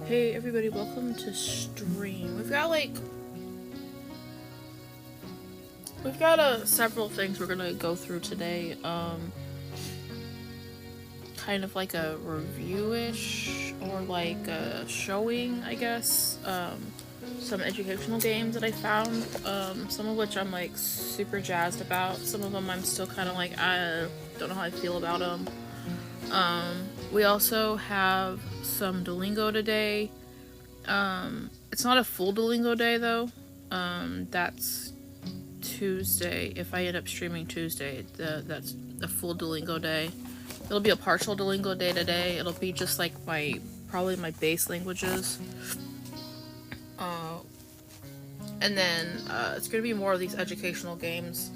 Hey everybody, welcome to stream. We've got several things we're gonna go through today. Kind of like a review-ish or like a showing, I guess. Some educational games that I found. Some of which I'm like super jazzed about. Some of them I'm still kind of like I don't know how I feel about them. We also have some Duolingo today. It's not a full Duolingo day though. That's Tuesday. If I end up streaming Tuesday, that's a full Duolingo day. It'll be a partial Duolingo day today. It'll be just like probably my base languages. And then it's gonna be more of these educational games.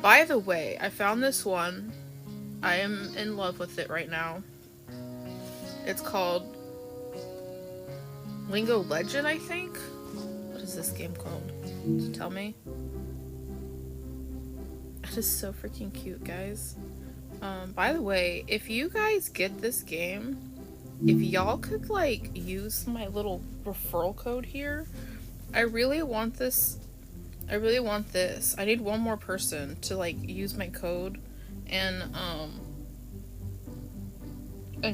By the way, I found this one. I am in love with it right now. It's called Lingo Legend, I think? What is this game called? Tell me. It is so freaking cute, guys. By the way, if you guys get this game, if y'all could, like, use my little referral code here, I really want this. I need one more person to, like, use my code and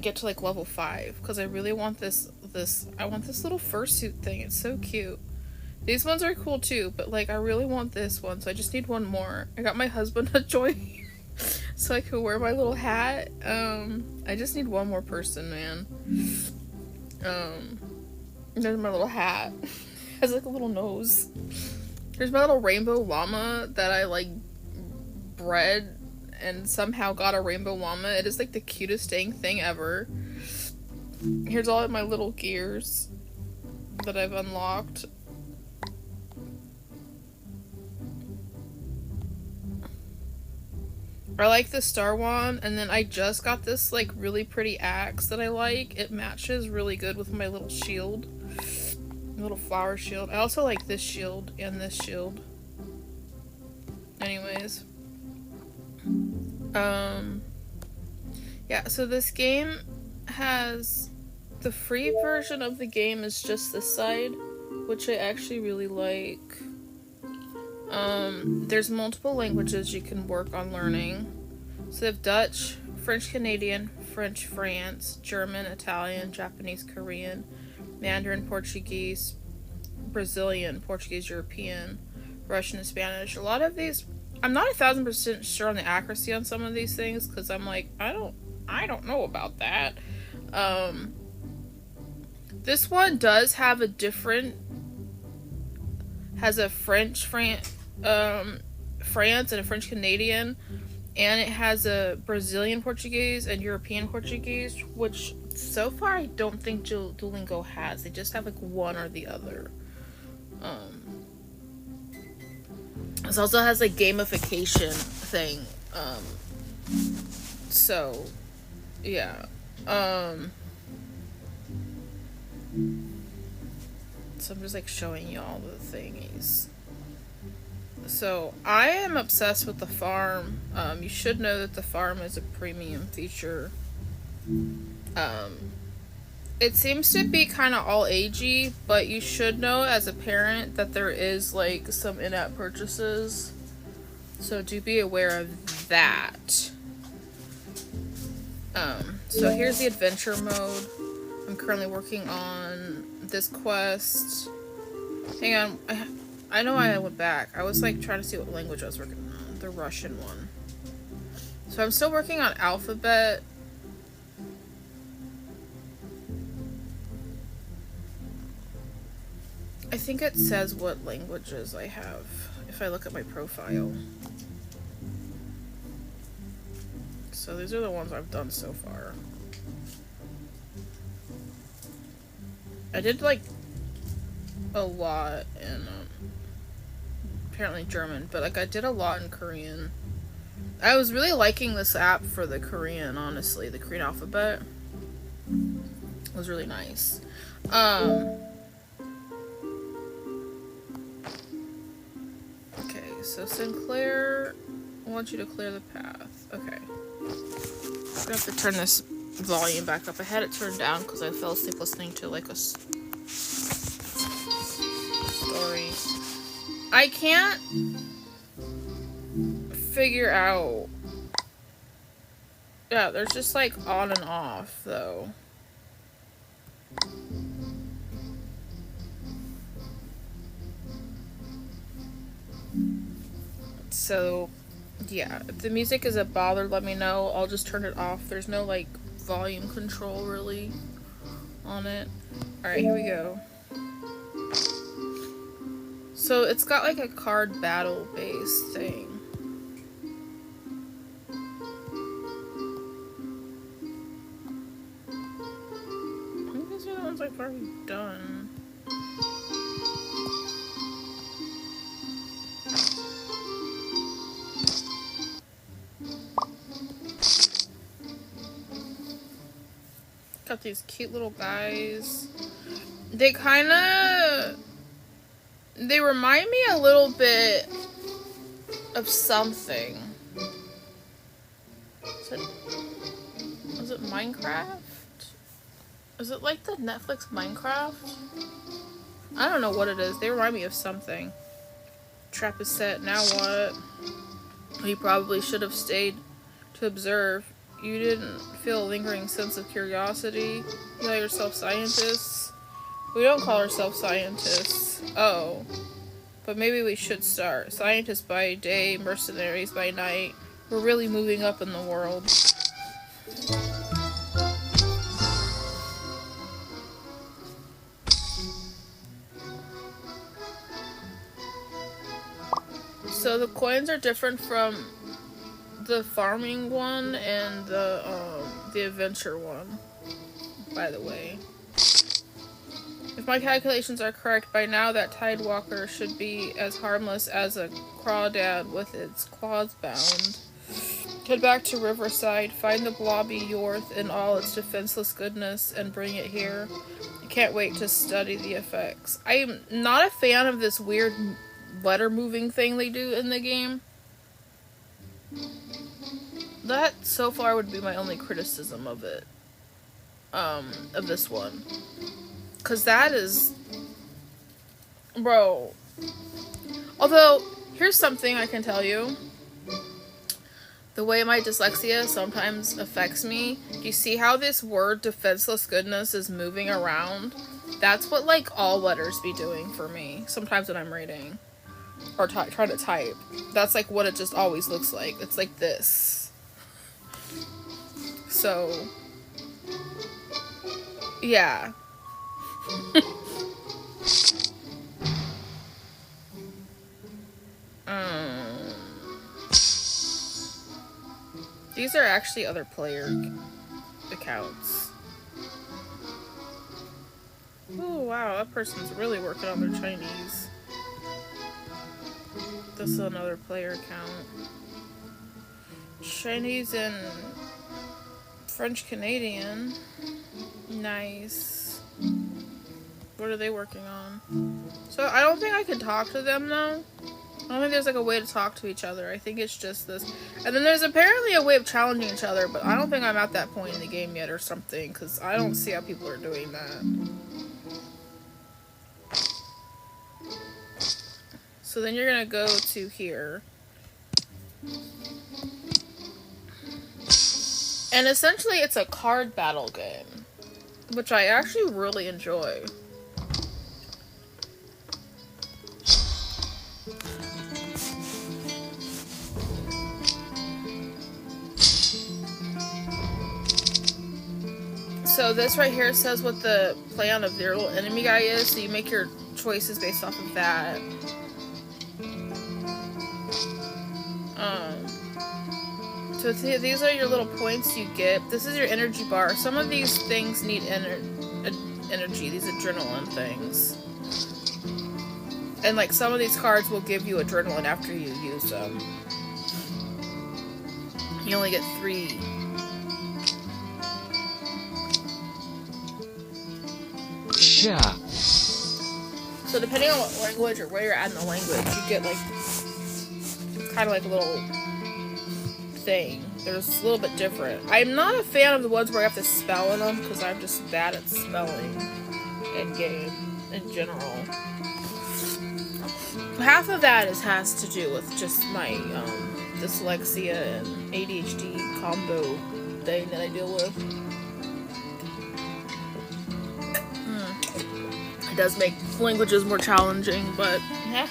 get to like level 5 because I really want this I want this little fursuit thing. It's so cute. These ones are cool too, but like I really want this one, so I just need one more. I got my husband to join so I could wear my little hat. I just need one more person, man. There's my little hat. It has like a little nose. There's my little rainbow llama that I like bred and somehow got a rainbow llama. It is like the cutest dang thing ever. Here's all of my little gears that I've unlocked. I like the star one, and then I just got this like really pretty axe that I like. It matches really good with my little shield. My little flower shield. I also like this shield and this shield. Anyways. Yeah, so this game has the free version of the game is just this side, which I actually really like. There's multiple languages you can work on learning. So they have Dutch, French Canadian, French France, German, Italian, Japanese, Korean, Mandarin, Portuguese, Brazilian, Portuguese, European, Russian, and Spanish. A lot of these, I'm not 1,000% sure on the accuracy on some of these things because I'm like, I don't know about that. This one does have has a France and a French Canadian, and it has a Brazilian Portuguese and European Portuguese, which so far I don't think Duolingo has. They just have like one or the other. This also has a gamification thing. So yeah. So I'm just like showing you all the thingies. So I am obsessed with the farm. You should know that the farm is a premium feature. It seems to be kind of all agey, but you should know as a parent that there is like some in-app purchases. So do be aware of that. So here's the adventure mode. I'm currently working on this quest. Hang on, I know I went back. I was like trying to see what language I was working on. The Russian one. So I'm still working on alphabet. I think it says what languages I have if I look at my profile. So these are the ones I've done so far. I did like a lot in apparently German, but like I did a lot in Korean. I was really liking this app for the Korean, honestly. The Korean alphabet was really nice. Okay, so Sinclair, I want you to clear the path. Okay. I'm gonna have to turn this volume back up. I had it turned down because I fell asleep listening to like a story. I can't figure out. Yeah, there's just like on and off though. So, yeah, if the music is a bother, let me know. I'll just turn it off. There's no like volume control really on it. Alright, here we go. So it's got like a card battle based thing. I think these are the ones I've already done. Got these cute little guys. They remind me a little bit of something. Is it Minecraft? Is it like the Netflix Minecraft? I don't know what it is. They remind me of something. Trap is set. Now what? You probably should have stayed to observe. You didn't feel a lingering sense of curiosity. You call yourself scientists? We don't call ourselves scientists. Oh. But maybe we should start. Scientists by day, mercenaries by night. We're really moving up in the world. So the coins are different from the farming one and the adventure one, by the way. If my calculations are correct, by now that Tidewalker should be as harmless as a crawdad with its claws bound. Head back to Riverside, find the blobby Yorth in all its defenseless goodness, and bring it here. I can't wait to study the effects. I'm not a fan of this weird letter moving thing they do in the game. That, so far, would be my only criticism of it. Of this one. Because that is... Bro. Although, here's something I can tell you. The way my dyslexia sometimes affects me. You see how this word, defenseless goodness, is moving around? That's what, like, all letters be doing for me. Sometimes when I'm reading. Or trying to type. That's, like, what it just always looks like. It's like this. So... yeah. These are actually other player accounts. Oh wow, that person's really working on their Chinese. This is another player account. Chinese and French Canadian. Nice. What are they working on? So I don't think I can talk to them though. I don't think there's like a way to talk to each other. I think it's just this. And then there's apparently a way of challenging each other, but I don't think I'm at that point in the game yet or something, because I don't see how people are doing that. So then you're gonna go to here. And essentially it's a card battle game, which I actually really enjoy. So this right here says what the plan of their little enemy guy is, so you make your choices based off of that. So these are your little points you get. This is your energy bar. Some of these things need energy, these adrenaline things. And like some of these cards will give you adrenaline after you use them. You only get 3. Yeah. So depending on what language or where you're at in the language, you get like kind of like a little thing. There's a little bit different. I'm not a fan of the ones where I have to spell in them because I'm just bad at spelling in game in general. half of that has to do with just my dyslexia and ADHD combo thing that I deal with. It does make languages more challenging, but yeah.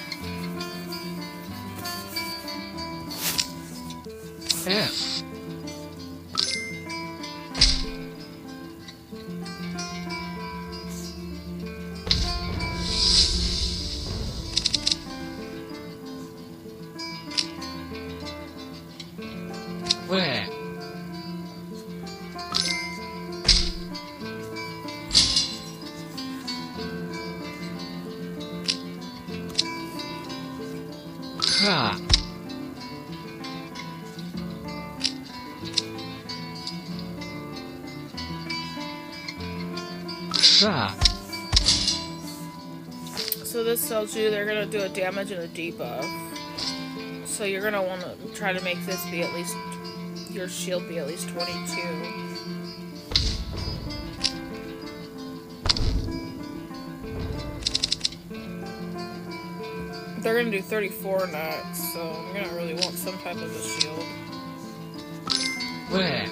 F. Where? Ha. Sha. So this tells you they're gonna do a damage and a debuff. So you're gonna want to try to make this be at least, your shield be at least 22. They're gonna do 34 next, so I'm gonna really want some type of a shield. Where?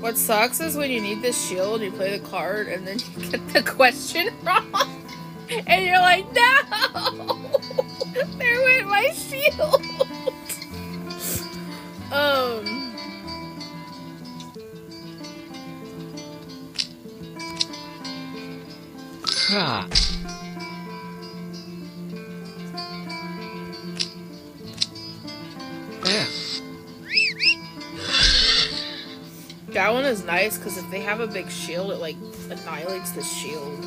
What sucks is when you need this shield, you play the card, and then you get the question wrong. And you're like, no! There went my shield! Ha. F. That one is nice, because if they have a big shield, it, like, annihilates the shield.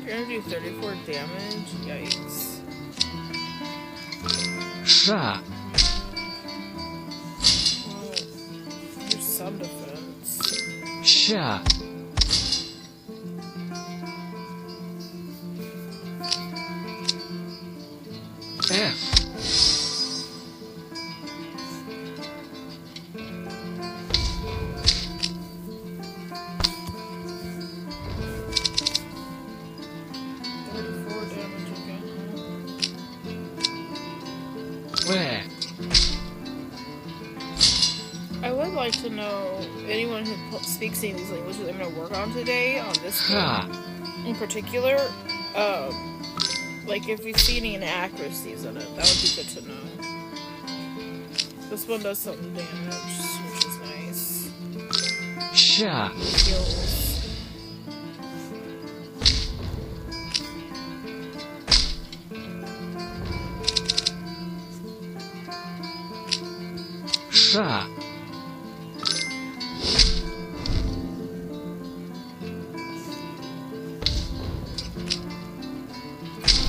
You're gonna do 34 damage? Yikes. Sha. Well, here's some defense. Sha. F. Where? I would like to know anyone who speaks any of these languages I'm going to work on today on this game in particular. Like if you see any inaccuracies in it, that would be good to know. This one does some damage, which is nice. Sha. Heals. Sha.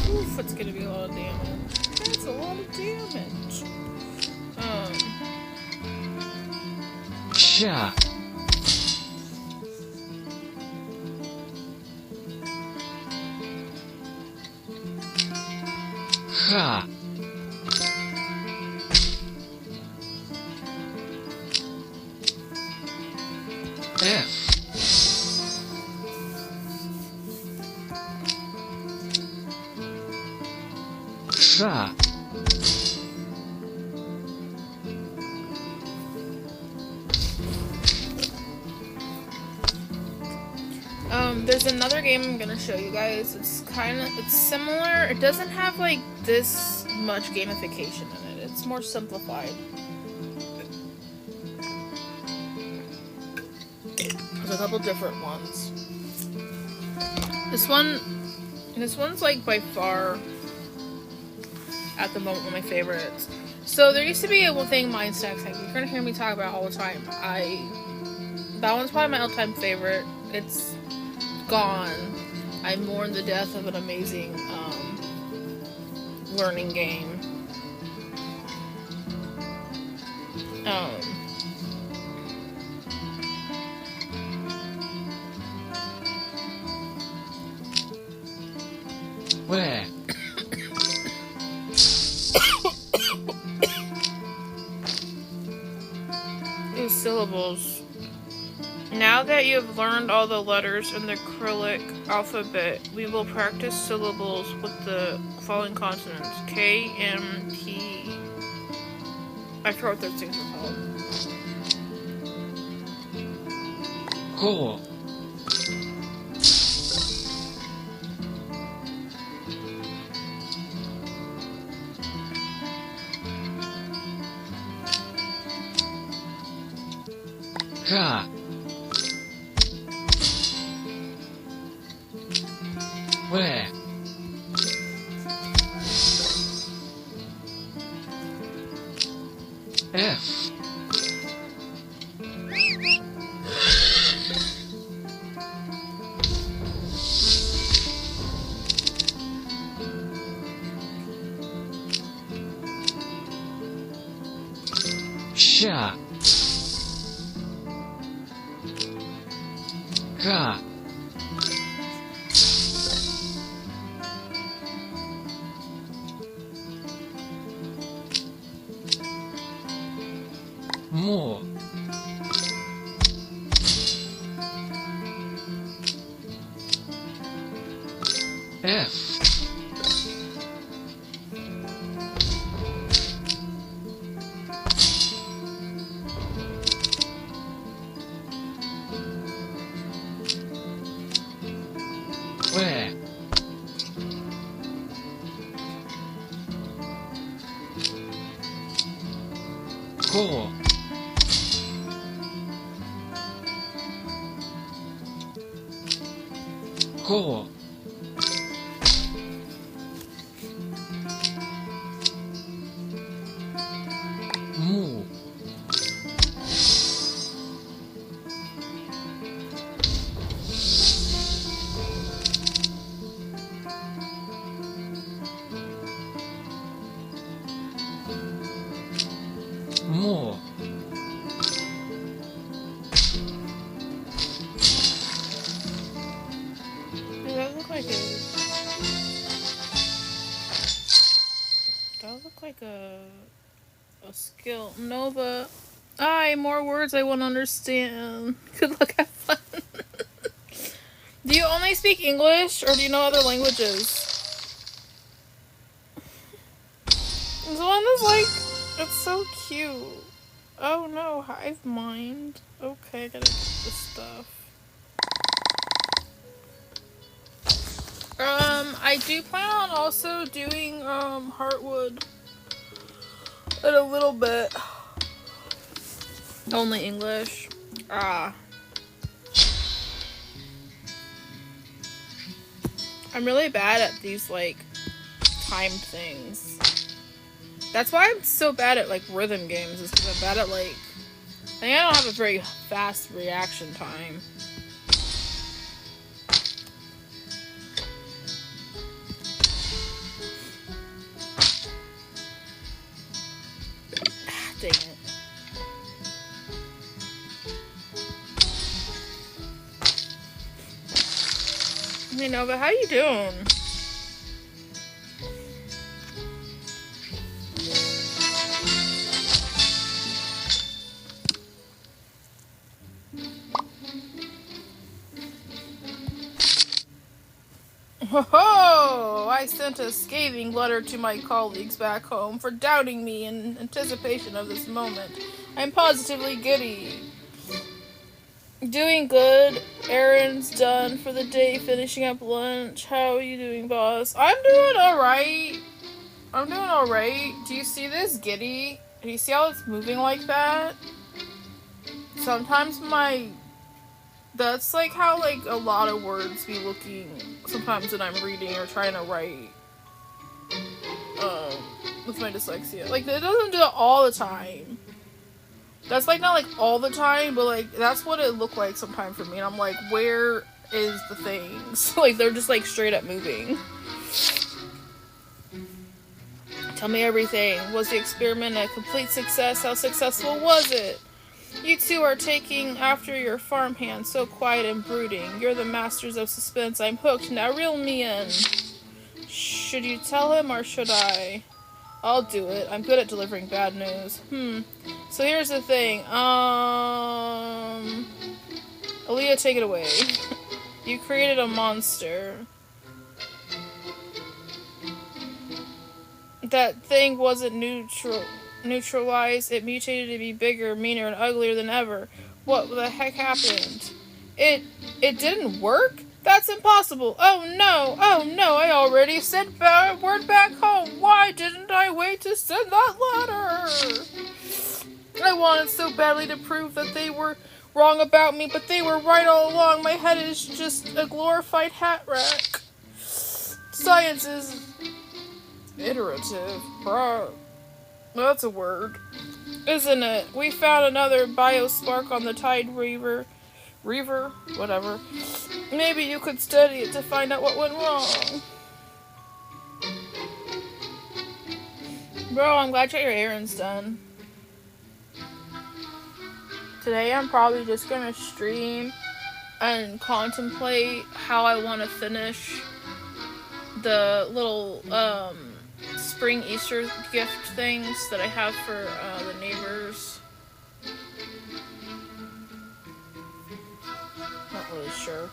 Oof, it's gonna be a lot of damage. That's a lot of damage. Sha. Ha. F. Sha. There's another game I'm gonna show you guys. It's similar. It doesn't have like this much gamification in it. It's more simplified. There's a couple different ones. This one's like by far at the moment one of my favorites. So there used to be a thing, Mind Stack Tech. You're gonna hear me talk about it all the time. That one's probably my all-time favorite. It's gone. I mourn the death of an amazing learning game. Where? syllables. Now that you have learned all the letters in the Cyrillic alphabet, we will practice syllables with the following consonants. K, M, T. I forgot what those things are called. Cool. Ka. Where? F. Sha. Ka. More. F. Where? Core. Core. Mu. More. Does that look like a... That look like a skill. Nova. Aye, more words I won't understand. Good luck, have fun. Do you only speak English, or do you know other languages? This one is like... It's so cute. Oh no, hive mind. Okay, I gotta get this stuff. I do plan on also doing, heartwood in a little bit. Only English. I'm really bad at these, like, time things. That's why I'm so bad at, like, rhythm games, is because I'm bad at, like... I think I don't have a very fast reaction time. Dang it. Hey Nova, how you doing? Ho-ho! I sent a scathing letter to my colleagues back home for doubting me in anticipation of this moment. I'm positively giddy. Doing good. Errands done for the day. Finishing up lunch. How are you doing, boss? I'm doing alright. I'm doing alright. Do you see this, giddy? Do you see how it's moving like that? Sometimes that's like how like a lot of words be looking sometimes when I'm reading or trying to write with my dyslexia. Like it doesn't do it all the time. That's like not like all the time, but like that's what it looked like sometimes for me. And I'm like, where is the things? Like they're just like straight up moving. Tell me everything. Was the experiment a complete success? How successful was it? You two are taking after your farmhand, so quiet and brooding. You're the masters of suspense. I'm hooked. Now reel me in. Should you tell him or should I? I'll do it. I'm good at delivering bad news. So here's the thing. Aaliyah, take it away. You created a monster. That thing wasn't neutralized. It mutated to be bigger, meaner, and uglier than ever. What the heck happened? It didn't work? That's impossible. Oh no, I already sent word back home. Why didn't I wait to send that letter? I wanted so badly to prove that they were wrong about me, but they were right all along. My head is just a glorified hat rack. Science is iterative, bro. That's a word, isn't it? We found another biospark on the Tide Reaver, whatever. Maybe you could study it to find out what went wrong. Bro, I'm glad you got your errands done. Today I'm probably just gonna stream and contemplate how I want to finish the little spring Easter gift things that I have for the neighbors. Not really sure.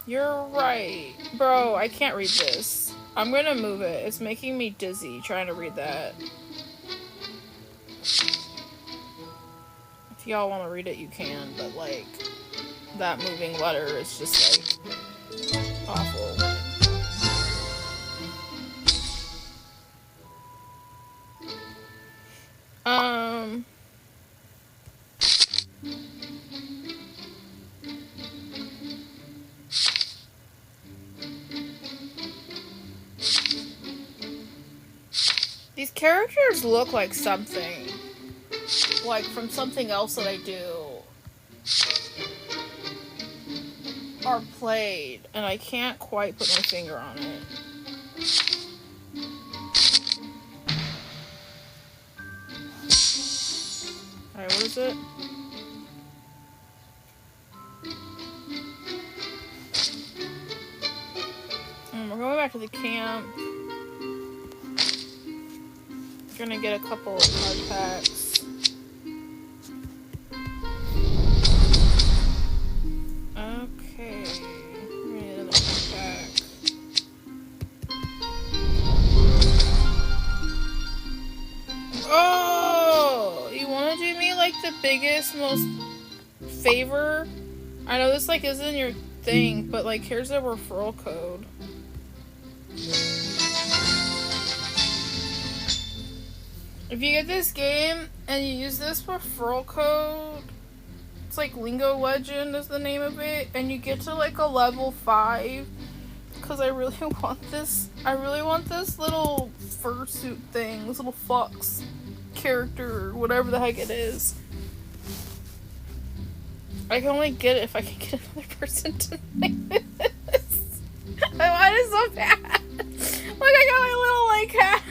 You're right. Bro, I can't read this. I'm gonna move it. It's making me dizzy trying to read that. If y'all want to read it, you can, but, like, that moving letter is just, like, awful. These characters look like something. Like, from something else that I do. Or played. And I can't quite put my finger on it. Alright, what is it? We're going back to the camp. Gonna get a couple of hard packs. Okay. We're gonna get another hard pack. Oh! You wanna do me like the biggest, most favor? I know this like isn't your thing, but like here's a referral code. If you get this game and you use this referral code, it's like Lingo Legend is the name of it, and you get to like a level 5, because I really want this little fursuit thing, this little fox character, or whatever the heck it is. I can only get it if I can get another person to make this. I want it so bad. Look, I got my little like hat.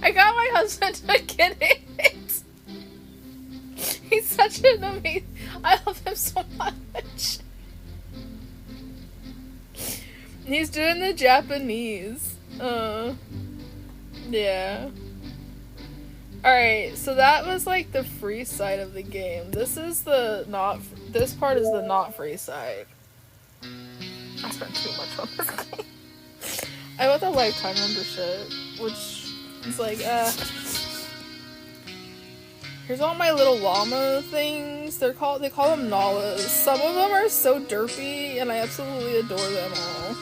I got my husband to get it. He's such an amazing... I love him so much. He's doing the Japanese. Yeah. Alright, so that was like the free side of the game. This is the not... This part is the not free side. I spent too much on this game. I bought the lifetime membership, which... It's like, here's all my little llama things. They call them Nalas. Some of them are so derpy, and I absolutely adore them all.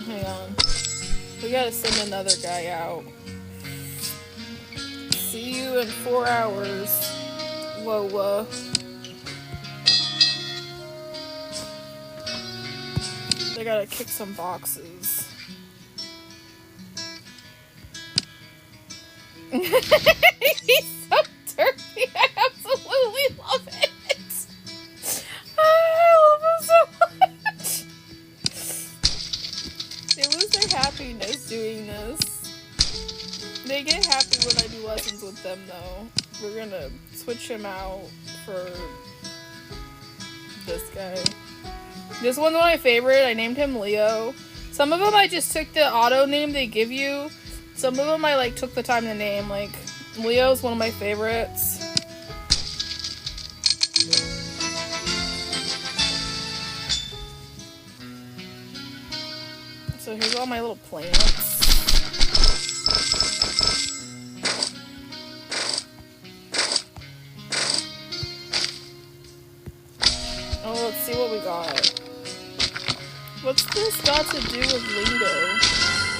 Hang on. We gotta send another guy out. See you in 4 hours. Whoa. They gotta kick some boxes. He's so derpy. I absolutely love it. I love him so much. They lose their happiness doing this. They get happy when I do lessons with them, though. We're gonna switch him out for this guy. This one's my favorite. I named him Leo. Some of them I just took the auto name they give you. Some of them I like took the time to name. Like Leo's one of my favorites. So here's all my little plants. Oh, let's see what we got. What's this got to do with lingo?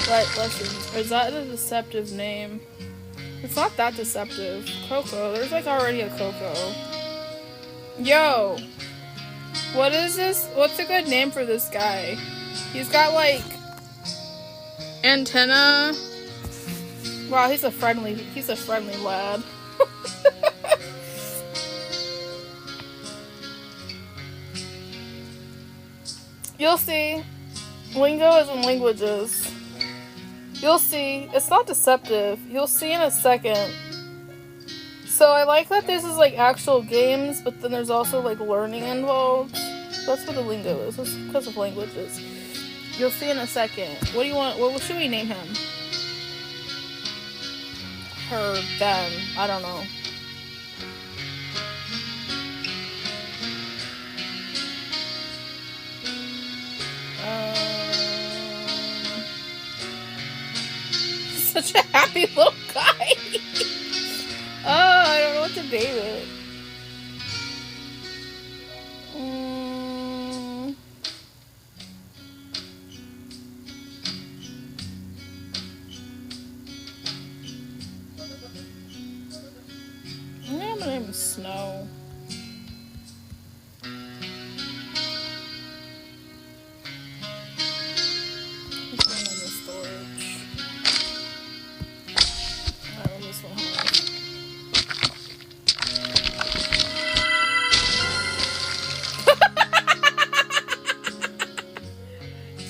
Right, lessons. Or is that a deceptive name? It's not that deceptive. Coco. There's like already a Coco. Yo! What is this? What's a good name for this guy? He's got like antenna. Wow, he's a friendly lad. You'll see. Lingo is in languages. You'll see. It's not deceptive. You'll see in a second. So I like that this is like actual games, but then there's also like learning involved. That's what the lingo is. It's because of languages. You'll see in a second. What do you want? What should we name him? Her, them. I don't know. Such a happy little guy. Oh, I don't know what to name it. I'm gonna name him Snow.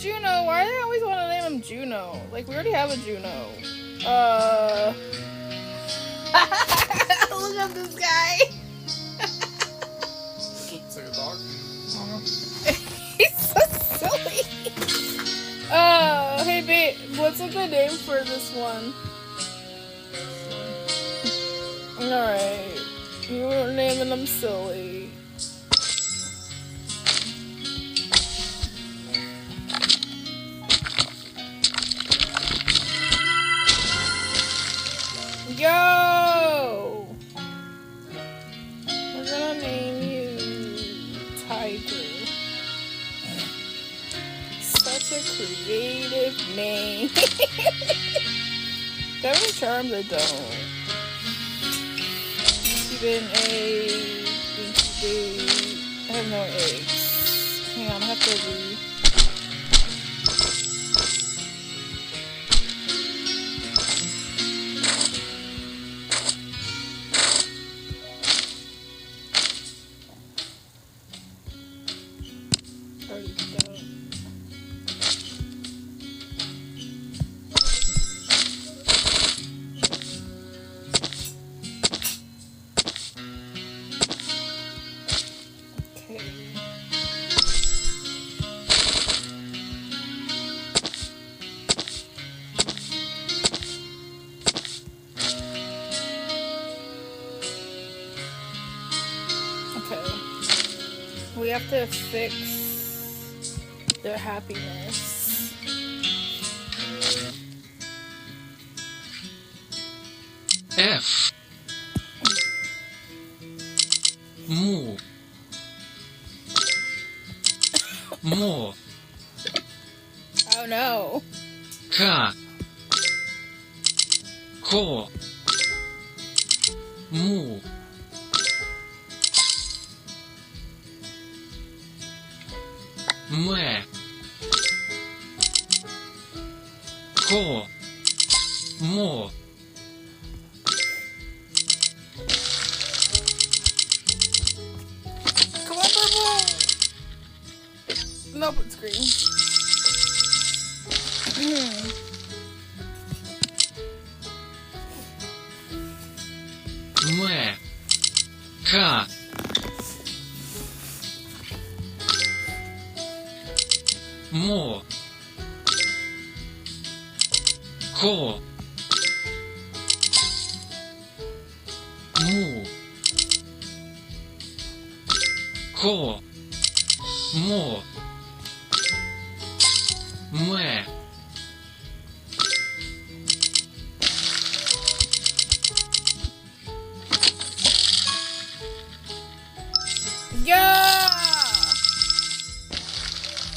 Juno, why do they always want to name him Juno? Like, we already have a Juno. Look at this guy. It's like a dog. He's so silly. Hey babe, what's a good name for this one? Alright. You were naming him silly. Yo! We're gonna name you Tiger. Such a creative name. Do I have any charms? I don't. Cuban egg, incubate. I have no eggs. Hang on, I have to read. We have to fix their happiness. F. Mu. Mo. Oh no. Ka. Ko. Mu. Mue. Ko. Mo. Come on, purple. Nope, it's green. Mue. Ka. Mo. Ko. mu, ko, mo, mue, Yeah!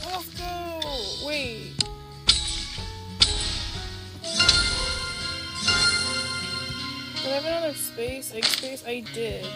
Let's go! Wait. Did I have another space? Egg space? I did.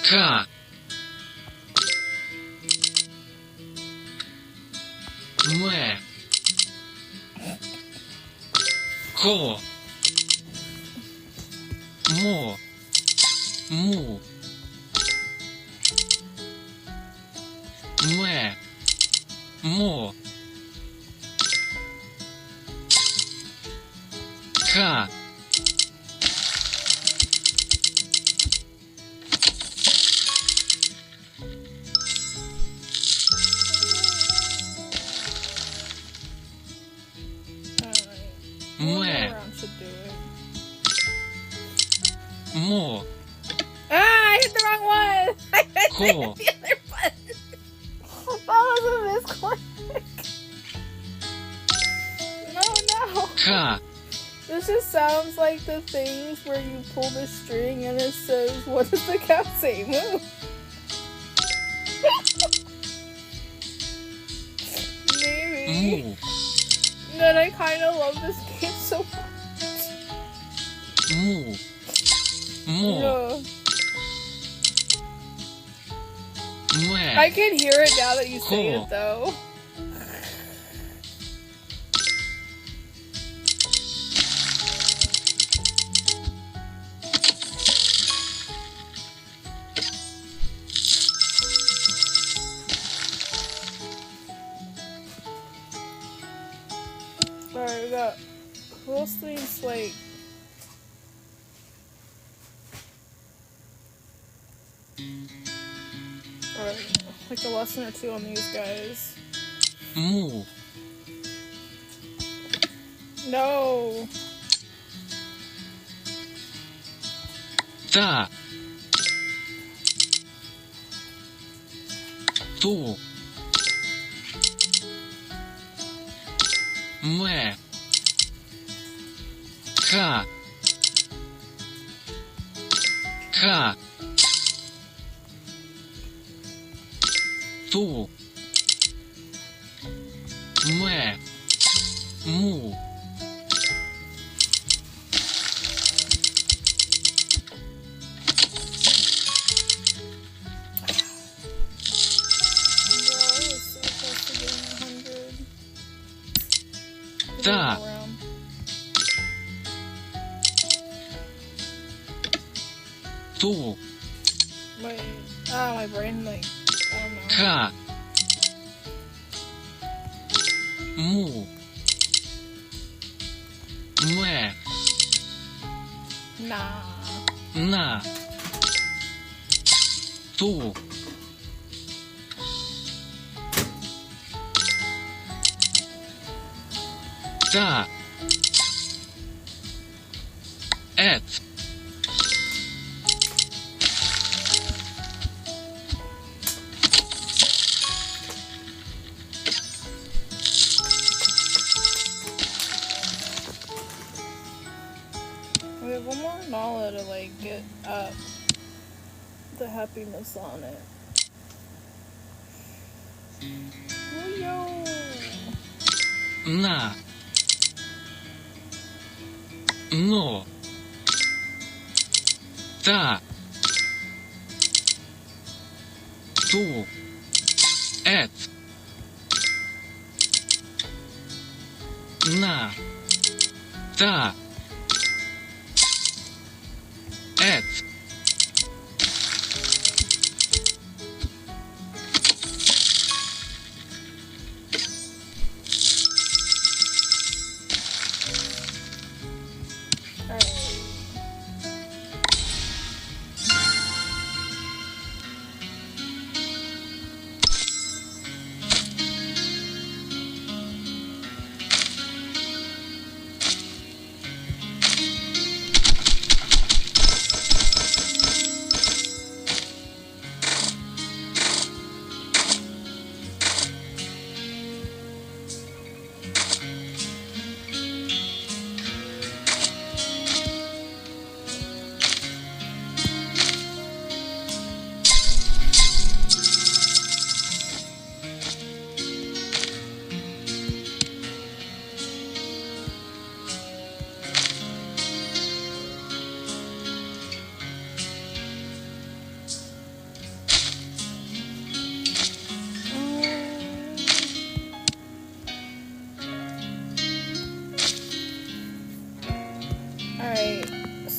ka, mue, ko, mo, mu, mue, mo, ka, mue, mo, Ah, I hit the wrong one! I hit Cool. the other button! That was a misclick! No! ka, This just sounds like the things where you pull the string and it says, what does the cat say? Move! Maybe. mu, But I kind of love this game so much. mu, mo, No. mue, I can hear it now that you say Cool. it though. Alright, we got Coolstein Slate. Alright, like a lesson or two on these guys. mu, No! ta, tu, mue, ka, ka, tu, mue, mu, Bro, I was so close to getting 100. Ta. Around. tu, Wait, my brain, like, I don't know. ka, mu, mue, Nah. na, tu, ta, et, We have one more Nala to, like, get up the happiness on it. Oh, yo! na, no, ta, tu, et, na, ta, et,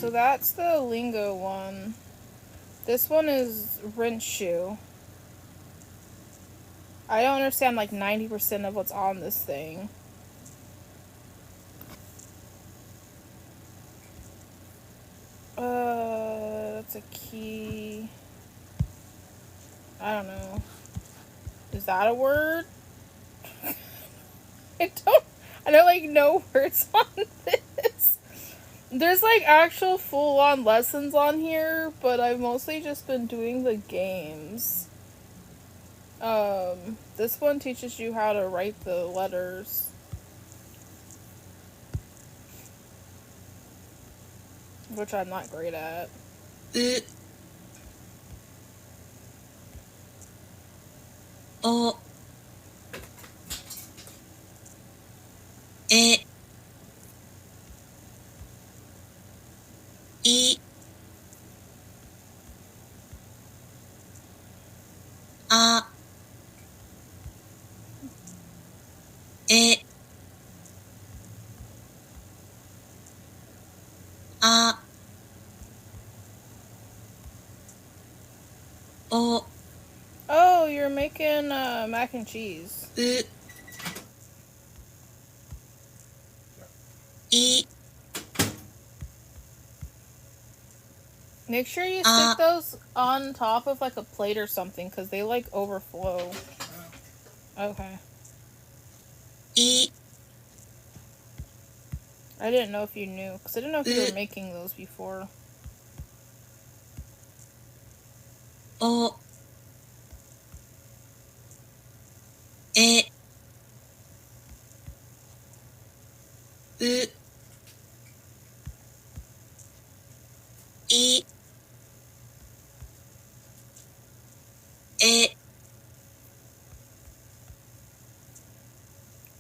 So that's the lingo one. This one is rinse shoe. I don't understand like 90% of what's on this thing. That's a key. I don't know. Is that a word? I don't like know words on this. There's like actual full on lessons on here, but I've mostly just been doing the games. This one teaches you how to write the letters. Which I'm not great at. O E I A E A O Oh, you're making mac and cheese. I Make sure you stick those on top of like a plate or something, because they like overflow. Okay. I I didn't know if you knew, because I didn't know if you were making those before. O E U I E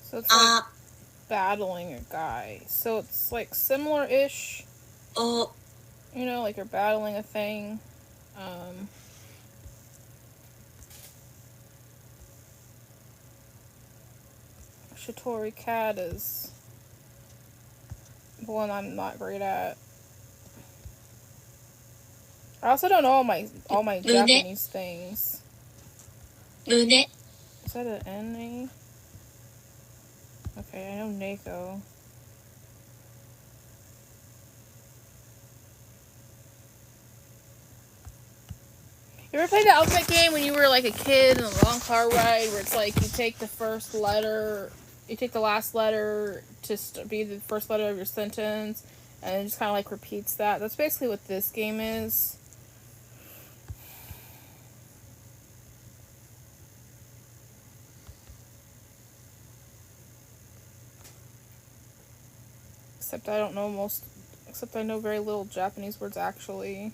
So it's like battling a guy. So it's like similar-ish. O You know, like you're battling a thing. Shitori Cat is one I'm not great at. I also don't know all my Japanese things. 胸 Is that an N-A? Okay, I know Neko. You ever played the Ultimate game when you were like a kid in a long car ride where it's like you take the first letter, you take the last letter to be the first letter of your sentence, and it just kind of like repeats that? That's basically what this game is. Except I don't know except I know very little Japanese words actually.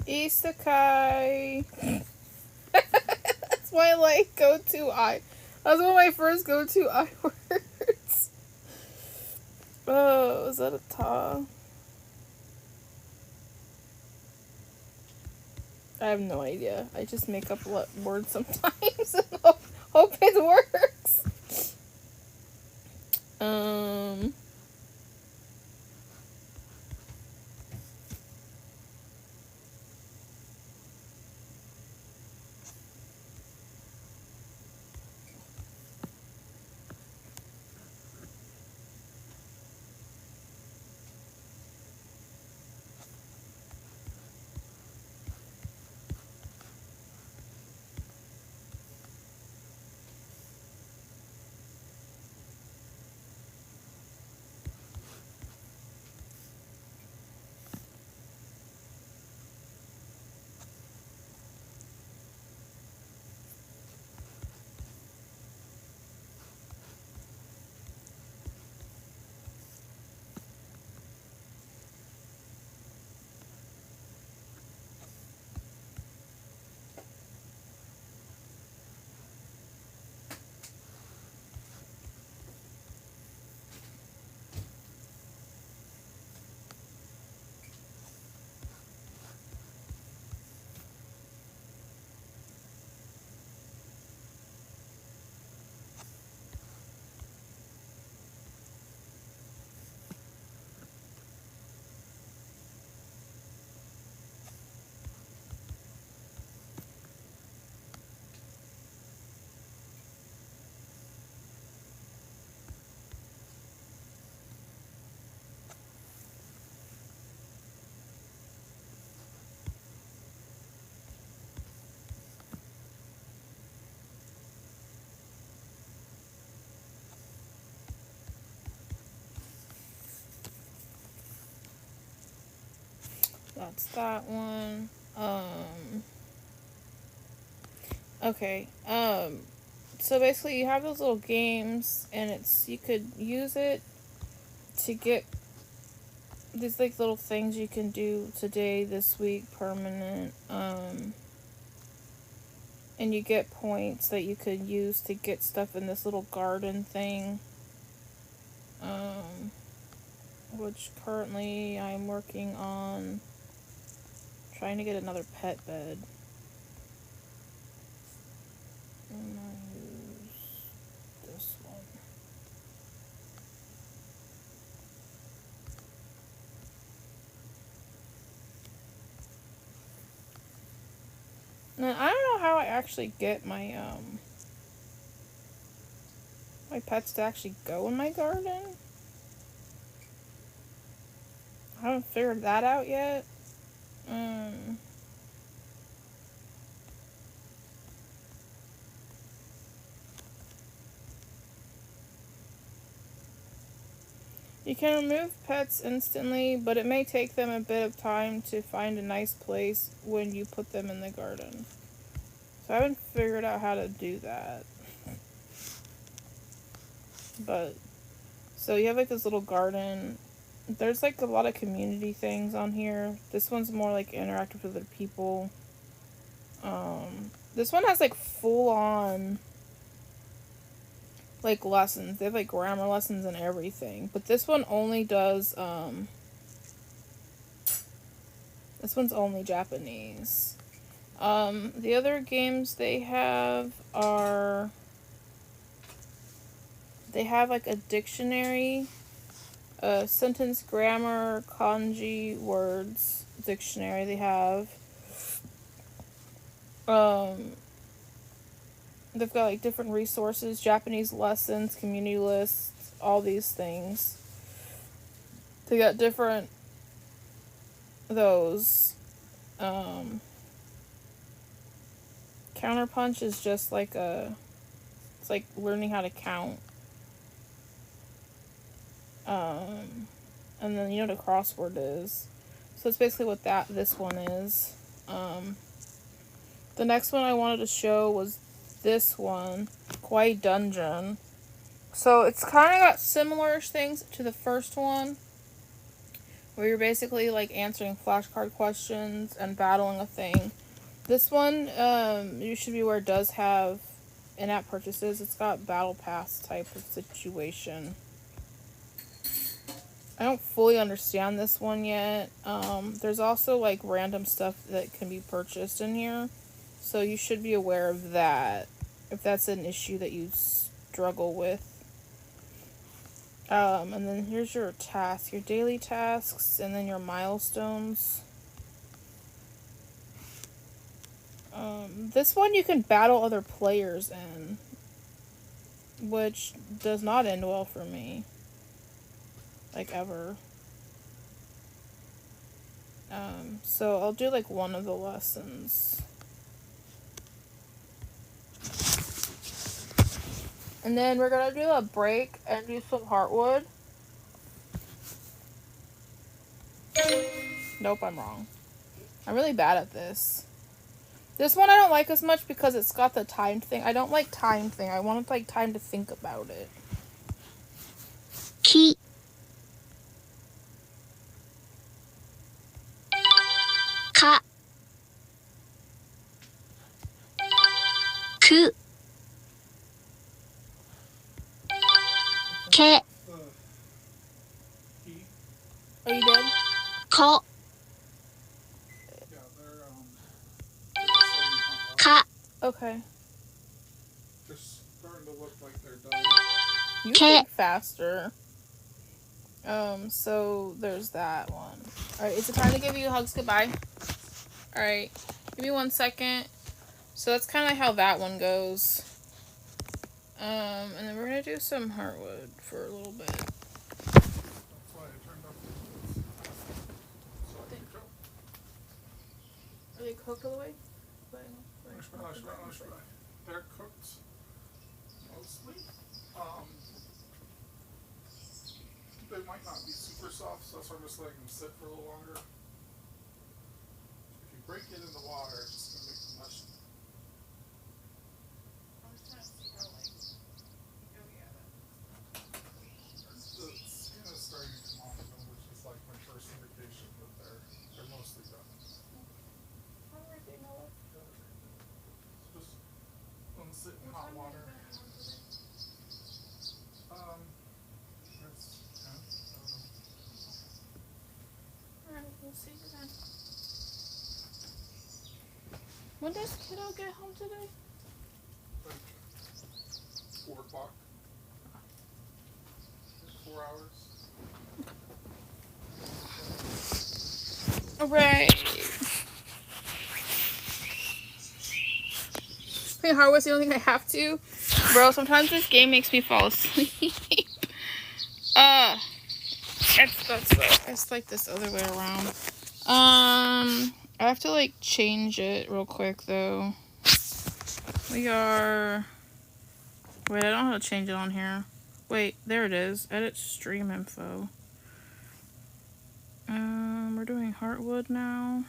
Isekai. That's my like go-to I. That was one of my first go-to I words. Oh, is that a ta? I have no idea. I just make up words sometimes and hope it works. That's that one. Okay. So basically, you have those little games, and you could use it to get these like little things you can do today, this week, permanent. And you get points that you could use to get stuff in this little garden thing. Which currently I'm working on trying to get another pet bed. And I use this one. Now, I don't know how I actually get my pets to actually go in my garden. I haven't figured that out yet. You can remove pets instantly, but it may take them a bit of time to find a nice place when you put them in the garden. So I haven't figured out how to do that. But, so you have like this little garden. There's like a lot of community things on here. This one's more like interactive with other people. This one has like full on like lessons. They have like grammar lessons and everything. But this one only does, this one's only Japanese. The other games they have are, they have like a dictionary, sentence grammar, kanji, words dictionary they have. They've got like different resources, Japanese lessons, community lists, all these things. They got different those. Counterpunch is just like it's like learning how to count. And then you know what a crossword is. So it's basically what this one is. The next one I wanted to show was this one, Kawaii Dungeon. So it's kind of got similar things to the first one, where you're basically like answering flashcard questions and battling a thing. This one, you should be aware, does have in-app purchases. It's got battle pass type of situation. I don't fully understand this one yet. There's also like random stuff that can be purchased in here. So you should be aware of that, if that's an issue that you struggle with. And then here's your task, your daily tasks, and then your milestones. This one you can battle other players in, which does not end well for me. Like, ever. So I'll do like one of the lessons. And then we're gonna do a break and do some heartwood. Nope, I'm wrong. I'm really bad at this. This one I don't like as much because it's got the timed thing. I don't like time thing. I want like time to think about it. Ki. Ka. Ku. Ke. Are you dead? Ko. Ka. Okay. They're starting to look like they're done. You think faster. So there's that one. Alright, is it time to give you hugs goodbye? Alright, give me 1 second. So that's kind of how that one goes. And then we're gonna do some heartwood for a little bit. That's why I turned up the so I can go. Are they cooked all the way? They're cooked mostly. They might not be super soft, so that's why I'm just letting them sit for a little longer. break it in the water, it's just gonna make it mush. I'm just trying to see how like gooey at it. The skin is starting to come off of them, which is like my first indication that they're mostly done. How do they know it? Just let them sit in hot water. It's 10. I don't know. Alright, we'll see you then. When does kiddo get home today? Like 4 o'clock. 4 hours. Alright. Playing hardwood's the only thing I have to. Bro, sometimes this game makes me fall asleep. It's like this other way around. I have to like change it real quick though. Wait, I don't know how to change it on here. Wait, there it is. Edit stream info. We're doing heartwood now.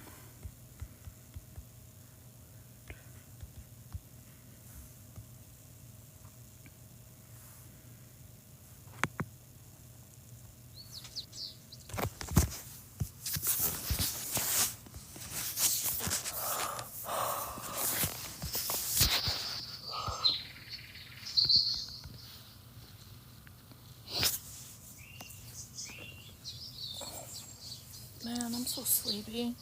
Man, I'm so sleepy.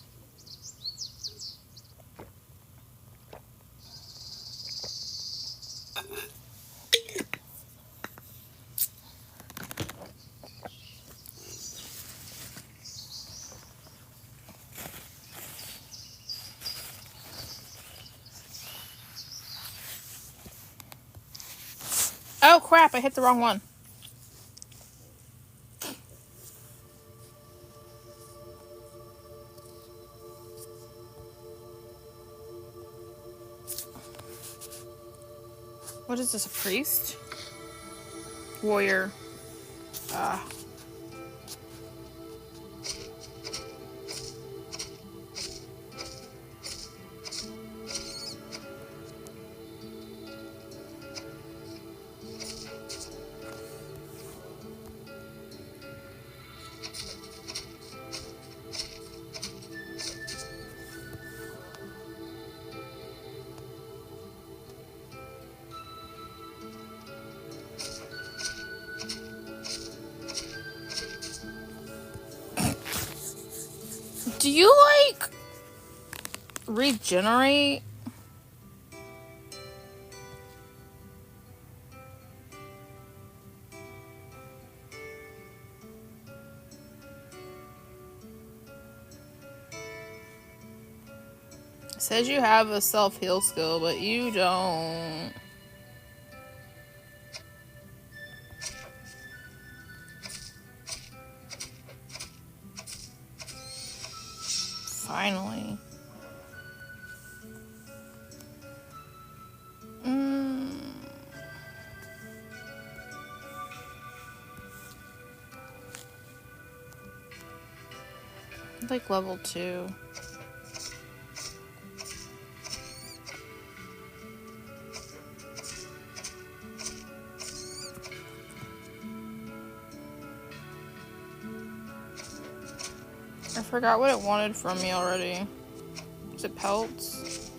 Oh crap, I hit the wrong one. What is this, a priest? Warrior. Do you like regenerate? It says you have a self-heal skill, but you don't. Finally. Like level 2. I forgot what it wanted from me already. Is it pelts?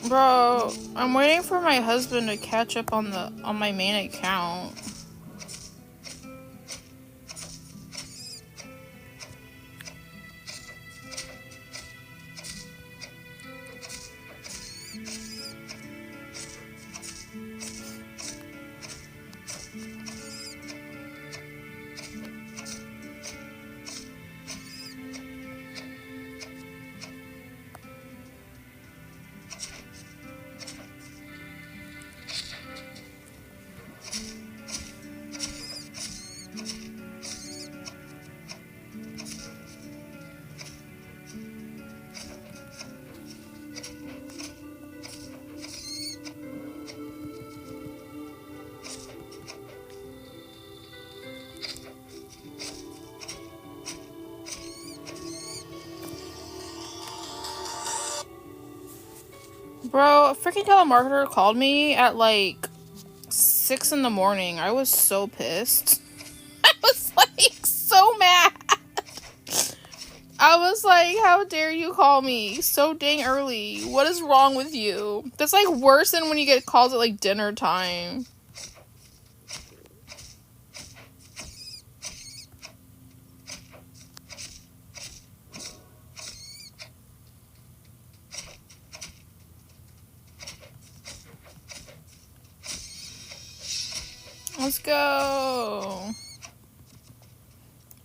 Bro, I'm waiting for my husband to catch up on my main account. Bro, a freaking telemarketer called me at like 6 in the morning. I was so pissed. I was like so mad. I was like, how dare you call me so dang early? What is wrong with you? That's like worse than when you get calls at like dinner time. Let's go.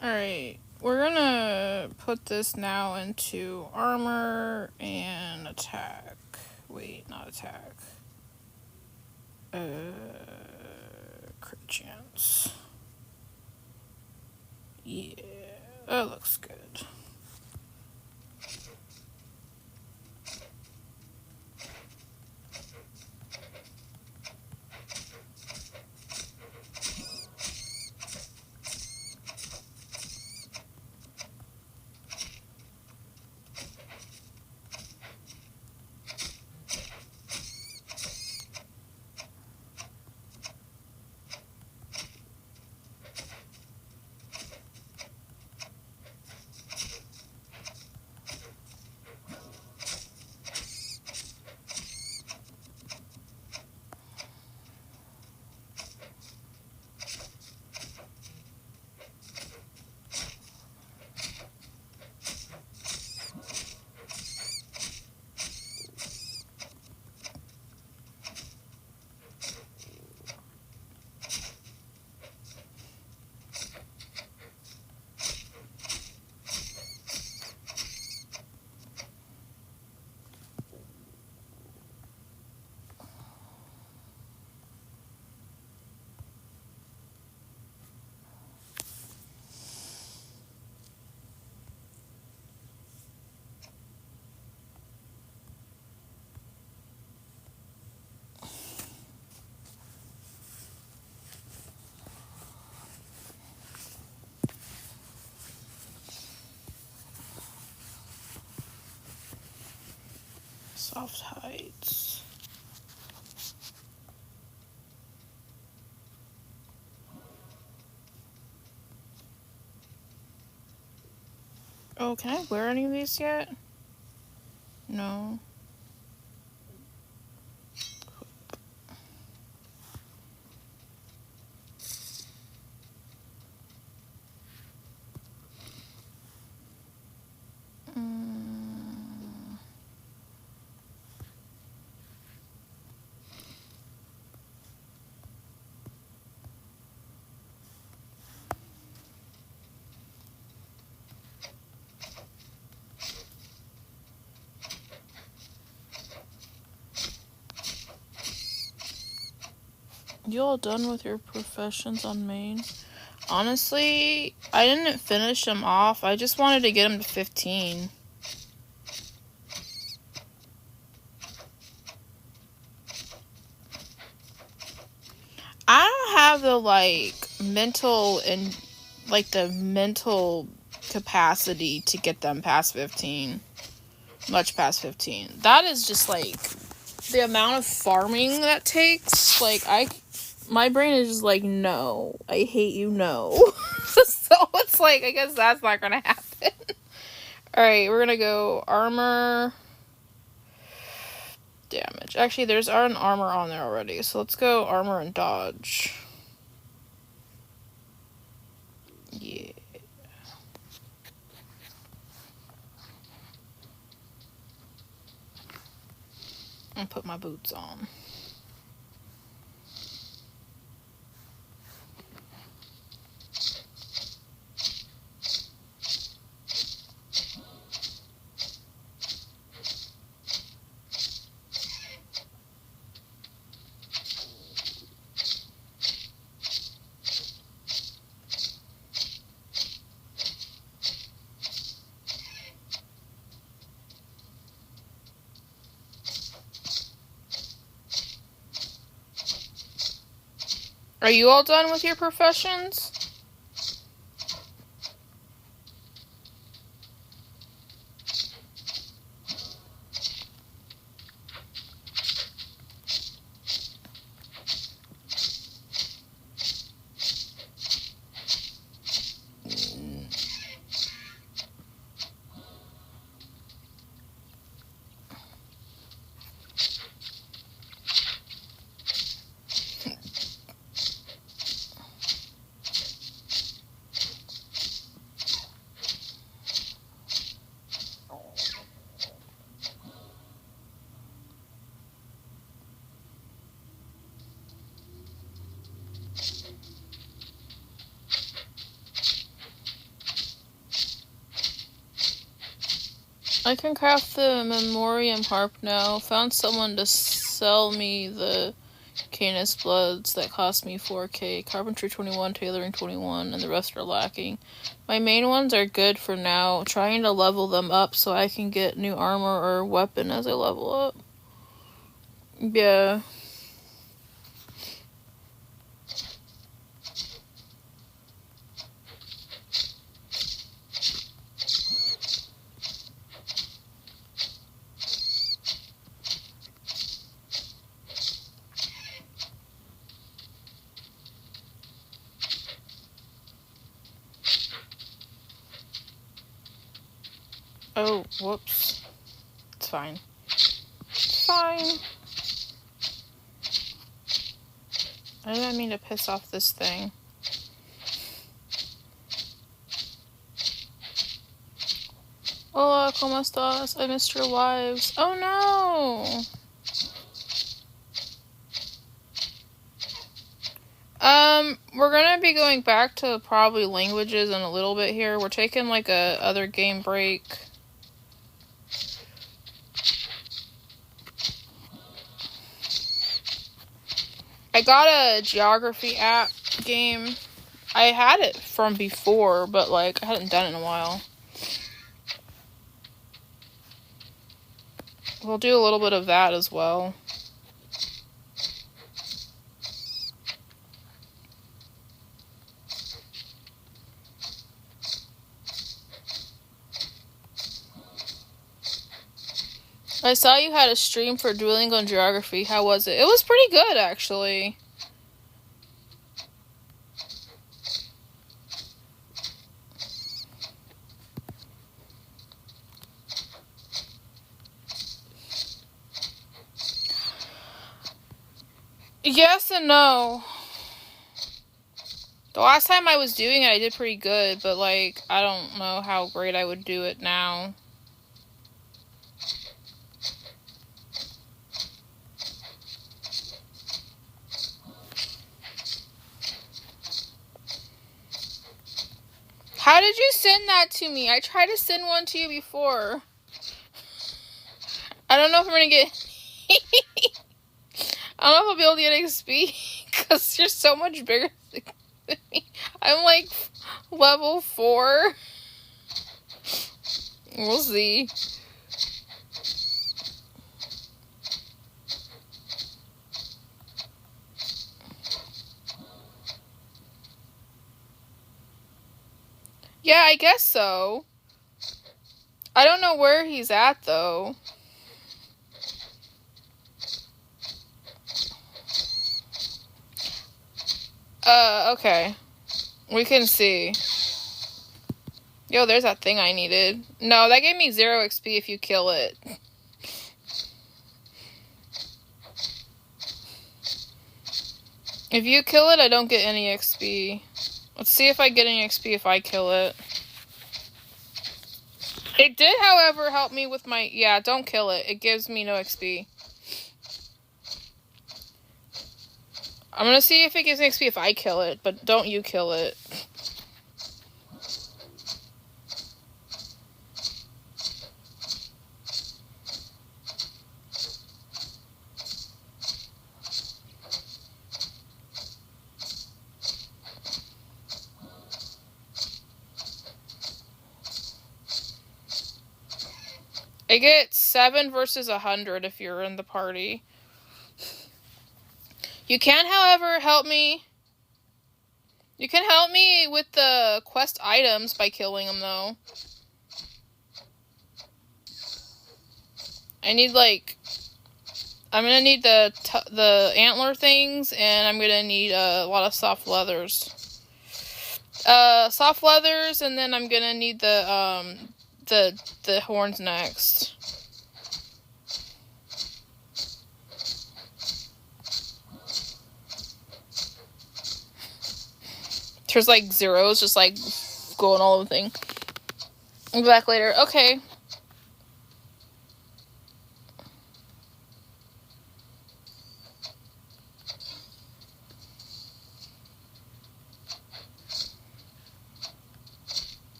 Alright, we're gonna put this now into armor and attack. Wait, not attack. Crit chance. Yeah, that looks good. Soft heights. Oh, can I wear any of these yet? No. You all done with your professions on main? Honestly, I didn't finish them off. I just wanted to get them to 15. I don't have the mental capacity to get them past 15. Much past 15. That is just like the amount of farming that takes. Like, my brain is just like, no, I hate you, no. So it's like, I guess that's not gonna happen. Alright, we're gonna go armor, damage. Actually, there's an armor on there already, so let's go armor and dodge. Yeah. And put my boots on. Are you all done with your professions? I can craft the memoriam harp now. Found someone to sell me the Canis Bloods that cost me 4k. Carpentry 21, tailoring 21, and the rest are lacking. My main ones are good for now. Trying to level them up so I can get new armor or weapon as I level up. Yeah. Oh, whoops. It's fine. It's fine. I didn't mean to piss off this thing. Hola, ¿cómo estás? I missed your wives. Oh no! We're gonna be going back to probably languages in a little bit here. We're taking like a other game break. I got a geography app game. I had it from before, but like I hadn't done it in a while. We'll do a little bit of that as well. I saw you had a stream for Duolingo and Geography. How was it? It was pretty good, actually. Yes and no. The last time I was doing it, I did pretty good, but, like, I don't know how great I would do it now. How did you send that to me? I tried to send one to you before. I don't know if I'm gonna get... I don't know if I'll be able to get XP, because you're so much bigger than me. I'm like level 4. We'll see. Yeah, I guess so. I don't know where he's at, though. Okay. We can see. Yo, there's that thing I needed. No, that gave me 0 XP if you kill it. If you kill it, I don't get any XP. Let's see if I get any XP if I kill it. It did, however, help me with my... Yeah, don't kill it. It gives me no XP. I'm gonna see if it gives me XP if I kill it, but don't you kill it. I get 7 versus 100 if you're in the party. You can, however, help me. You can help me with the quest items by killing them, though. I need, like... I'm gonna need the antler things, and I'm gonna need a lot of soft leathers. Soft leathers, and then I'm gonna need the horns next. There's like zeros just like going all over the thing. I'll be back later. Okay.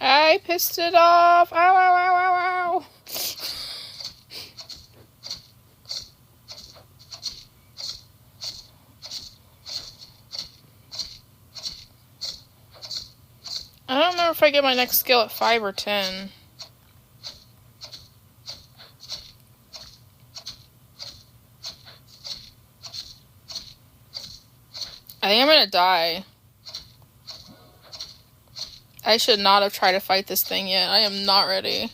Hi, pissed it off. Ow, ow, ow, ow, ow. I don't remember if I get my next skill at 5 or 10. I think I'm gonna die. I should not have tried to fight this thing yet. I am not ready.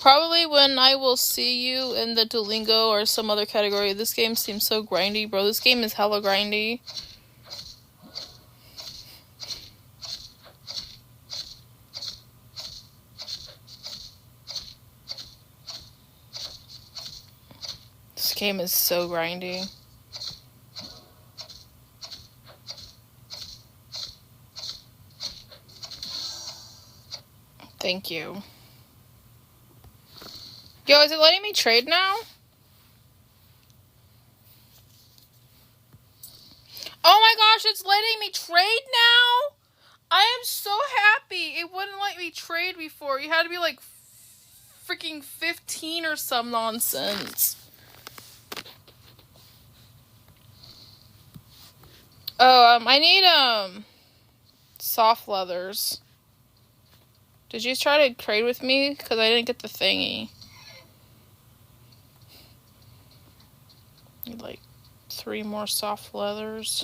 Probably when I will see you in the Duolingo or some other category. This game seems so grindy, bro. This game is hella grindy. This game is so grindy. Thank you. Yo, is it letting me trade now? Oh my gosh, it's letting me trade now? I am so happy. It wouldn't let me trade before. You had to be like freaking 15 or some nonsense. Oh, I need, soft leathers. Did you try to trade with me? Because I didn't get the thingy. Need like 3 more soft leathers.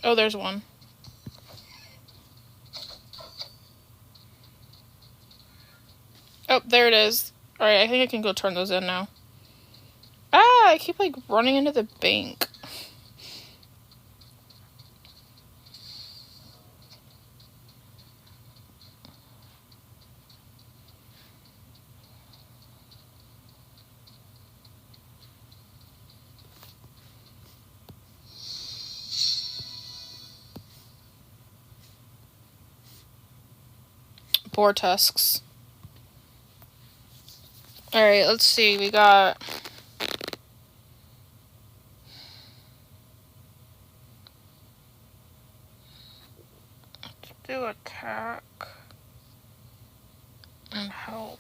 Oh, there's one. Oh, there it is. Alright, I think I can go turn those in now. Ah, I keep like running into the bank. Boar tusks. Alright, let's see. We got... Let's do attack. And health.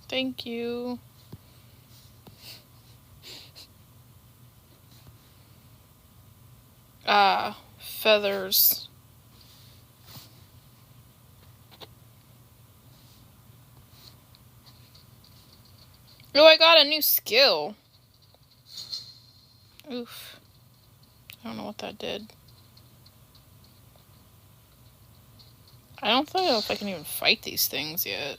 Thank you. Feathers. Oh, I got a new skill. Oof. I don't know what that did. I don't know if I can even fight these things yet.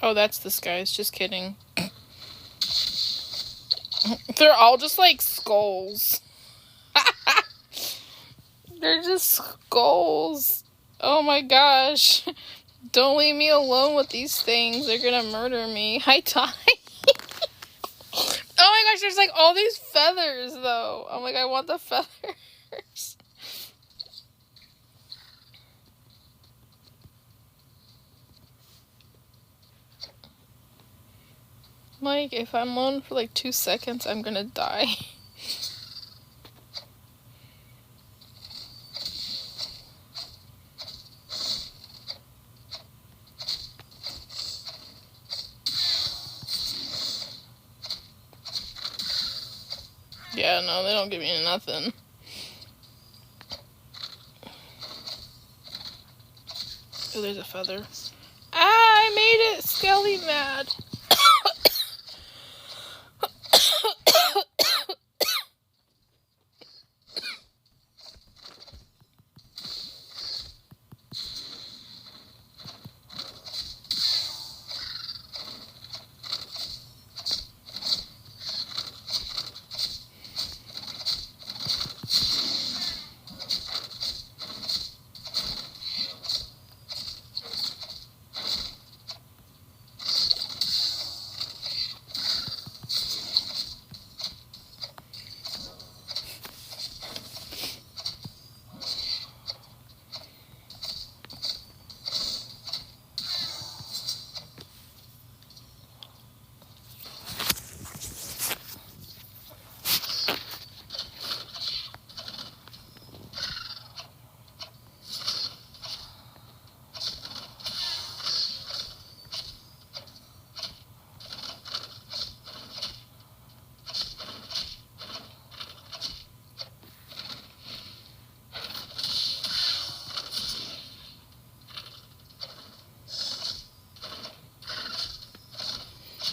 Oh, that's this guy's. Just kidding. They're all just like skulls. They're just skulls. Oh my gosh. Don't leave me alone with these things. They're gonna murder me. Hi, Ty. Oh my gosh, there's like all these feathers though. I'm like, I want the feathers. Like, if I'm alone for like 2 seconds, I'm gonna die. Yeah, no, they don't give me nothing. Oh, there's a feather. Ah, I made it! Skelly mad.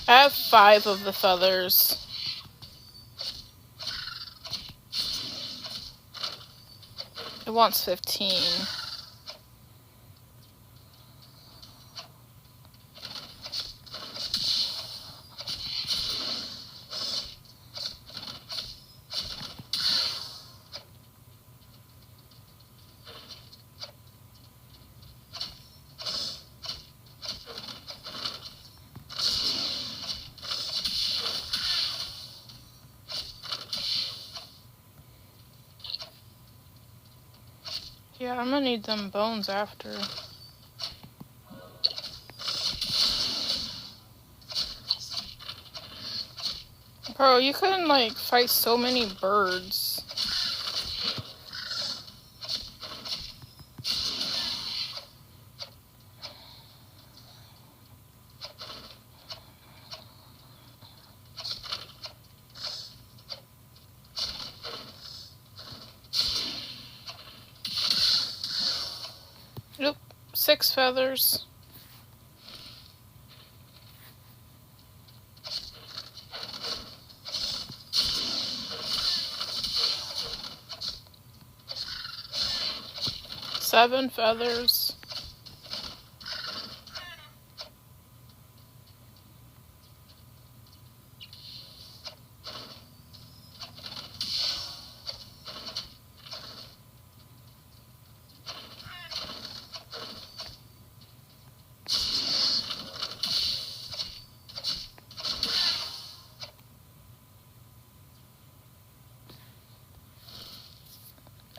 I have 5 of the feathers. It wants 15. Yeah, I'm gonna need them bones after. Bro, you couldn't, like, fight so many birds. Nope, 6 feathers. Seven feathers.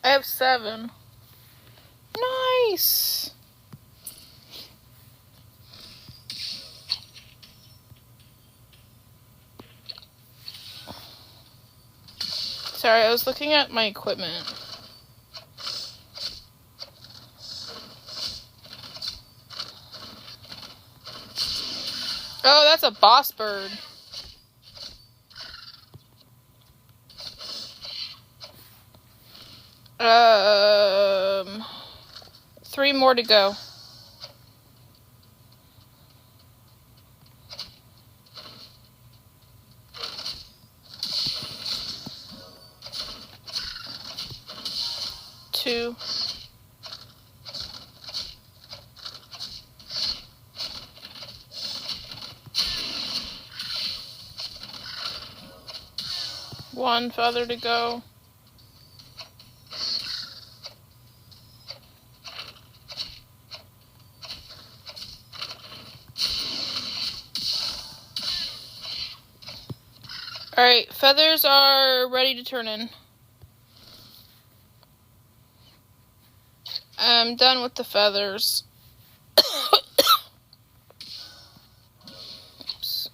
I have 7. Nice! Sorry, I was looking at my equipment. Oh, that's a boss bird. Um, 3 more to go. Two. One feather to go. Alright, feathers are ready to turn in. I'm done with the feathers. Oops.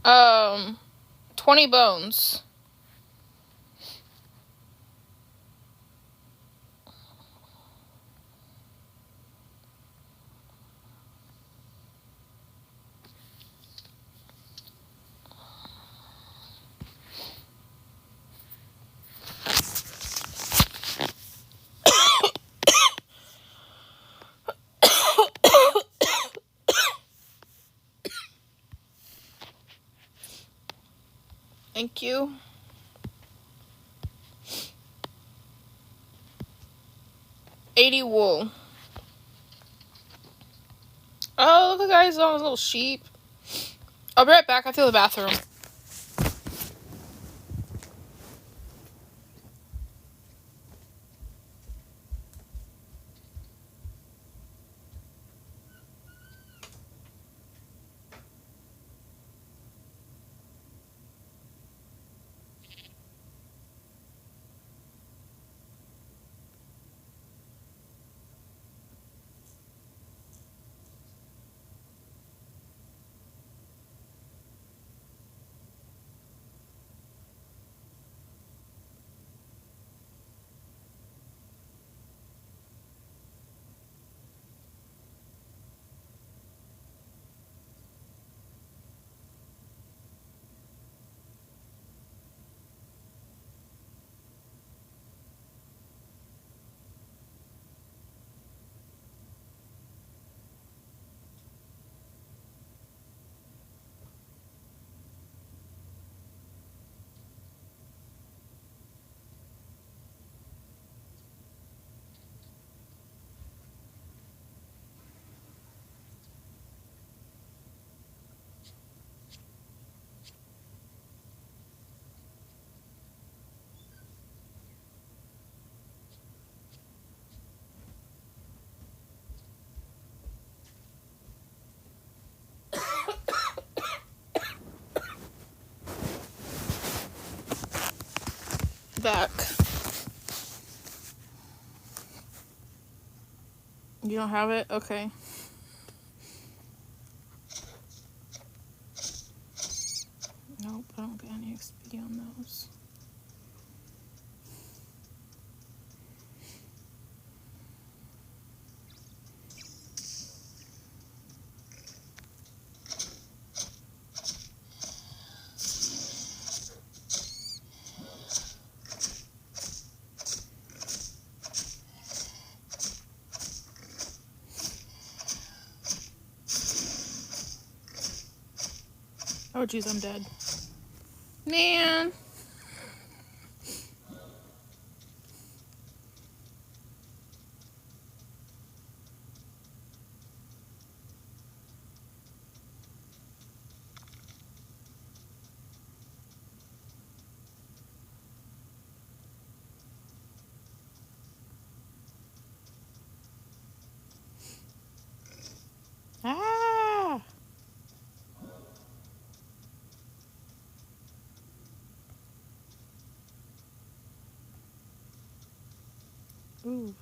Um, 20 bones. Thank you. $80 wool. Oh, look at guys on a little sheep. I'll be right back. I have to go to the bathroom. back. You don't have it? Okay. Nope, I don't get any XP on those. Oh, jeez, I'm dead. Man. Ah. Ooh.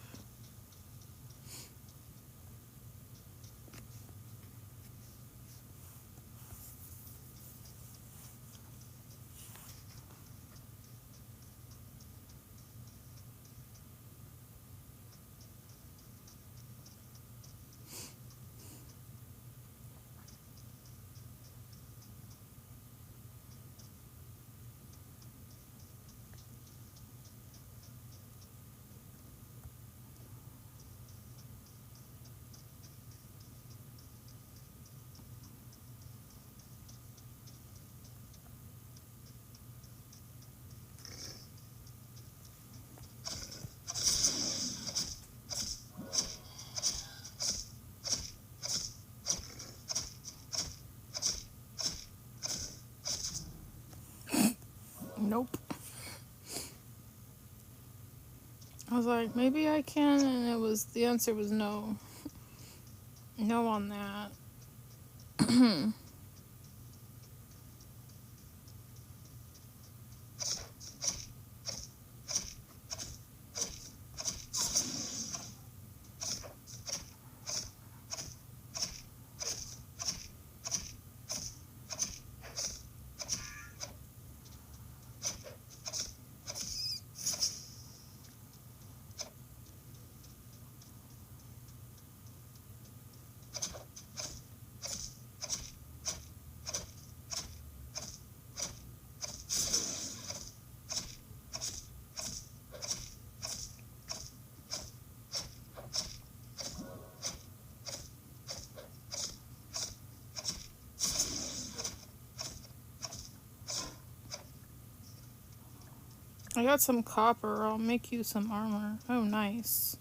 Nope. I was like, maybe I can, and the answer was no. No on that. I got some copper. I'll make you some armor. Oh, nice.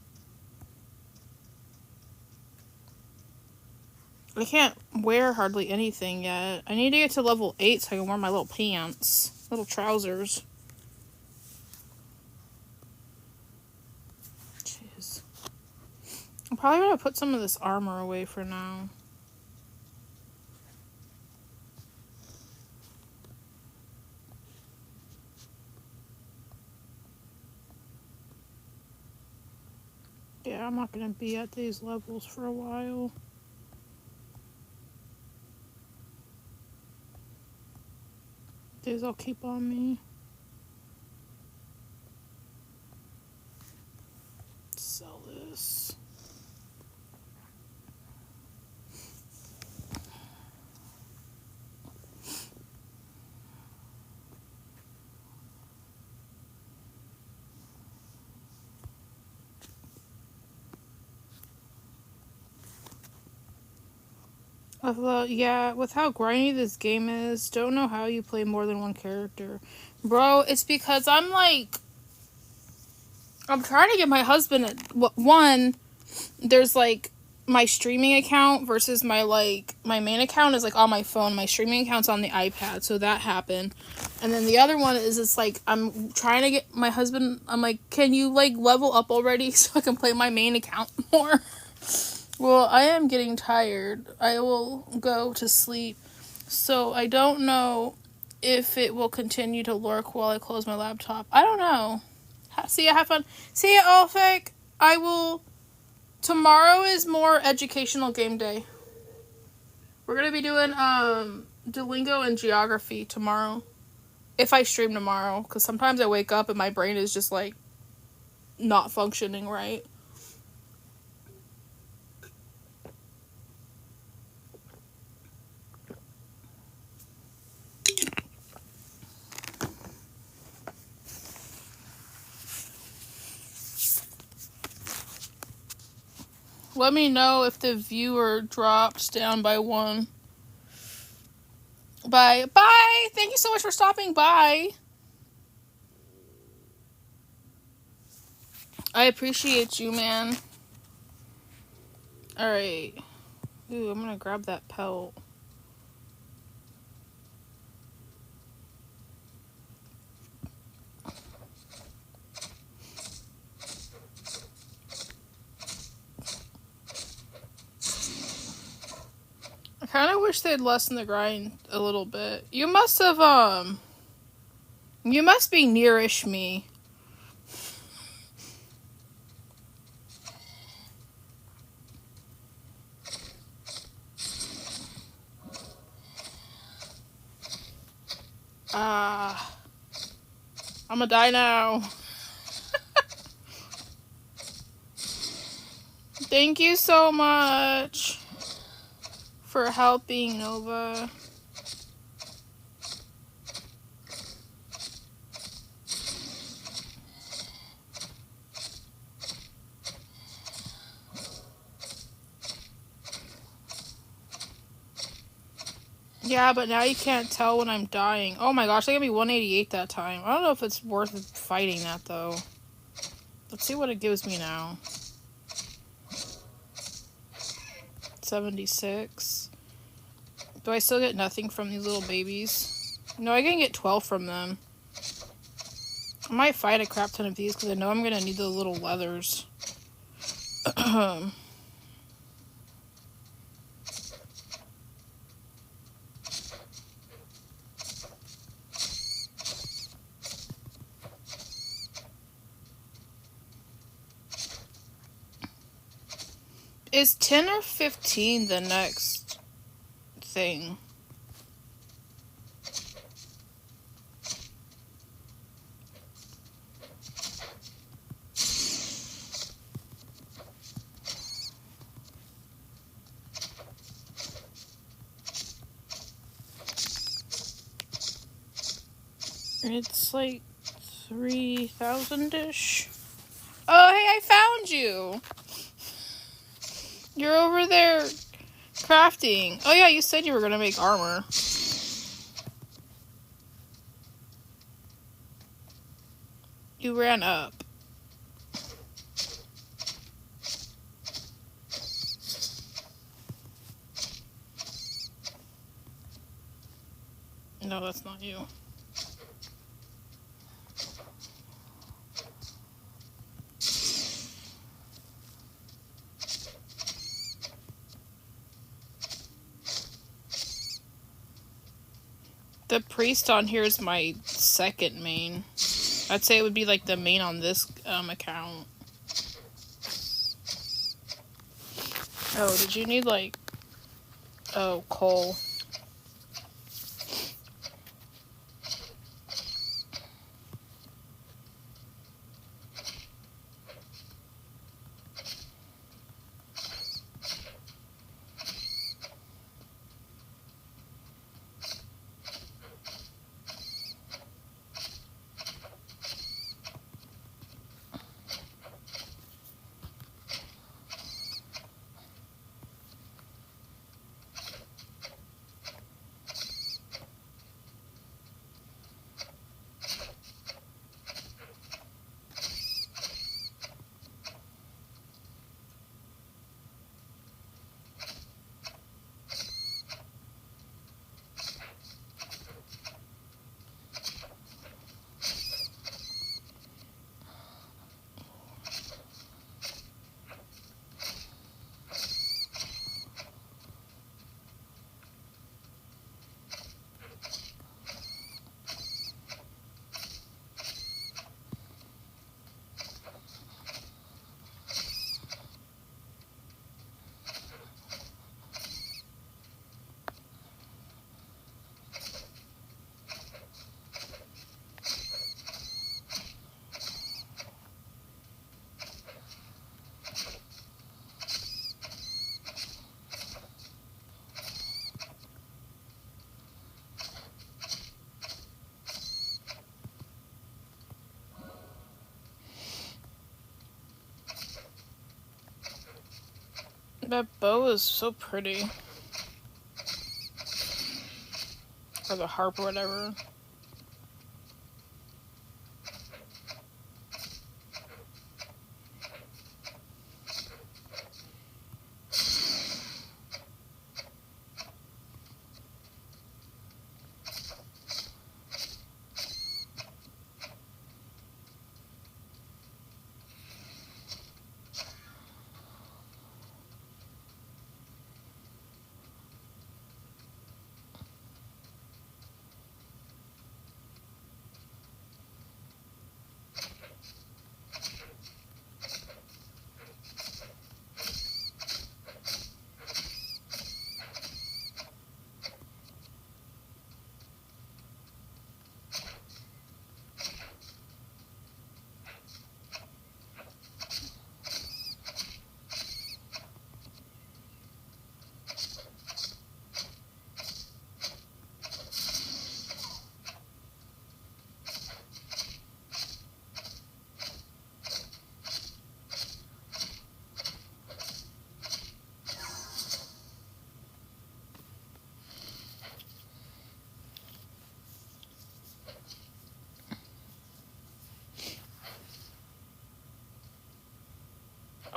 I can't wear hardly anything yet. I need to get to level 8 so I can wear my little pants. Little trousers. Jeez. I'm probably going to put some of this armor away for now. Yeah, I'm not going to be at these levels for a while. These I'll keep on me. Sell this. Yeah, with how grindy this game is, don't know how you play more than one character. Bro, it's because I'm trying to get my husband one, there's like my streaming account versus my main account is like on my phone. My streaming account's on the iPad, so that happened. And then the other one is it's like I'm trying to get my husband, I'm like, can you like level up already so I can play my main account more? Well, I am getting tired. I will go to sleep. So I don't know if it will continue to lurk while I close my laptop. I don't know. See ya, have fun. See ya, Olfek. I will... Tomorrow is more educational game day. We're gonna be doing, Duolingo and geography tomorrow. If I stream tomorrow. Because sometimes I wake up and my brain is just, like, not functioning right. Let me know if the viewer drops down by 1. Bye. Bye! Thank you so much for stopping by. I appreciate you, man. Alright. Ooh, I'm gonna grab that pelt. I kind of wish they'd lessen the grind a little bit. You must have, you must be nearish me. I'm gonna die now. Thank you so much for helping, Nova. Yeah, but now you can't tell when I'm dying. Oh my gosh, they gave me 188 that time. I don't know if it's worth fighting that, though. Let's see what it gives me now. 76. Do I still get nothing from these little babies? No, I can get 12 from them. I might fight a crap ton of these because I know I'm going to need the little leathers. Is 10 or 15 the next thing? It's like 3,000-ish. Oh, hey, I found you! You're over there crafting. Oh yeah, you said you were gonna make armor. You ran up. No, that's not you. The priest on here is my second main. I'd say it would be like the main on this account. Oh, did you need like... Oh, coal. That bow is so pretty. Or the harp or whatever.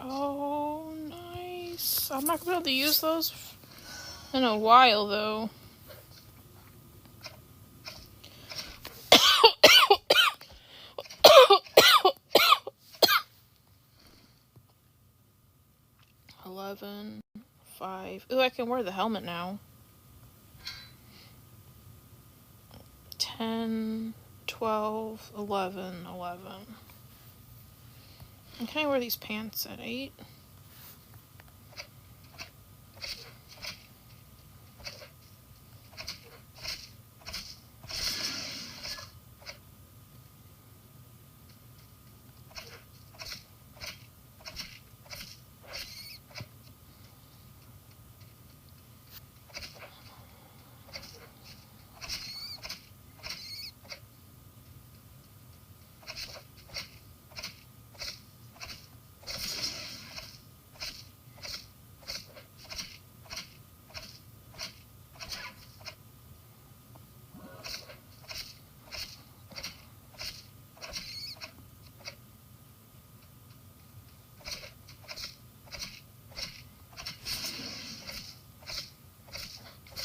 Oh, nice. I'm not gonna be able to use those in a while, though. $11, $5. Ooh, I can wear the helmet now. $10, $12, $11, $11. And can I wear these pants at $8?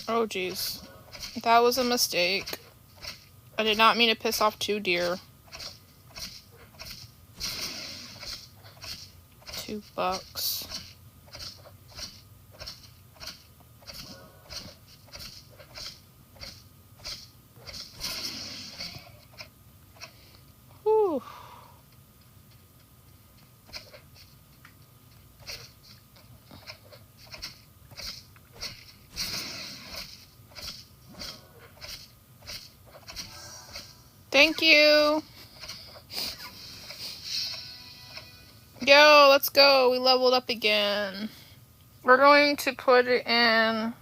Oh, jeez. That was a mistake. I did not mean to piss off 2 deer. $2. Whew. Thank you. Yo, let's go. We leveled up again. We're going to put it in...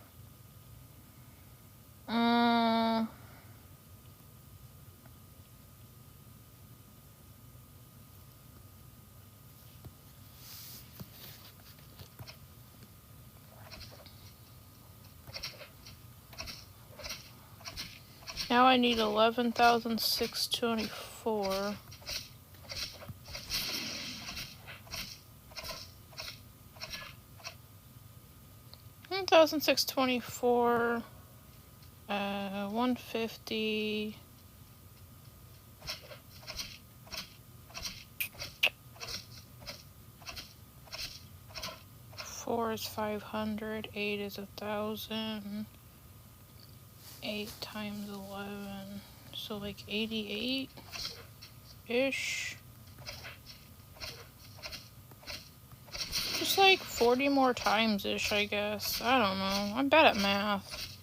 Now I need 11,624. 1,624. 150. 4 is 500. 8 is 1,000. 8 times 11. So like 88-ish. Just like 40 more times-ish, I guess. I don't know. I'm bad at math.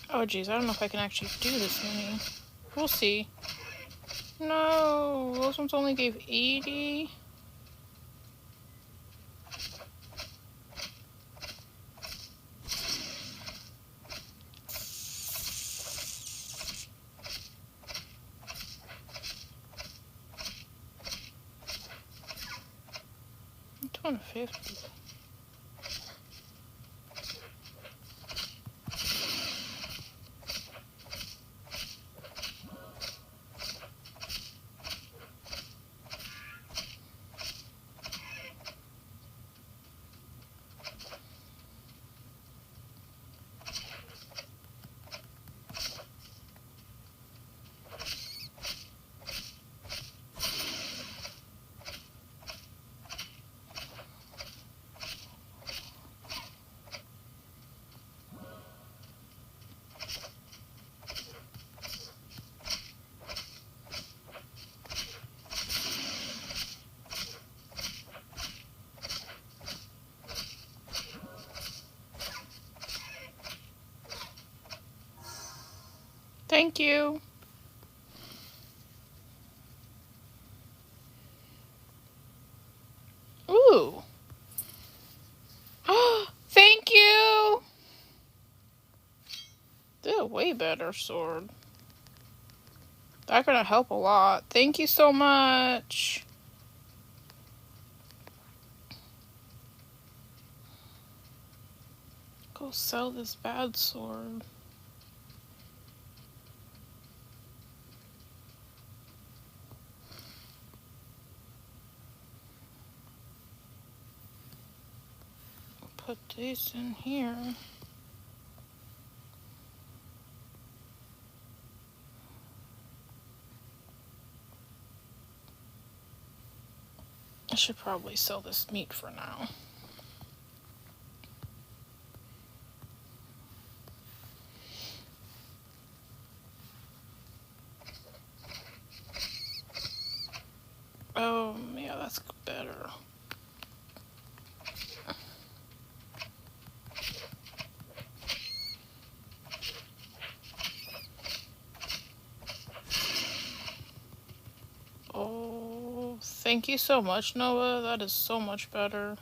Oh, geez. I don't know if I can actually do this many. We'll see. No, those ones only gave 80. 150. Thank you. Ooh. Thank you. Did a way better sword. That's gonna help a lot. Thank you so much. Go sell this bad sword. Put these in here. I should probably sell this meat for now. Oh, yeah, that's better. Oh, thank you so much, Noah. That is so much better.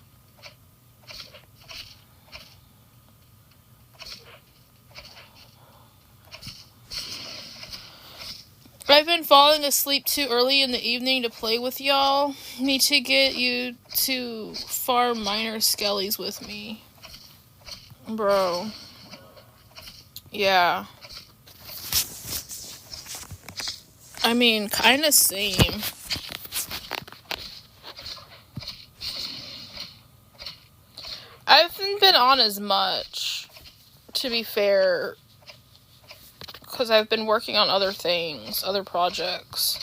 I've been falling asleep too early in the evening to play with y'all. Need to get you to farm minor skellies with me. Bro. Yeah. I mean, kinda same. I haven't been on as much, to be fair, because I've been working on other things, other projects.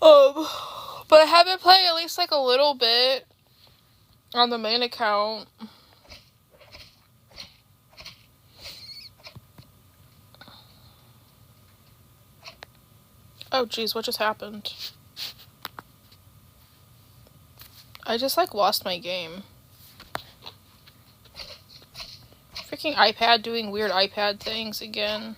But I have been playing at least like a little bit on the main account. Oh geez, what just happened? I just like lost my game. Freaking iPad doing weird iPad things again.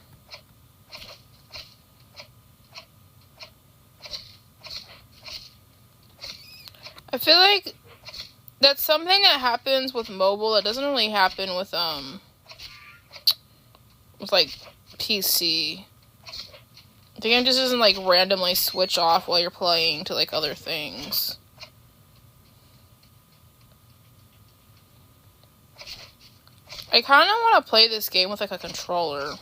I feel like that's something that happens with mobile that doesn't really happen with like PC. The game just doesn't like randomly switch off while you're playing to like other things. I kind of want to play this game with like a controller.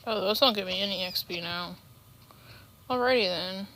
Oh, those don't give me any XP now. Alrighty then.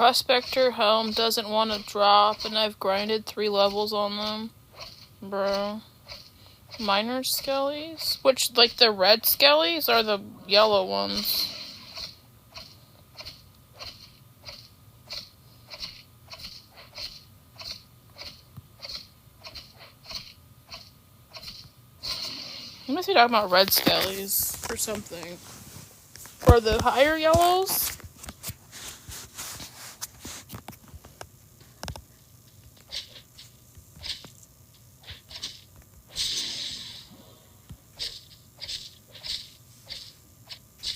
Prospector helm doesn't want to drop, and I've grinded 3 levels on them. Bro. Minor skellies? Which, like, the red skellies or the yellow ones? I must be talking about red skellies or something. Or the higher yellows?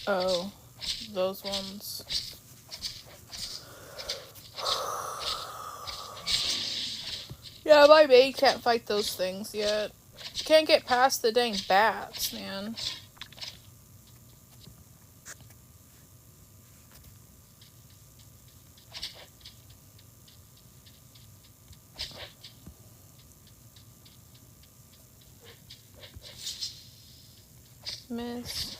Oh, those ones. Yeah, my maid can't fight those things yet. Can't get past the dang bats, man. Missed.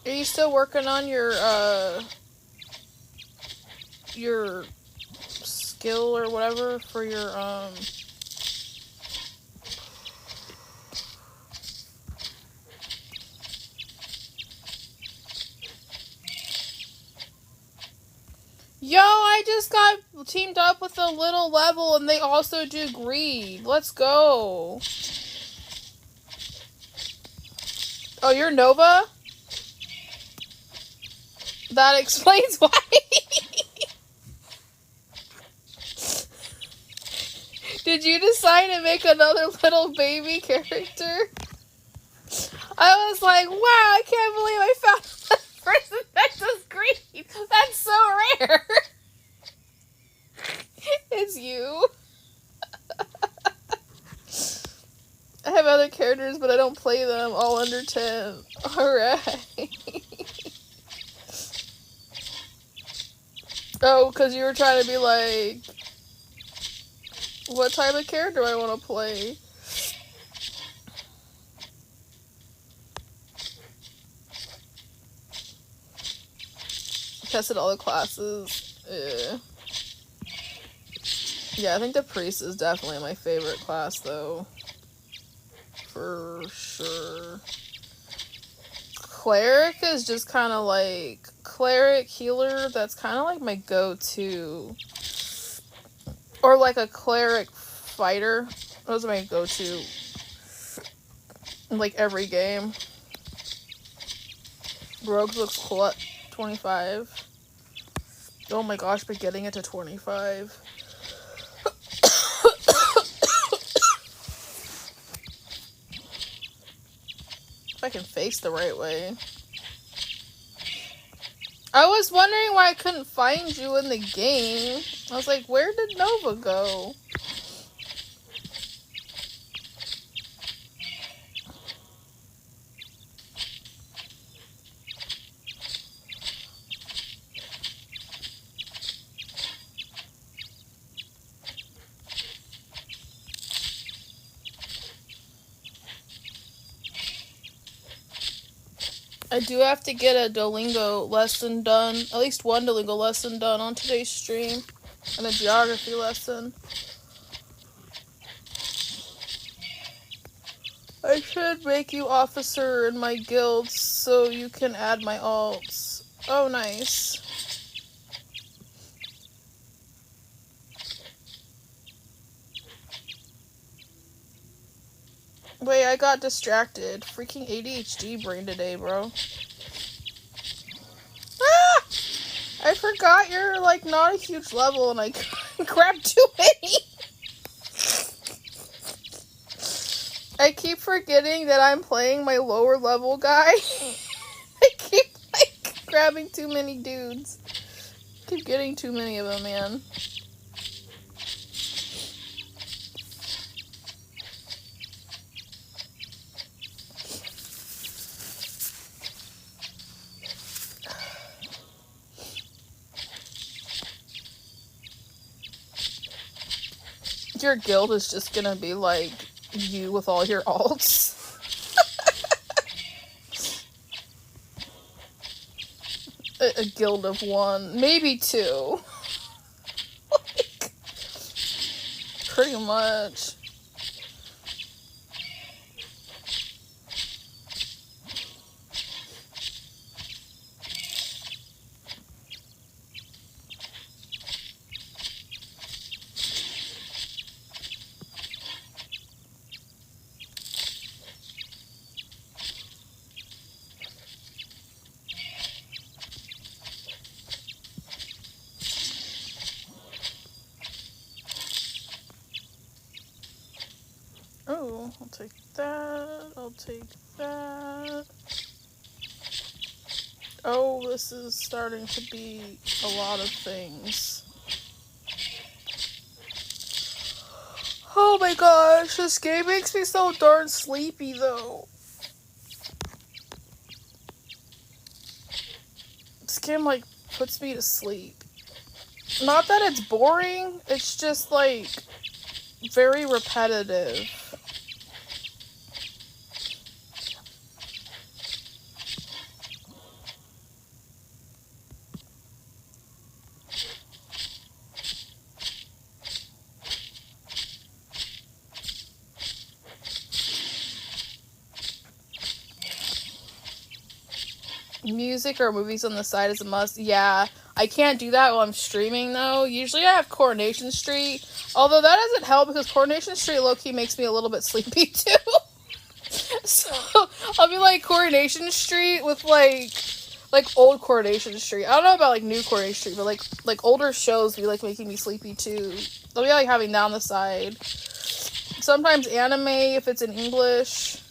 Are you still working on your skill or whatever for your, Yo, I just got teamed up with a little level and they also do greed. Let's go. Oh, you're Nova? That explains why. Did you decide to make another little baby character? I was like, wow, I can't believe I found a person that does green. That's so rare. It's you. I have other characters, but I don't play them. All under 10. Alright. Oh, because you were trying to be like, what type of character do I want to play? Tested all the classes. Yeah, I think the priest is definitely my favorite class, though. For sure. cleric is just kind of like cleric healer. That's kind of like my go-to, or like a cleric fighter. Those are my go-to in like every game. Rogue looks cool at 25. Oh my gosh, but getting it to 25. If I can face the right way. I was wondering why I couldn't find you in the game. I was like, where did Nova go? I do have to get a Duolingo lesson done, at least one Duolingo lesson done on today's stream, and a geography lesson. I should make you officer in my guild so you can add my alts. Oh, nice. Wait, I got distracted. Freaking ADHD brain today, bro. Ah! I forgot you're, like, not a huge level, and I grabbed too many. I keep forgetting that I'm playing my lower level guy. I keep, like, grabbing too many dudes. Keep getting too many of them, man. Your guild is just gonna be like you with all your alts. a guild of one, maybe two. Like, pretty much. Oh, I'll take that. I'll take that. Oh, this is starting to be a lot of things. Oh my gosh, this game makes me so darn sleepy though. This game, like, puts me to sleep. Not that it's boring, it's just, like, very repetitive. Music or movies on the side is a must. Yeah, I can't do that while I'm streaming though. Usually I have Coronation Street, although that doesn't help because Coronation Street low-key makes me a little bit sleepy too. So I'll be like Coronation Street with like old Coronation Street. I don't know about like new Coronation Street, but like older shows be like making me sleepy too. I'll be like having that on the side. Sometimes anime if it's in English.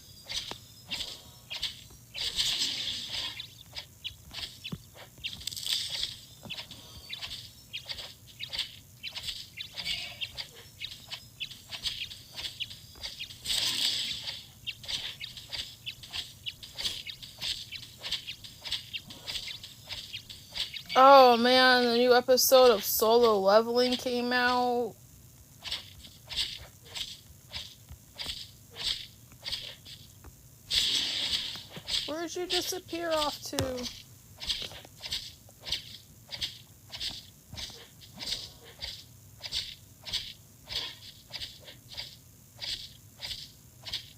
Oh man, the new episode of Solo Leveling came out. Where'd you disappear off to?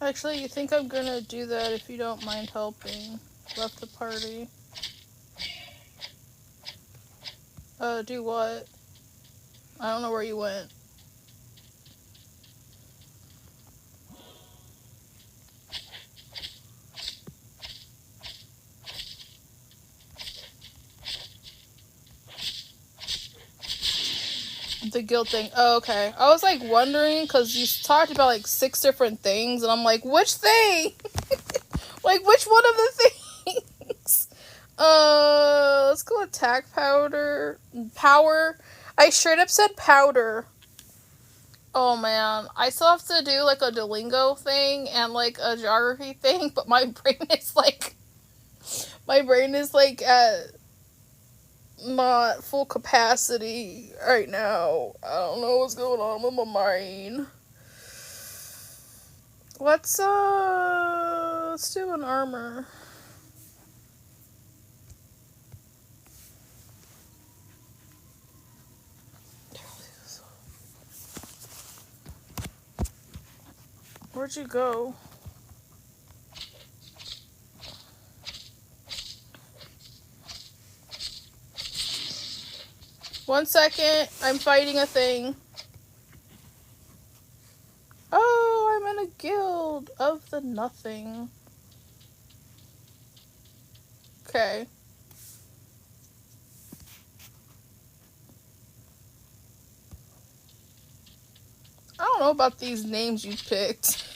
Actually, you think I'm gonna do that if you don't mind helping, left the party. Do what? I don't know where you went. The guilt thing. Oh, okay. I was like wondering because you talked about like 6 different things, and I'm like, which thing? Like, which one of the things? Let's go attack powder. Power. I straight up said powder. Oh man, I still have to do like a duolingo thing and like a geography thing, but my brain is like at not full capacity right now. I don't know what's going on with my mind. Let's do an armor. Where'd you go? One second, I'm fighting a thing. Oh, I'm in a guild of the nothing. Okay. I don't know about these names you picked.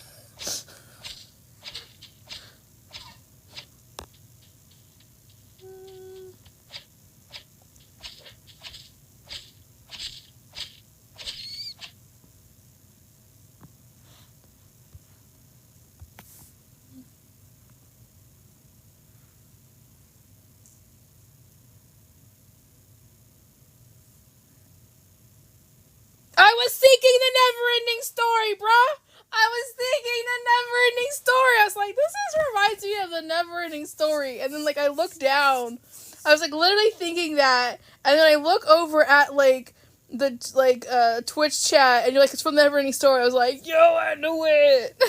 I was thinking the never-ending story, bruh. I was thinking the never-ending story. I was like, this reminds me of the never-ending story. And then, like, I looked down. I was, like, literally thinking that. And then I look over at, like, the, Twitch chat. And you're like, it's from the never-ending story. I was like, yo, I knew it.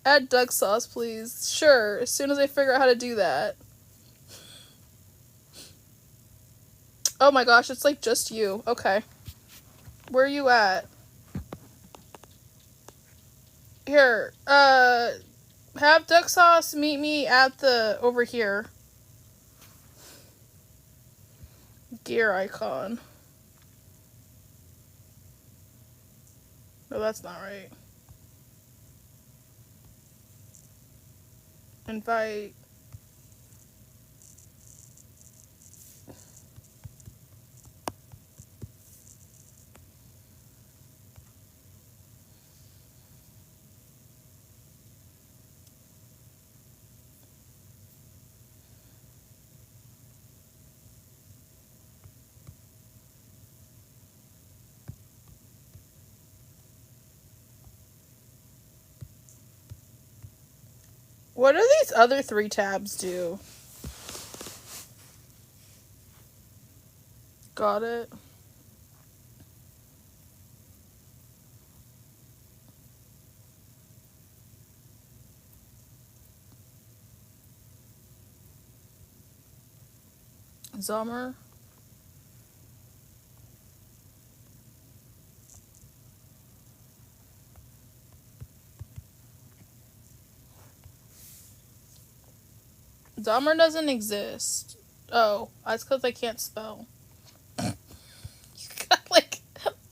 Add duck sauce, please. Sure. As soon as I figure out how to do that. Oh my gosh, it's, like, just you. Okay. Where are you at? Here, have duck sauce meet me at over here. Gear icon. No, that's not right. Invite. What do these other 3 tabs do? Got it. Zommer. Zommer doesn't exist. Oh, that's because I can't spell. Like,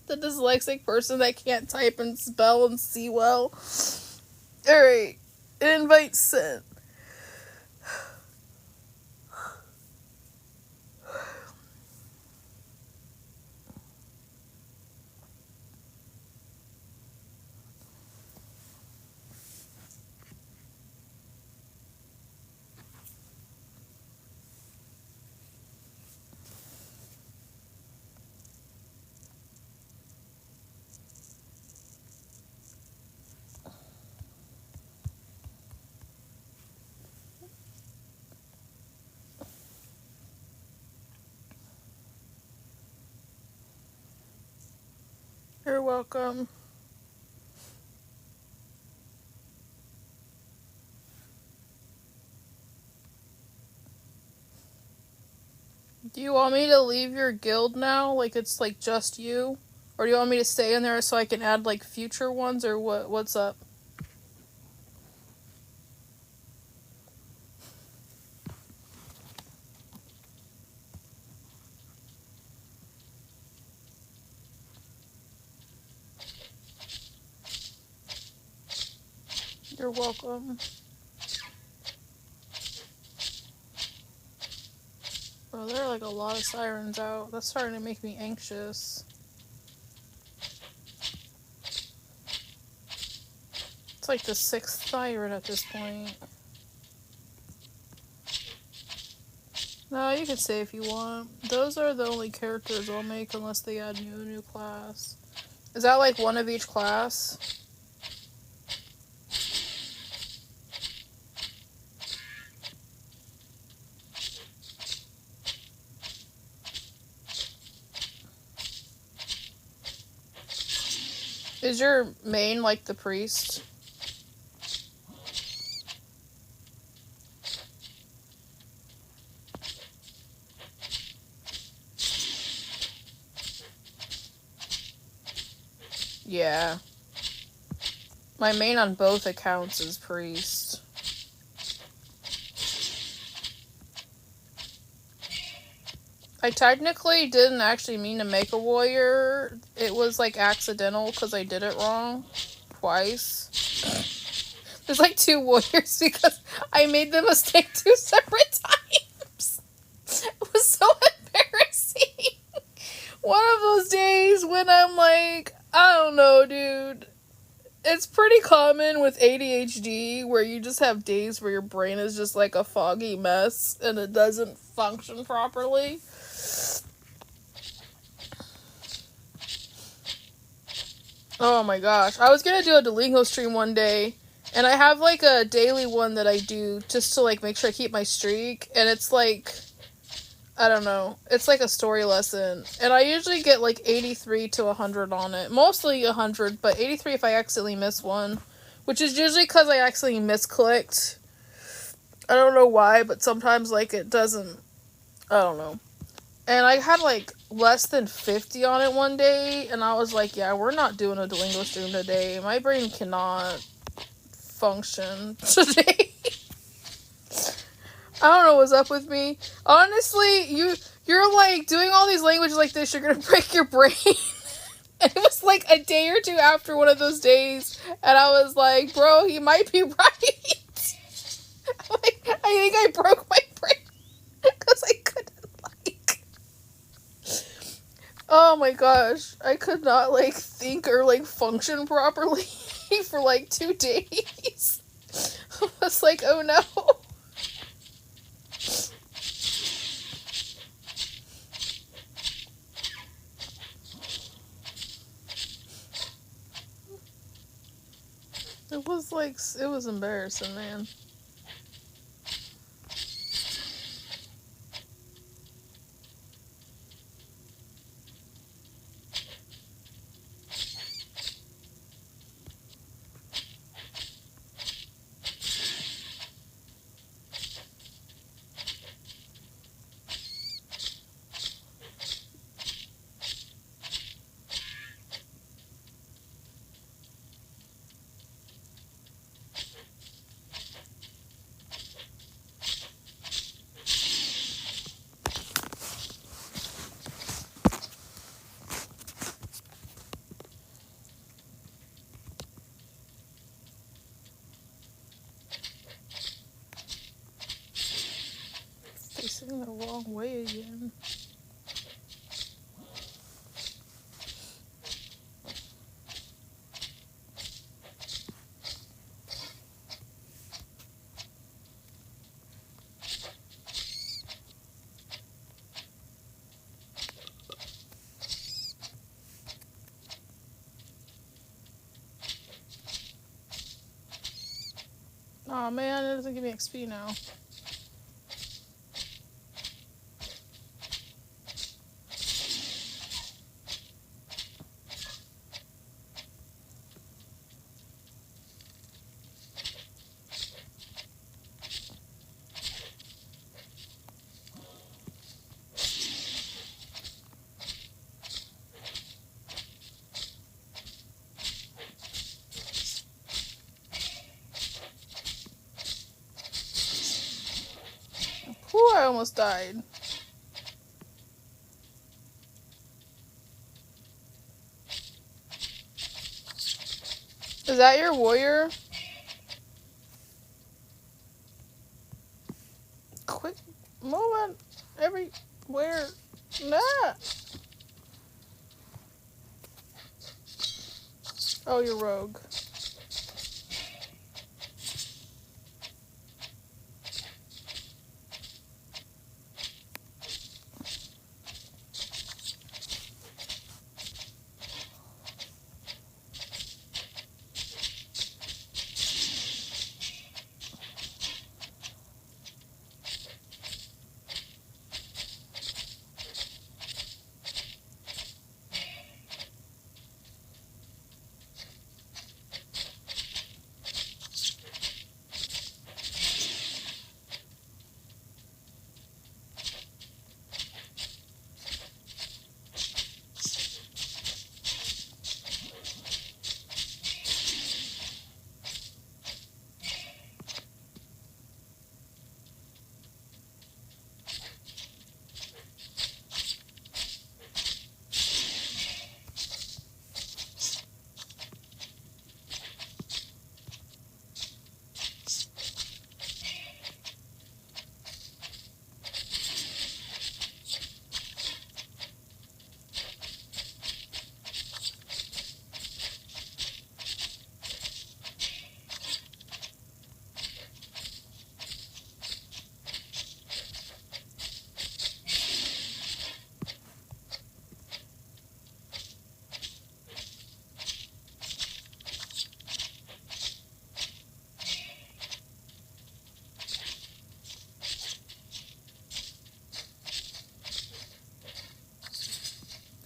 the dyslexic person that can't type and spell and see well. Alright. Invite sent. You're welcome. Do you want me to leave your guild now? Like it's like just you? Or do you want me to stay in there so I can add like future ones or what's up? You're welcome. Bro, there are like a lot of sirens out. That's starting to make me anxious. It's like the 6th siren at this point. No, you can say if you want. Those are the only characters I'll make unless they add new class. Is that like one of each class? Is your main like the priest? Yeah. My main on both accounts is priest. I technically didn't actually mean to make a warrior. It was like accidental because I did it wrong twice. There's like 2 warriors because I made the mistake 2 separate times. It was so embarrassing. One of those days when I'm like, I don't know, dude. It's pretty common with ADHD where you just have days where your brain is just like a foggy mess and it doesn't function properly. Oh my gosh. I was gonna do a duolingo stream one day, and I have like a daily one that I do just to like make sure I keep my streak, and it's like, I don't know, it's like a story lesson, and I usually get like 83 to 100 on it. Mostly 100, but 83 if I accidentally miss one, which is usually because I accidentally misclicked. I don't know why, but sometimes like it doesn't, I don't know. And I had like less than 50 on it one day, and I was like, yeah, we're not doing a Duolingo stream today. My brain cannot function today. I don't know what's up with me. Honestly, you're like doing all these languages like this, you're gonna break your brain. And it was like a day or 2 after one of those days, and I was like, bro, he might be right. Like, I think I broke my brain because I couldn't like. Oh my gosh, I could not like think or like function properly for like 2 days. I was like, oh no. It was like, it was embarrassing, man. Facing the wrong way again. Oh man, it doesn't give me XP now. almost died. Is that your warrior? Quick, move on everywhere. Nah. Oh, you're rogue.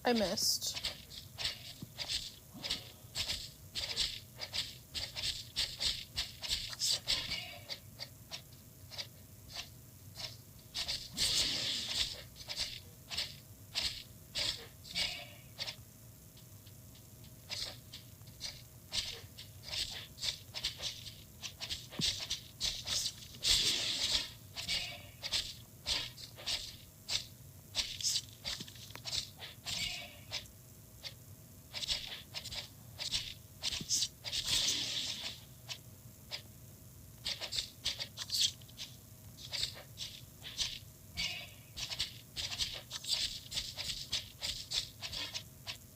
I missed.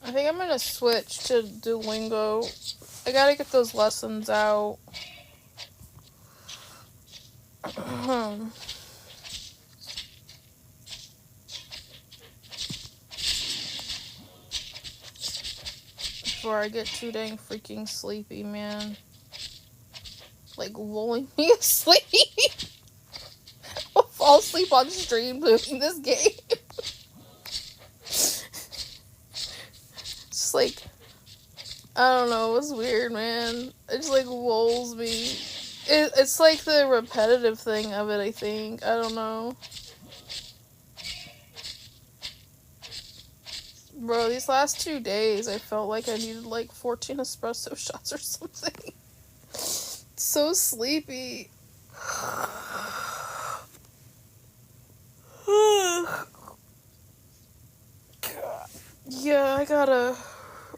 I think I'm gonna switch to Duolingo. I gotta get those lessons out. Before I get too dang freaking sleepy, man. Like, lulling me asleep. I'll fall asleep on stream playing this game. Just like, I don't know, it's weird, man. It just like lulls me. It's like the repetitive thing of it, I think. I don't know. Bro, these last 2 days, I felt like I needed like 14 espresso shots or something. So sleepy. Yeah, I gotta...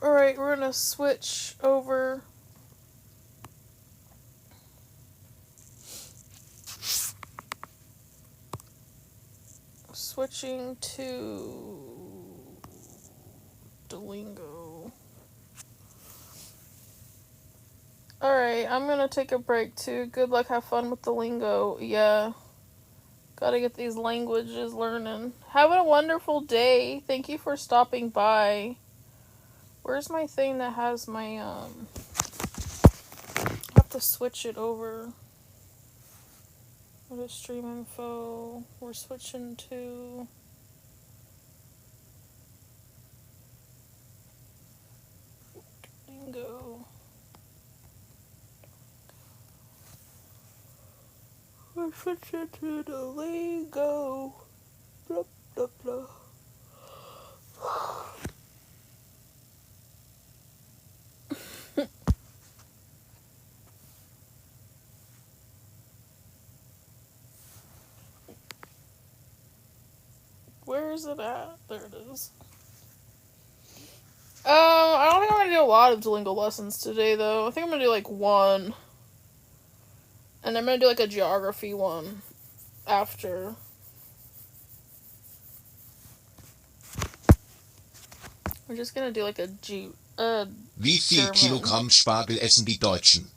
Alright, we're gonna switch over. Switching to Duolingo. Alright, I'm gonna take a break too. Good luck, have fun with Duolingo. Yeah. Gotta get these languages learning. Have a wonderful day. Thank you for stopping by. Where's my thing that has my, I have to switch it over. What is stream info? We're switching to... Duolingo. We're switching to Duolingo. Blah, blah, blah. Where is it at? There it is. I don't think I'm gonna do a lot of Duolingo lessons today, though. I think I'm gonna do like one. And I'm gonna do like a geography one after. We're just gonna do like a Wie viel German. Kilogramm Spargel essen die Deutschen?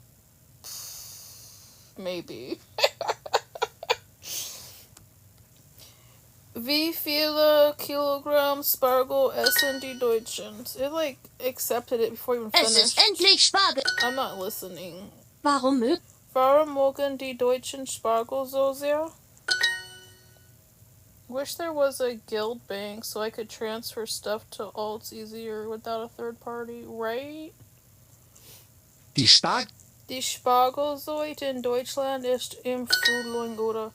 Maybe. Wie viele Kilogramm Spargel essen die Deutschen? It like accepted it before you even Es ist finished. endlich Spargel. I'm not listening. Warum mögen Warum mögen die Deutschen Spargel so sehr? Wish there was a guild bank so I could transfer stuff to alts easier without a third party, right? Die Die Spargelzoid in Deutschland ist im Frühling, oder?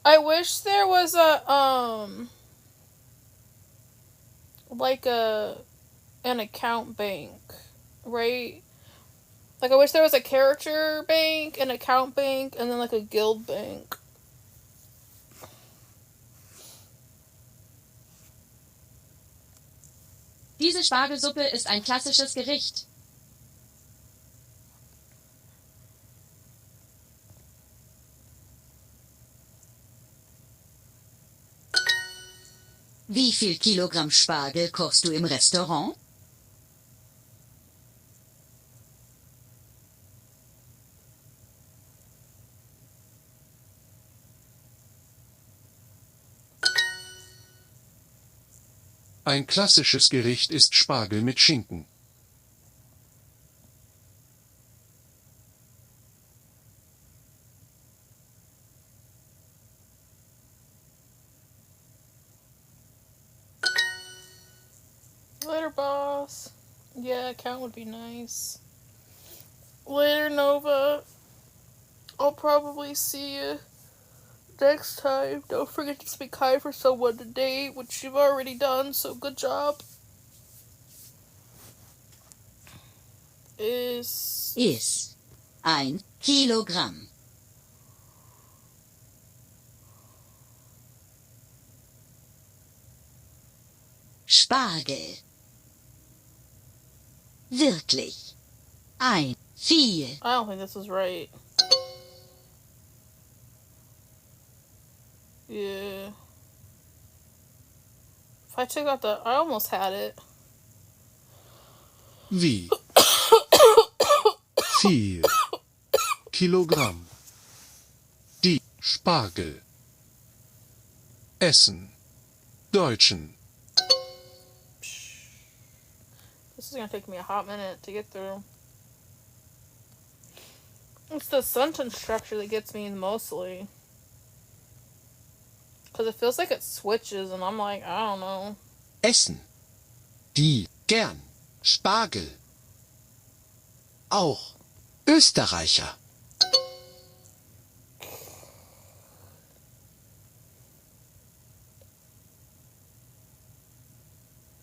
I wish there was a, like an account bank, right? Like, I wish there was a character bank, an account bank, and then, like, a guild bank. Diese Spargelsuppe ist ein klassisches Gericht. Wie viel Kilogramm Spargel kochst du im Restaurant? Ein klassisches Gericht ist Spargel mit Schinken. Later, boss. Yeah, account would be nice. Later, Nova. I'll probably see you next time. Don't forget to speak hi for someone today, which you've already done, so good job. Ist 1 Kilogramm. Spargel. Wirklich. 4. I don't think this is right. Yeah. If I took out the... I almost had it. Wie viel Kilogramm die Spargel essen Deutschen? This is gonna take me a hot minute to get through. It's the sentence structure that gets me mostly. Because it feels like it switches, and I'm like, I don't know. Essen. Die gern Spargel. Auch Österreicher.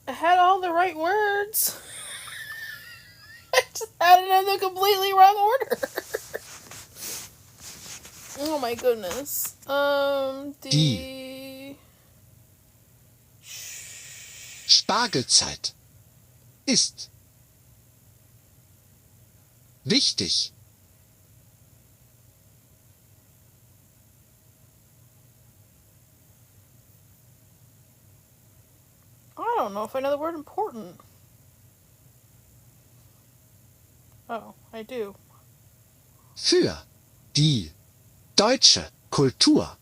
I had all the right words. I just had it in the completely wrong order. Oh my goodness. Die Spargelzeit ist wichtig. I don't know if I know the word important. Oh, I do. Für die deutsche Kultur.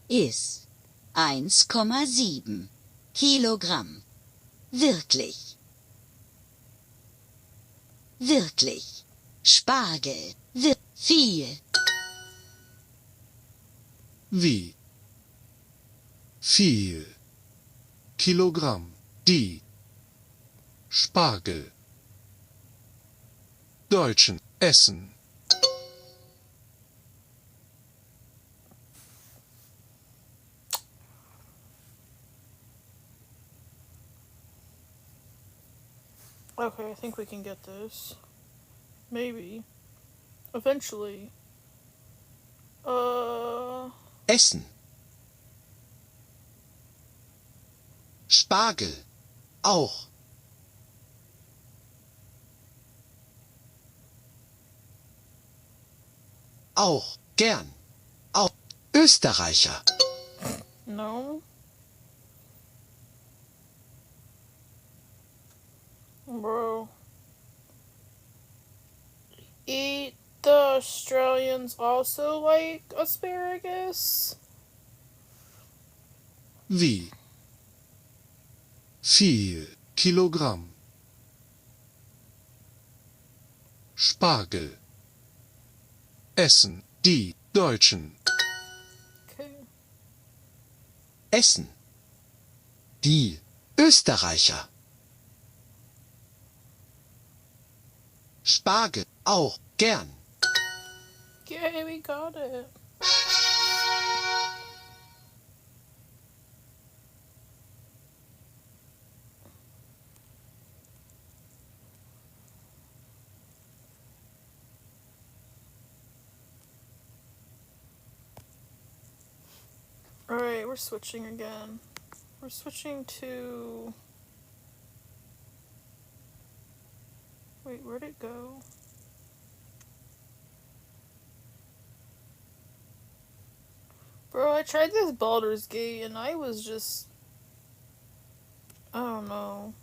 Ist 1,7 Kilogramm. Wirklich. Wirklich. Spargel. Viel. Wie viel Kilogramm die Spargel Deutschen essen? Okay, I think we can get this. Maybe. Eventually. Essen. Spargel. Auch. Auch. Gern. Auch. Österreicher. No. Bro. Eat the Australians also like asparagus? Wie? Viel Kilogramm. Spargel. Essen die Deutschen. Okay. Essen. Die Österreicher. Spargel. Auch. Gern. Yay, we got it. Alright, we're switching again. We're switching to... Wait, where'd it go? Bro, I tried this Baldur's Gate and I was just... I don't know.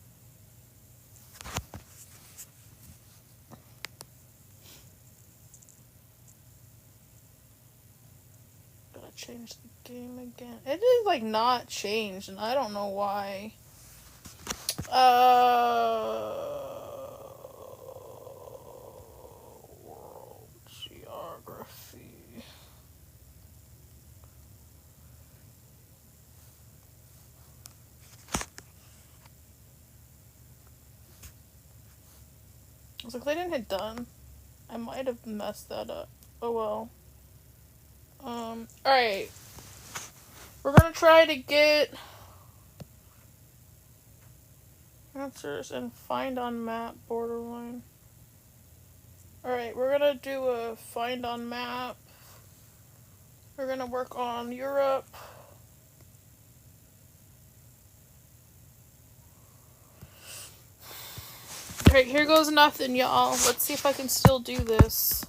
Gotta change the game again. It is like not changed and I don't know why. World geography. I was like, they didn't hit done. I might have messed that up. Oh well. Alright. We're gonna try to get answers and find on map borderline. Alright, we're gonna do a find on map. We're gonna work on Europe. Alright, here goes nothing, y'all. Let's see if I can still do this.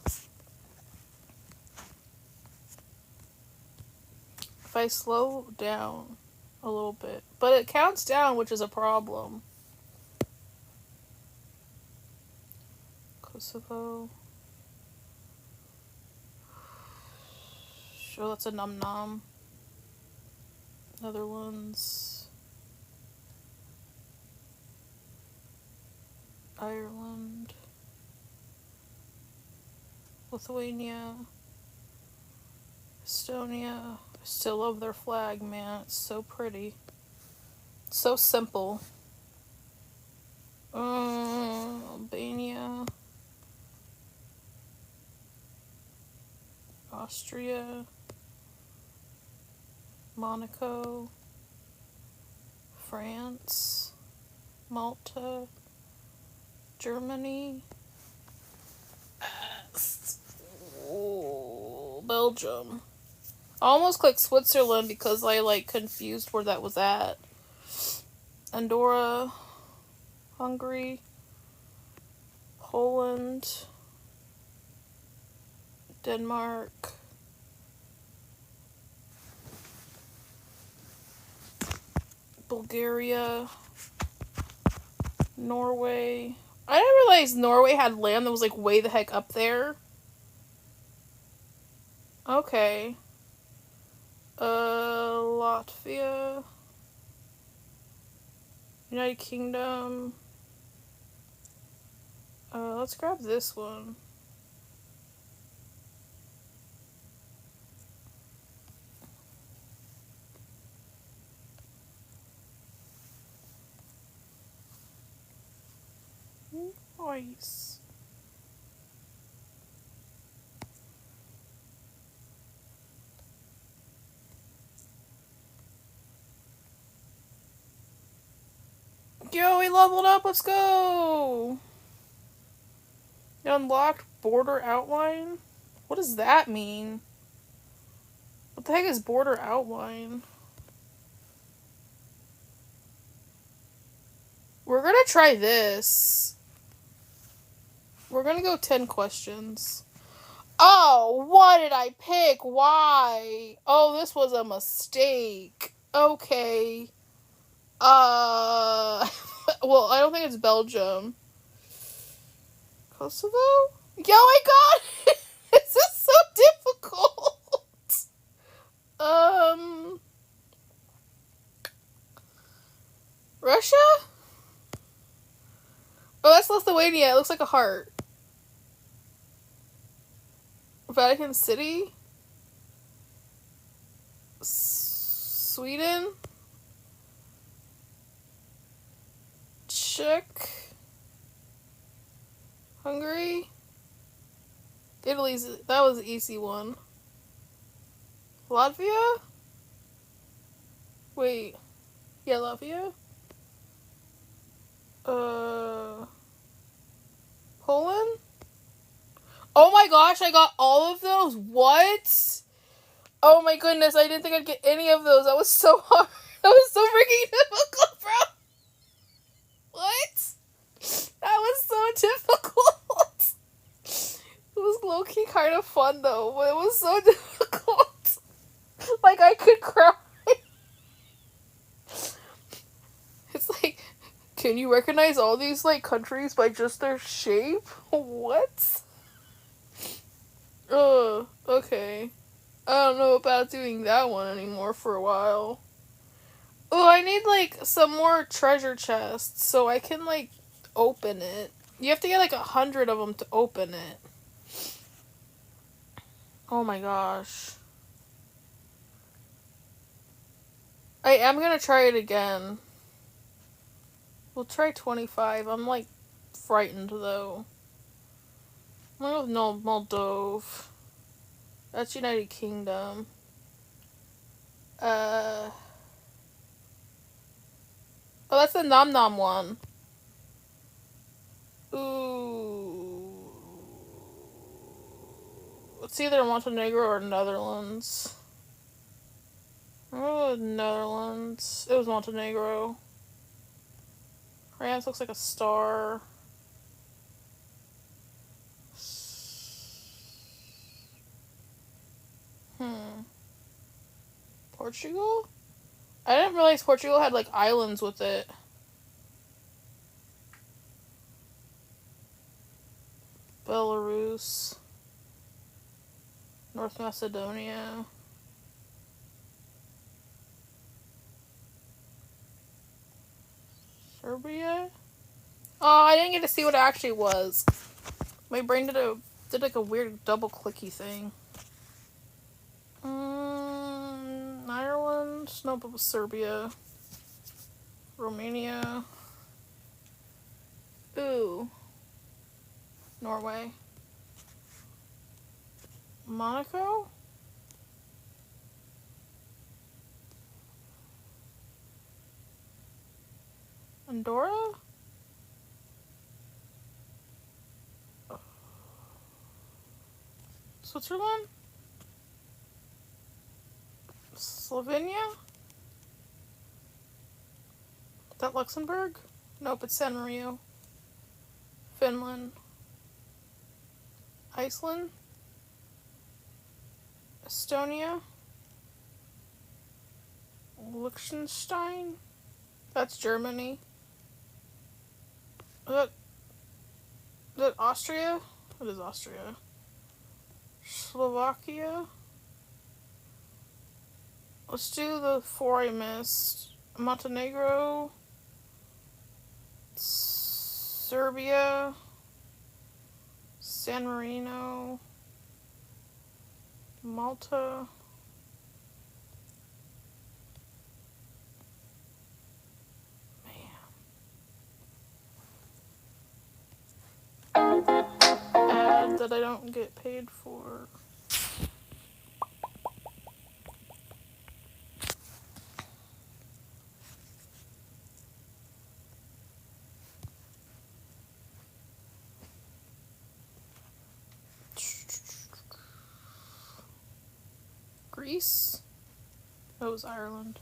If I slow down a little bit. But it counts down, which is a problem. Kosovo. Sure, that's a num num. Netherlands. Ireland. Lithuania. Estonia. I still love their flag, man. It's so pretty. It's so simple. Albania. Austria. Monaco. France. Malta. Germany. Belgium. I almost clicked Switzerland because I like confused where that was at. Andorra. Hungary. Poland. Denmark. Bulgaria. Norway. I didn't realize Norway had land that was like way the heck up there. Okay. Latvia. United Kingdom. Let's grab this one. Nice. Yo, we leveled up, let's go! It unlocked border outline? What does that mean? What the heck is border outline? We're gonna try this. We're gonna go 10 questions. Oh, what did I pick? Why? Oh, this was a mistake. Okay. Well, I don't think it's Belgium. Kosovo? Yo, I got it! This is so difficult. Russia? Oh, that's Lithuania. It looks like a heart. Vatican City? Sweden? Czech? Hungary? Italy's, that was an easy one. Latvia? Wait. Yeah, Latvia? Poland? Oh my gosh, I got all of those? What? Oh my goodness, I didn't think I'd get any of those. That was so hard. That was so freaking difficult, bro. What? That was so difficult. It was low-key kind of fun though, but it was so difficult. Like, I could cry. It's like, can you recognize all these, like, countries by just their shape? What? Okay. I don't know about doing that one anymore for a while. Oh, I need, like, some more treasure chests so I can, like, open it. You have to get, like, 100 of them to open it. Oh my gosh. I am gonna try it again. We'll try 25. I'm, like, frightened, though. I'm gonna go with Moldova. That's United Kingdom. Oh, that's the Nom Nom one. Ooh. It's either Montenegro or Netherlands. Oh, Netherlands. It was Montenegro. France looks like a star. Portugal? I didn't realize Portugal had, like, islands with it. Belarus. North Macedonia. Serbia? Oh, I didn't get to see what it actually was. My brain did like a weird double clicky thing. Ireland? No, but Serbia. Romania. Ooh. Norway. Monaco? Andorra? Switzerland? Slovenia? Is that Luxembourg? Nope, it's San Marino. Finland. Iceland? Estonia? Liechtenstein? That's Germany. Is that Austria? What is Austria? Slovakia? Let's do the 4 I missed. Montenegro. Serbia. San Marino. Malta. Ad that I don't get paid for. Greece. That was Ireland.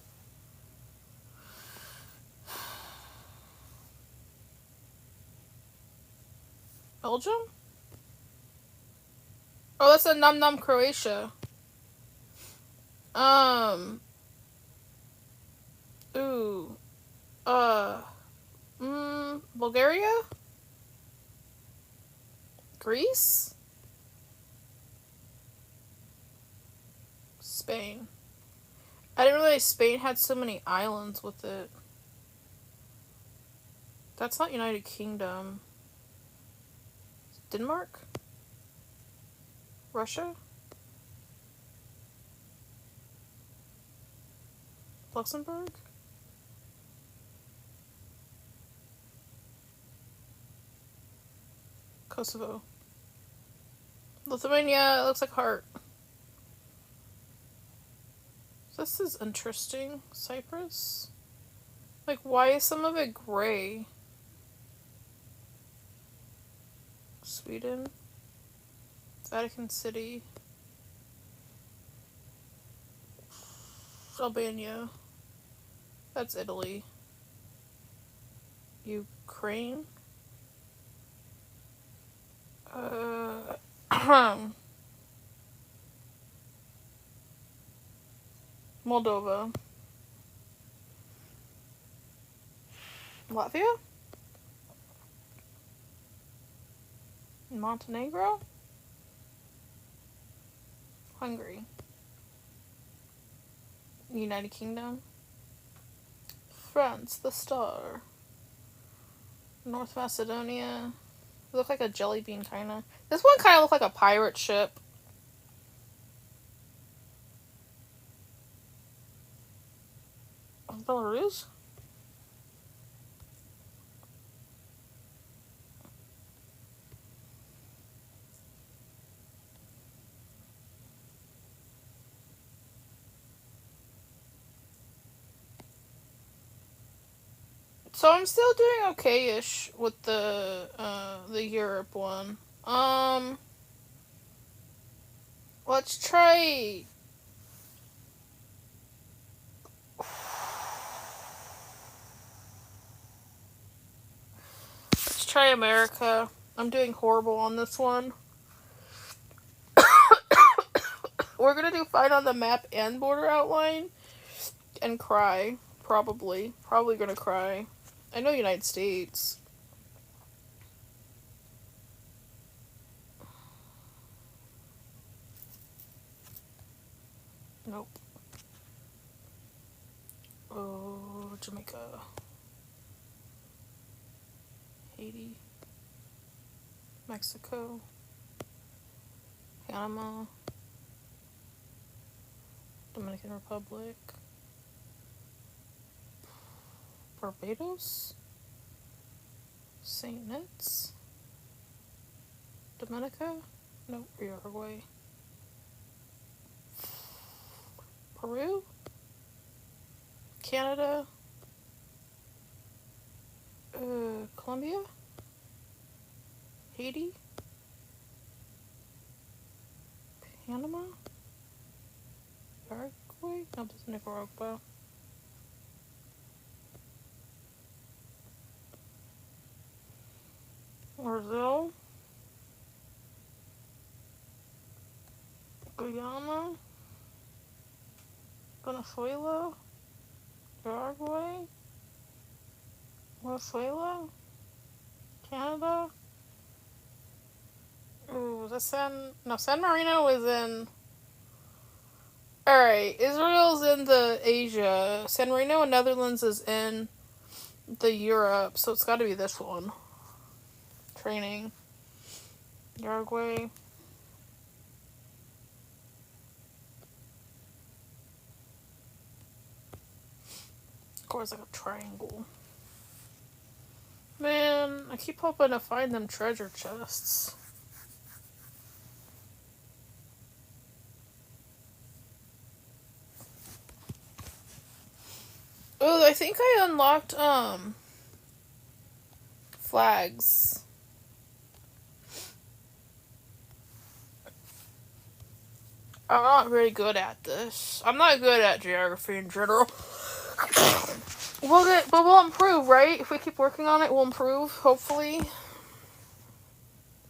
Belgium? Oh, that's a Num Num Croatia. Ooh. Bulgaria? Greece? Spain. I didn't realize Spain had so many islands with it. That's not United Kingdom. Denmark? Russia? Luxembourg? Kosovo. Lithuania, it looks like heart. This is interesting. Cyprus? Like, why is some of it gray? Sweden? Vatican City? Albania? That's Italy. Ukraine? Moldova. Latvia? Montenegro? Hungary. United Kingdom. France, the star. North Macedonia. They look like a jelly bean, kinda. This one kinda looked like a pirate ship. Belarus? So I'm still doing okay-ish with the Europe one. Let's try. Let's try America. I'm doing horrible on this one. We're gonna do fine on the map and border outline, and cry. Probably gonna cry. I know United States. Nope. Oh, Jamaica. Haiti. Mexico. Panama. Dominican Republic. Barbados. St. Kitts. Dominica. Nope, Uruguay. Peru. Canada. Colombia. Haiti. Panama. Paraguay. No, this is Nicaragua. Brazil. Guyana. Venezuela. Paraguay. Venezuela. Canada. Ooh, San Marino is in. Alright, Israel's in the Asia. San Marino and Netherlands is in the Europe, so it's gotta be this one. Training. Uruguay. Of course, like a triangle. Man, I keep hoping to find them treasure chests. Oh, I think I unlocked, flags. I'm not very good at this. I'm not good at geography in general. We'll improve, right? If we keep working on it, we'll improve, hopefully.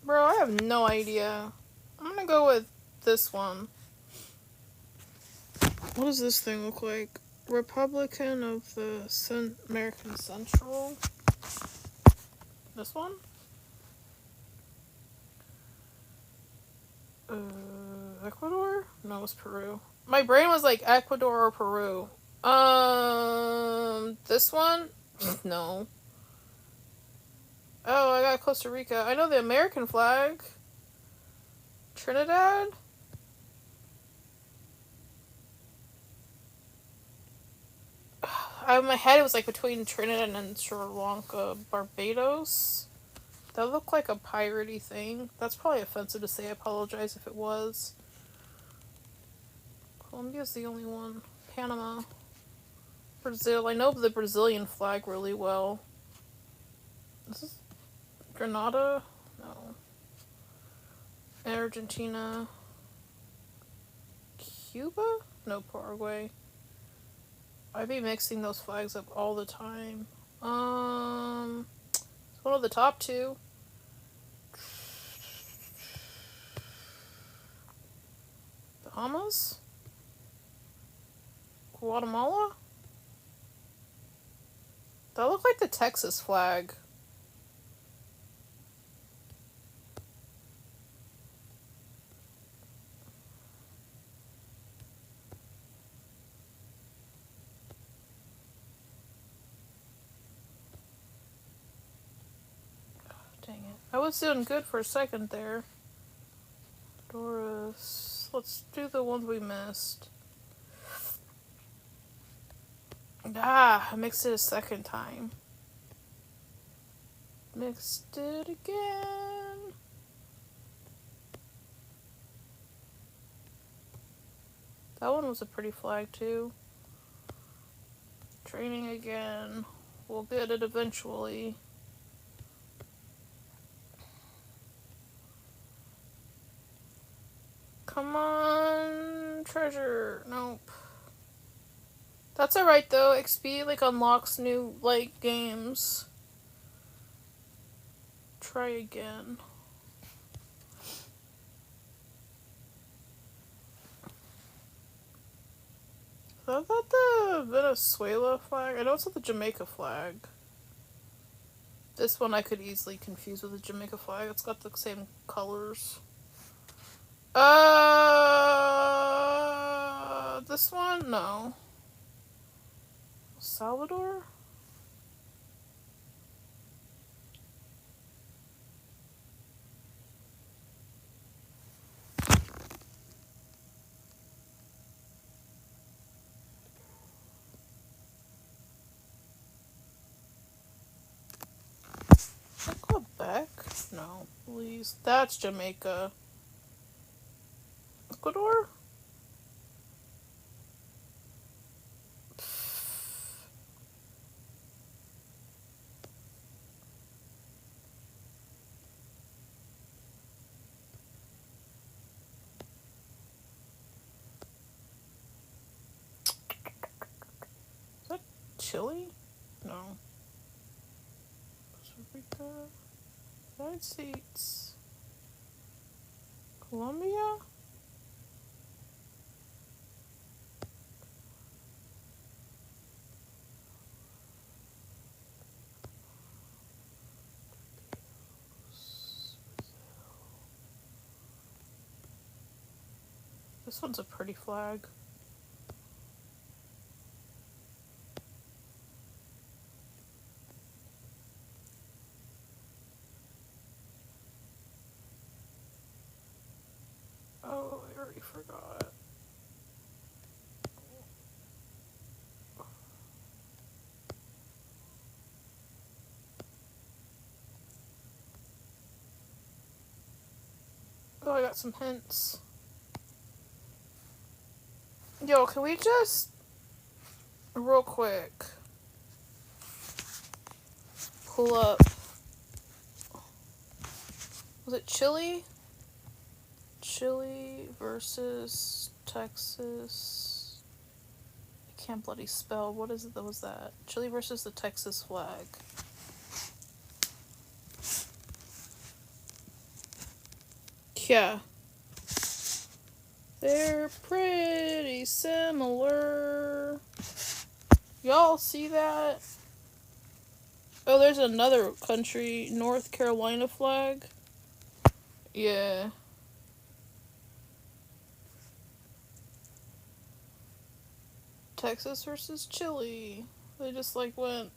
Bro, I have no idea. I'm gonna go with this one. What does this thing look like? Republican of the American Central. This one? Ecuador? No, it's Peru. My brain was like Ecuador or Peru. This one? No. Oh, I got Costa Rica. I know the American flag. Trinidad? In my head, it was like between Trinidad and Sri Lanka. Barbados? That looked like a piratey thing. That's probably offensive to say. I apologize if it was. Colombia's the only one. Panama. Brazil. I know the Brazilian flag really well. This is Grenada? No. Argentina. Cuba? No, Paraguay. I be mixing those flags up all the time. It's one of the top two. Bahamas? Guatemala? That looked like the Texas flag. Dang it. I was doing good for a second there. Doris. Let's do the ones we missed. I mixed it a second time. Mixed it again. That one was a pretty flag too. Training again. We'll get it eventually. Come on, treasure. Nope. That's alright though. XP like unlocks new like games. Try again. Is that the Venezuela flag? I know it's not the Jamaica flag. This one I could easily confuse with the Jamaica flag. It's got the same colors. This one? No. Salvador? Is that Quebec? No, please. That's Jamaica. Ecuador? Is that Chile? No. Costa Rica? United States? Colombia? This one's a pretty flag. Oh, I already forgot. Oh, I got some hints. Yo, can we just, real quick, pull up, was it Chile? Chile versus Texas. I can't bloody spell. What is it that was that? Chile versus the Texas flag. Yeah. They're pretty similar. Y'all see that? Oh, there's another country, North Carolina flag. Yeah. Texas versus Chile. They just like went.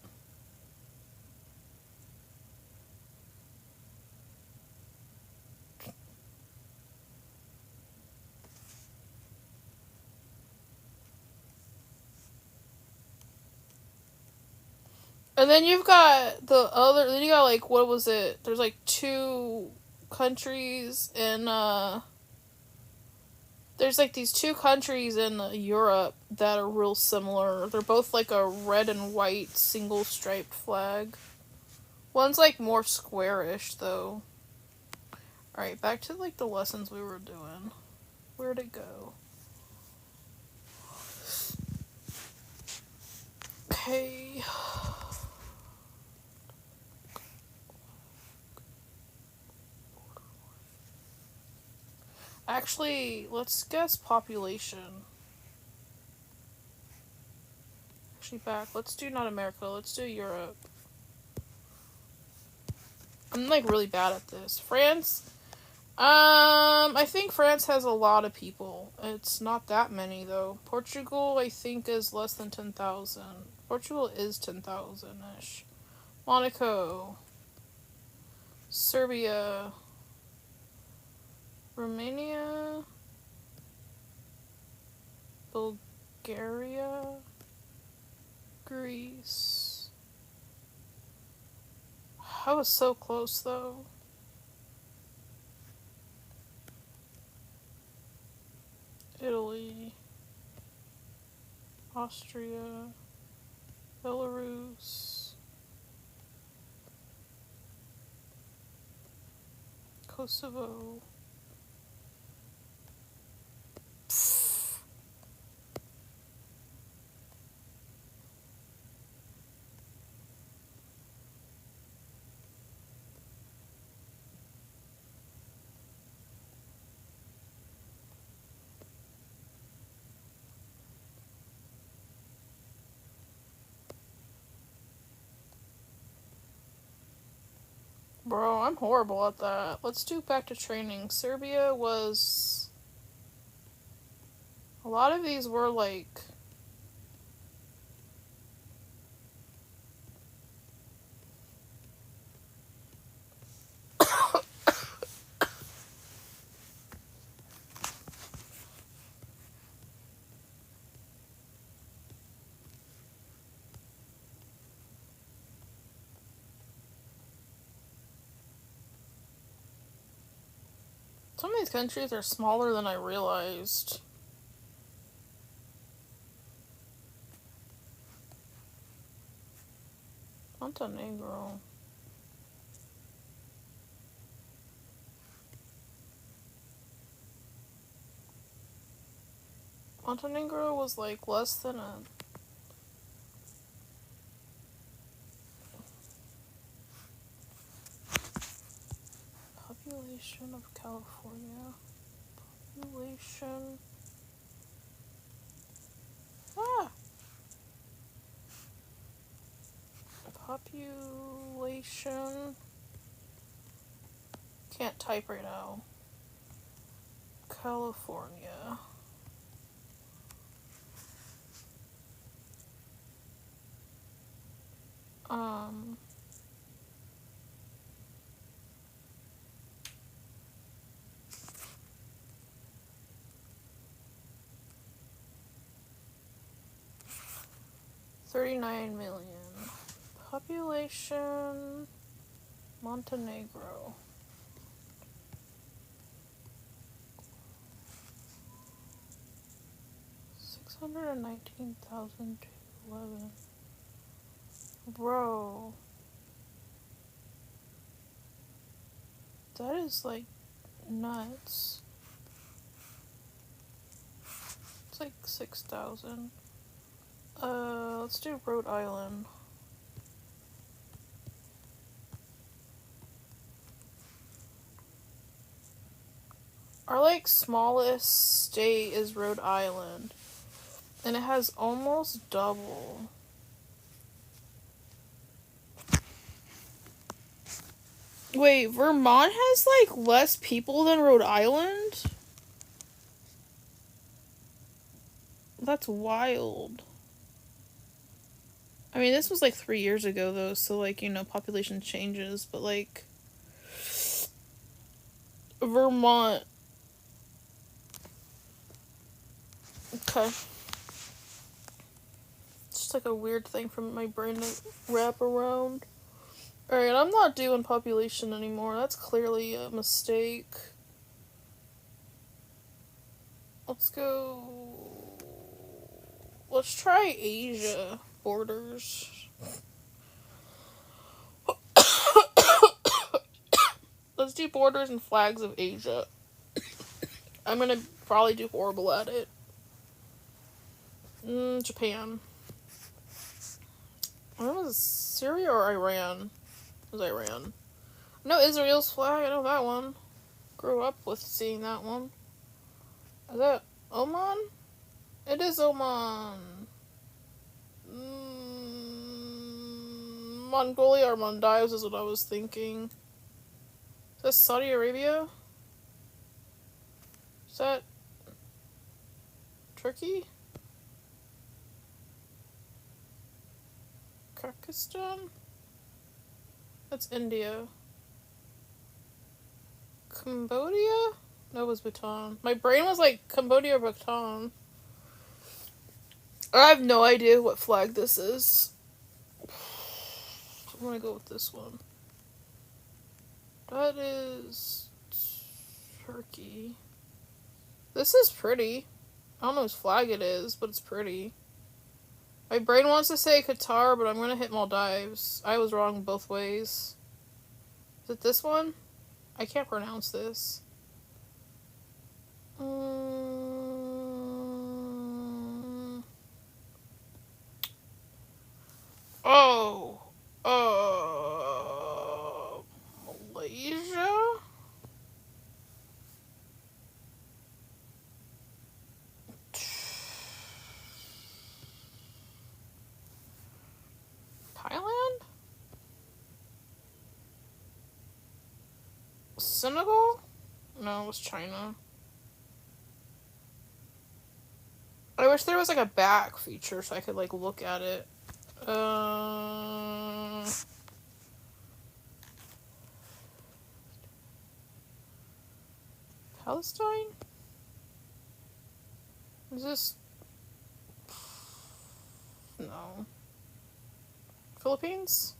And then you've got the other. Then you got like, what was it? There's like two countries in there's like these two countries in Europe that are real similar. They're both like a red and white single striped flag. One's like more squarish though. Alright, back to like the lessons we were doing. Where'd it go? Okay. Actually, let's guess population. Actually, back. Let's do not America. Let's do Europe. I'm like really bad at this. France? I think France has a lot of people. It's not that many though. Portugal, I think, is less than 10,000. Portugal is 10,000-ish. Monaco. Serbia. Romania. Bulgaria. Greece. I was so close though. Italy. Austria. Belarus. Kosovo. Bro, I'm horrible at that. Let's do back to training. Serbia was... A lot of these were like... Some of these countries are smaller than I realized. Montenegro. Montenegro was like less than a... Population of California. Population... Ah! Population... Can't type right now. California. Um... 39 million. Population... Montenegro. 619,211. Bro. That is like nuts. It's like 6,000. Let's do Rhode Island. Our like smallest state is Rhode Island, and it has almost double. Wait, Vermont has like less people than Rhode Island? That's wild. I mean, this was like 3 years ago though, so like, you know, population changes, but like Vermont. Okay. It's just like a weird thing for my brain to wrap around. Alright, I'm not doing population anymore. That's clearly a mistake. Let's go. Let's try Asia borders. Let's do borders and flags of Asia. I'm gonna probably do horrible at it. Japan. What was Syria or Iran? It was Iran. No, Israel's flag. I know that one. Grew up with seeing that one. Is that Oman? It is Oman. Mongolia or Maldives is what I was thinking. Is that Saudi Arabia? Is that Turkey? Kyrgyzstan? That's India. Cambodia? No, it was Bhutan. My brain was like Cambodia or Bhutan. I have no idea what flag this is. I'm gonna go with this one. That is Turkey. This is pretty. I don't know whose flag it is, but it's pretty. My brain wants to say Qatar, but I'm gonna hit Maldives. I was wrong both ways. Is it this one? I can't pronounce this. Oh. Malaysia? Thailand? Senegal? No, it was China. I wish there was like a back feature so I could like look at it. Palestine? Is this... No. Philippines?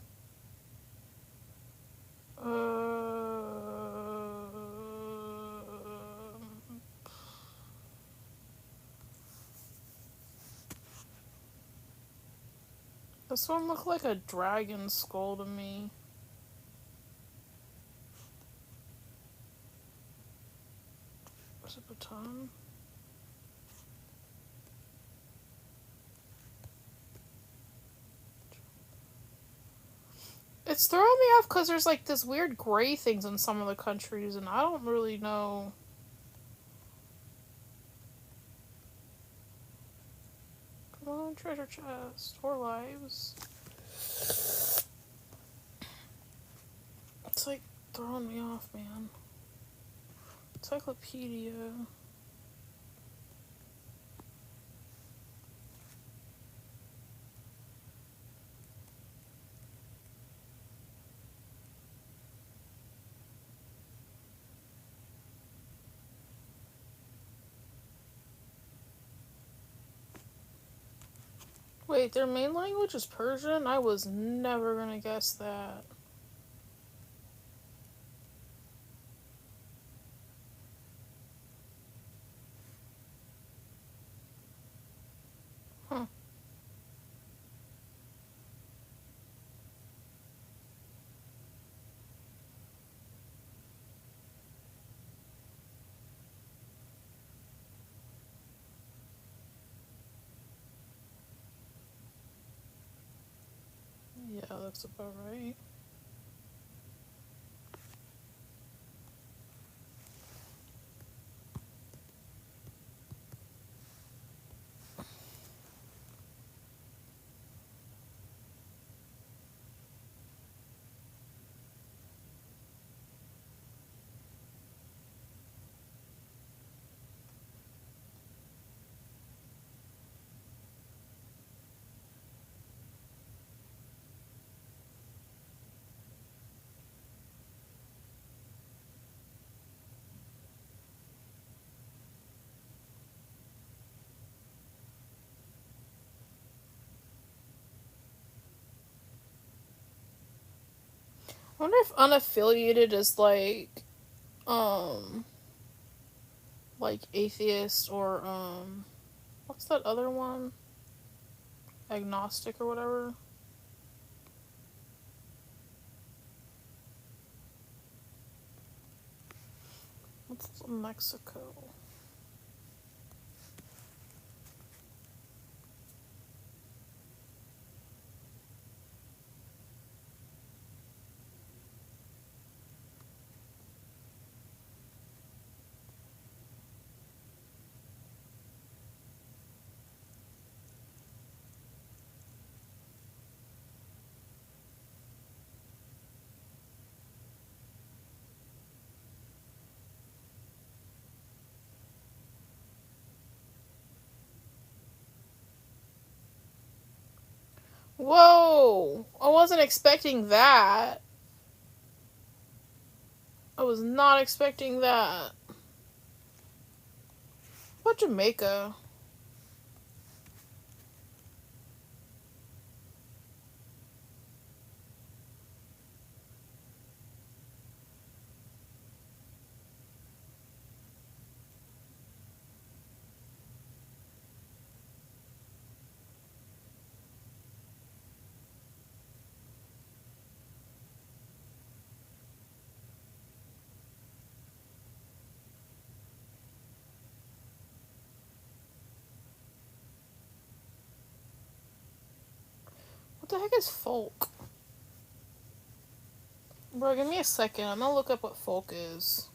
This one looked like a dragon skull to me. Is it Bhutan? It's throwing me off because there's like this weird gray things in some of the countries, and I don't really know. Come on, treasure chest. 4 lives. It's like throwing me off, man. Encyclopedia. Wait, their main language is Persian? I was never gonna guess that. Huh. Yeah, that's about right. I wonder if unaffiliated is um, like atheist or, what's that other one? Agnostic or whatever? What's Mexico? Whoa! I wasn't expecting that. I was not expecting that. What Jamaica? What the heck is folk? Bro, give me a second. I'm gonna look up what folk is.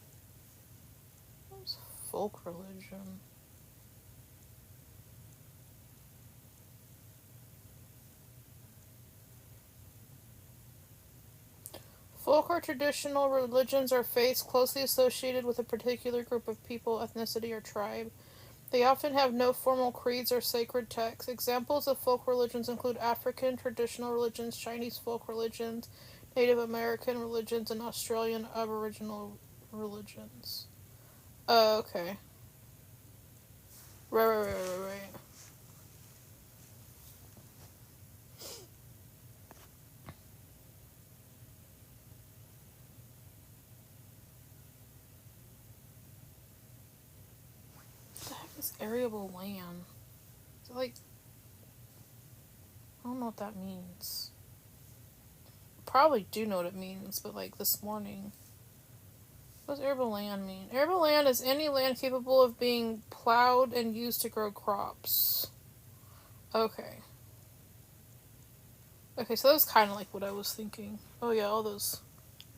What's folk religion? Folk or traditional religions or faiths closely associated with a particular group of people, ethnicity, or tribe. They often have no formal creeds or sacred texts. Examples of folk religions include African traditional religions, Chinese folk religions, Native American religions, and Australian Aboriginal religions. Oh, okay. Right. What the heck is arable land? Is it like... I don't know what that means. Probably do know what it means, but like this morning. What does arable land mean? Arable land is any land capable of being plowed and used to grow crops. Okay. Okay, so that was kind of like what I was thinking. Oh yeah, all those.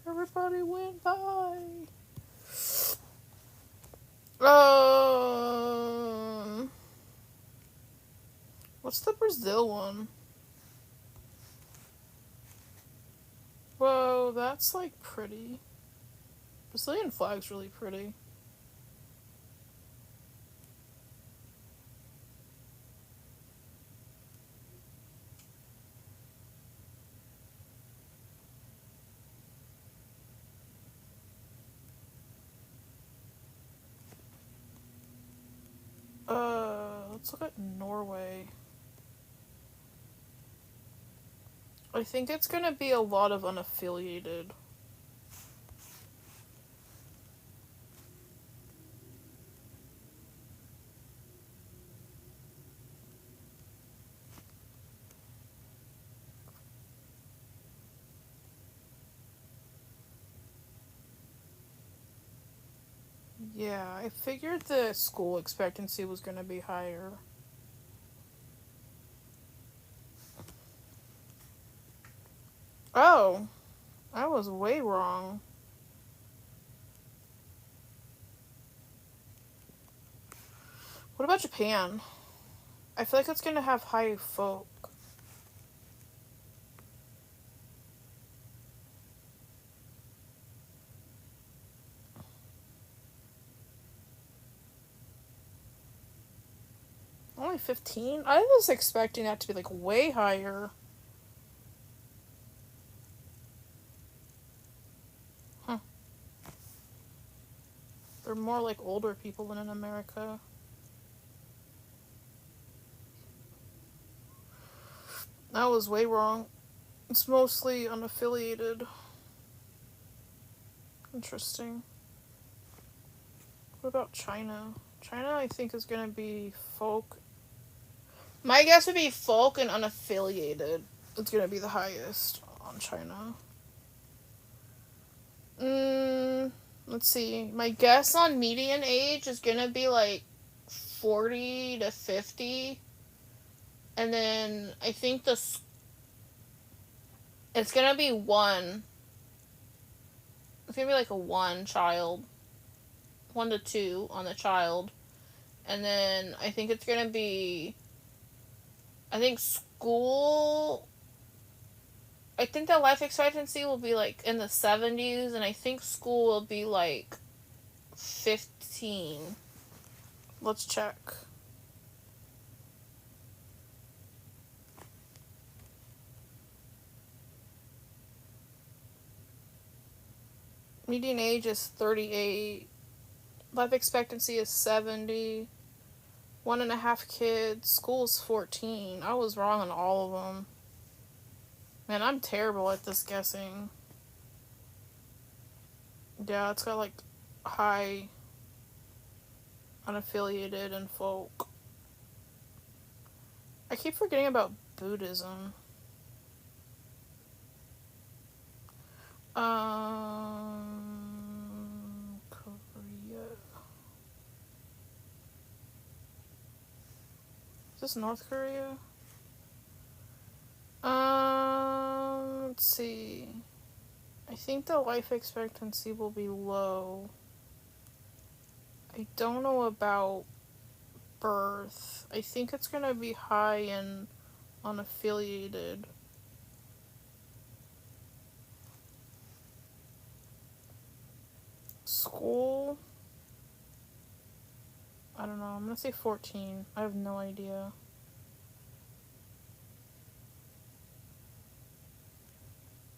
Everybody went by. What's the Brazil one? Whoa, that's like pretty. Brazilian flag's really pretty. Let's look at Norway. I think it's gonna be a lot of unaffiliated. Yeah, I figured the school expectancy was gonna be higher. Oh, I was way wrong. What about Japan? I feel like it's gonna have high folk. Only 15? I was expecting that to be like way higher. Huh. They're more like older people than in America. I was way wrong. It's mostly unaffiliated. Interesting. What about China? China, I think, is gonna be folk. My guess would be folk and unaffiliated. It's gonna be the highest on China. Let's see. My guess on median age is gonna be like 40 to 50. And then I think it's gonna be one. It's gonna be like a one child. 1 to 2 on the child. And then I think it's gonna be, I think school, I think the life expectancy will be like in the 70s, and I think school will be like 15. Let's check. Median age is 38. Life expectancy is 70. 1.5 kids. School's 14. I was wrong on all of them. Man, I'm terrible at this guessing. Yeah, it's got like high unaffiliated and folk. I keep forgetting about Buddhism. Korea. Is this North Korea? Let's see. I think the life expectancy will be low. I don't know about birth. I think it's gonna be high in unaffiliated. School? I don't know. I'm gonna say 14. I have no idea.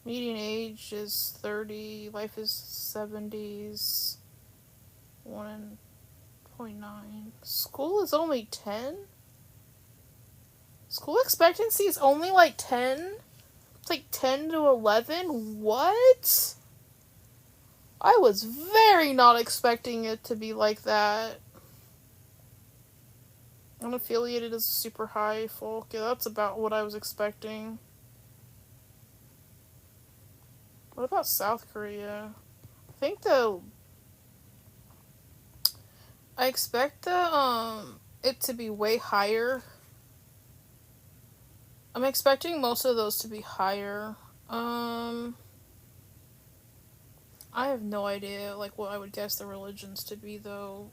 Median age is 30. Life is 70s. 1.9. School is only 10? School expectancy is only like 10? It's like 10 to 11? What? I was very not expecting it to be like that. Unaffiliated is super high folk. Yeah, that's about what I was expecting. What about South Korea? I expect it to be way higher. I'm expecting most of those to be higher. I have no idea like what I would guess the religions to be though.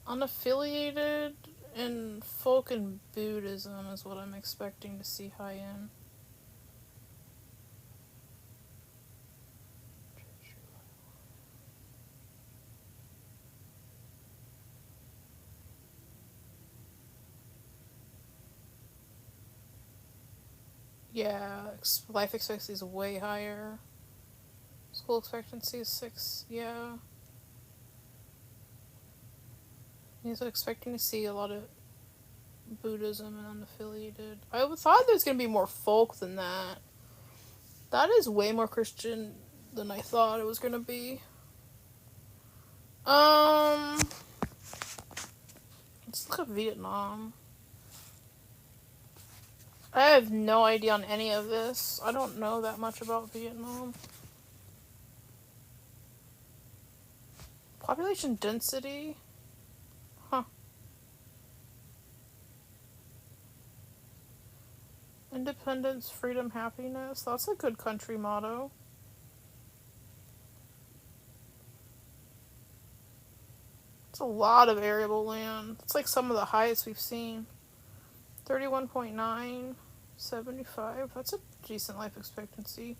Unaffiliated and folk and Buddhism is what I'm expecting to see high in. Yeah, life expectancy is way higher. School expectancy is 6, yeah. He's expecting to see a lot of Buddhism and unaffiliated. I thought there was going to be more folk than that. That is way more Christian than I thought it was going to be. Let's look at Vietnam. I have no idea on any of this. I don't know that much about Vietnam. Population density? Huh. Independence, freedom, happiness. That's a good country motto. It's a lot of arable land. It's like some of the highest we've seen. 31.9, 75. That's a decent life expectancy.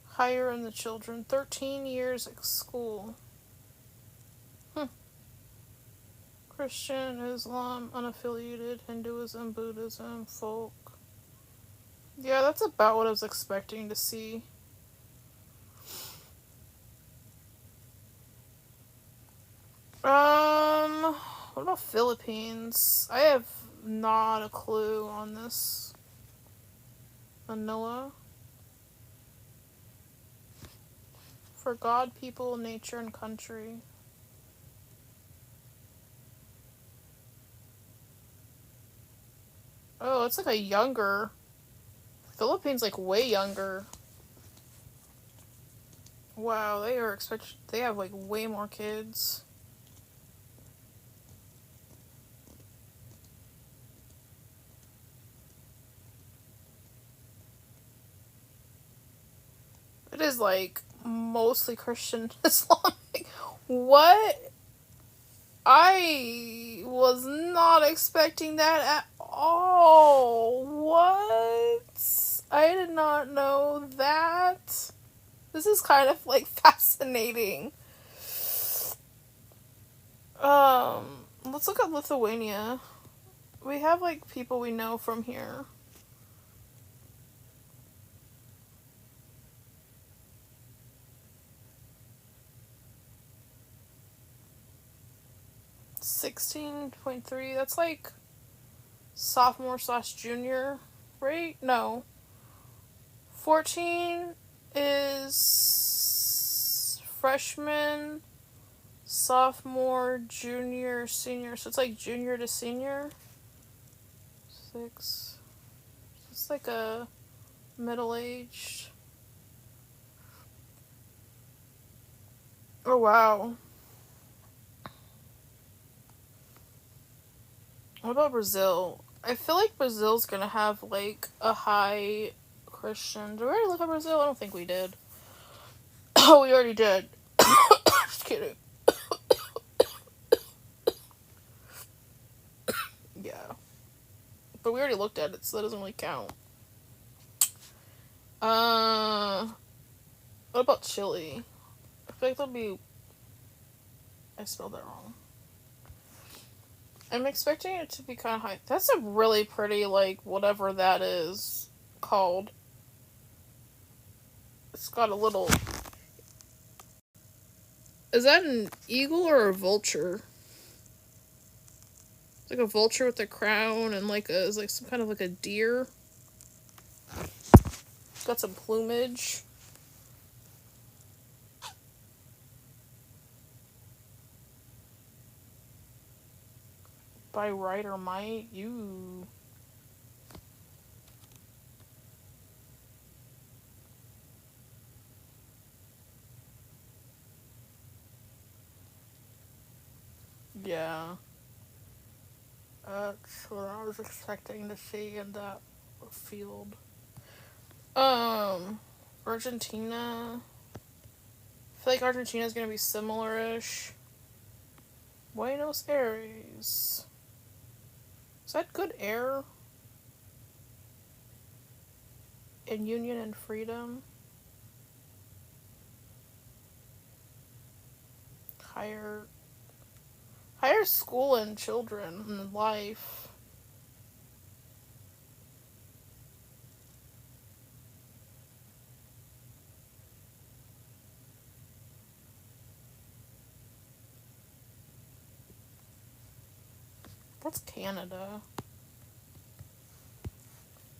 Higher in the children. 13 years at school. Christian, Islam, unaffiliated, Hinduism, Buddhism, folk. Yeah, that's about what I was expecting to see. What about Philippines? I have not a clue on this. Manila. For God, people, nature, and country. Oh, it's like a younger. Philippines, like way younger. Wow, they have like way more kids. It is like mostly Christian Islamic. What? I was not expecting that at all. What? I did not know that. This is kind of like fascinating. Let's look at Lithuania. We have like people we know from here. $16.3. That's like sophomore/junior, right? No. 14 is freshman, sophomore, junior, senior. So it's like junior to senior. 6. It's like a middle-aged. Oh, wow. What about Brazil? I feel like Brazil's gonna have like a high Christian. Did we already look at Brazil? I don't think we did. Oh, we already did. Just kidding. Yeah. But we already looked at it, so that doesn't really count. What about Chile? I feel like that'll be... I spelled that wrong. I'm expecting it to be kind of high. That's a really pretty, like, whatever that is called. It's got a little... Is that an eagle or a vulture? It's like a vulture with a crown and like a... It's like some kind of like a deer. It's got some plumage. By right or might, you... Yeah. That's what I was expecting to see in that field. Argentina. I feel like Argentina's gonna be similar-ish. Buenos Aires. Is that good air? And union and freedom. Higher school and children and life. What's Canada?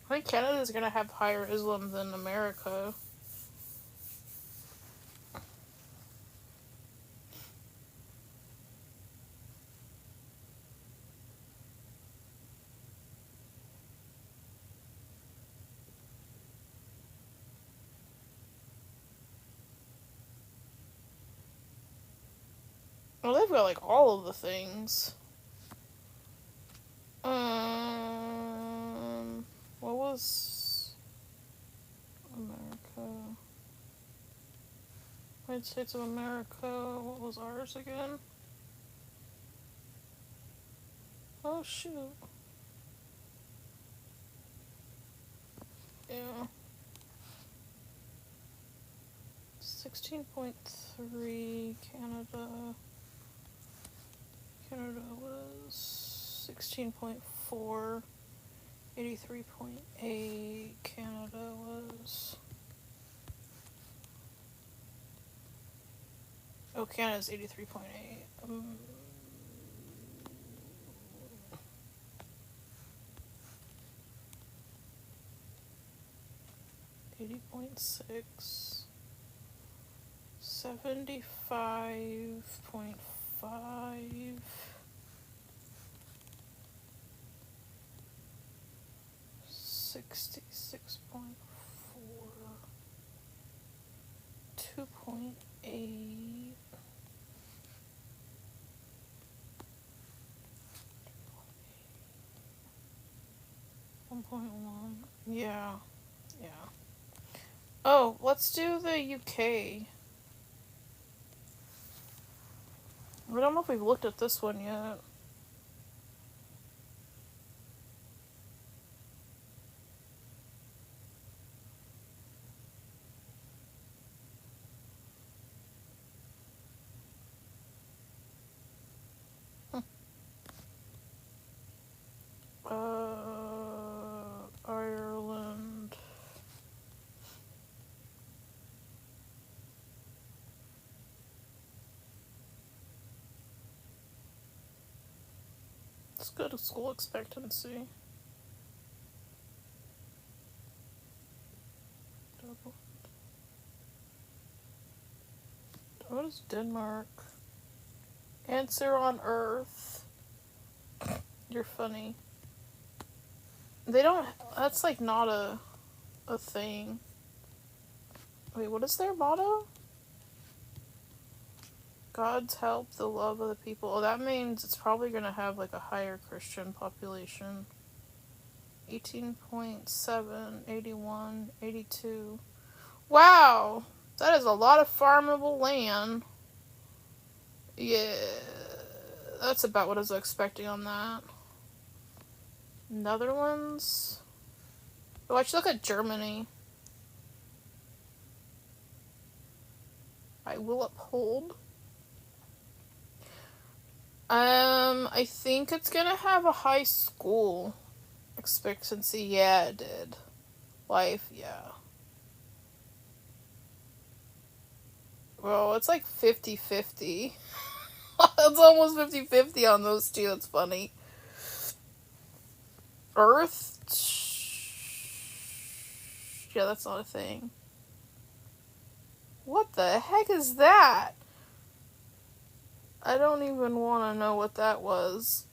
I think Canada's gonna have higher Islam than America. Well, they've got like all of the things. What was United States of America. What was ours again? Oh shoot. Yeah. 16.3 Canada. Canada was 16.4. 83.8 Canada was. Oh, Canada's 83.8. 80.6. 75.5. 66.4. 2.8. 1.1. Yeah. Yeah. Oh, let's do the UK. I don't know if we've looked at this one yet. Ireland. Let's go to school expectancy. What is Denmark? Answer on Earth. You're funny. They don't. That's like not a thing. Wait, what is their motto? God's help, the love of the people. Oh, that means it's probably gonna have like a higher Christian population. 18.7, 81, 82. Wow! That is a lot of farmable land. Yeah. That's about what I was expecting on that. Netherlands. Oh, I should look at Germany. I will uphold. I think it's gonna have a high school expectancy. Yeah, it did. Life, yeah. Well, it's like 50-50. It's almost 50-50 on those two. That's funny. Earth? Yeah, that's not a thing. What the heck is that? I don't even want to know what that was.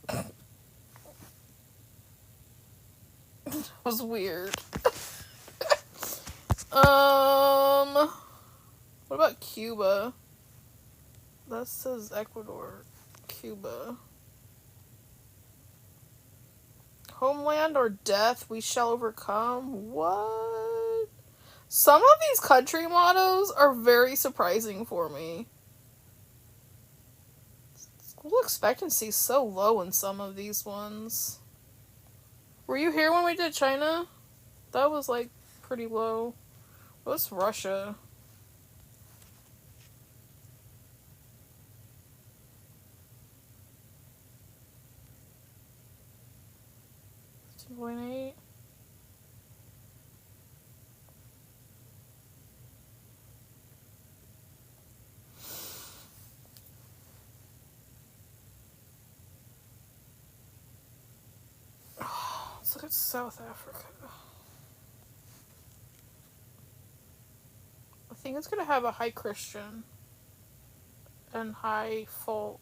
It was weird. What about Cuba? That says Ecuador. Cuba. Homeland or death, we shall overcome. What? Some of these country mottos are very surprising for me. School expectancy is so low in some of these ones. Were you here when we did China? That was like pretty low. What's Russia? .8. Let's look at South Africa. I think it's gonna have a high Christian and high folk.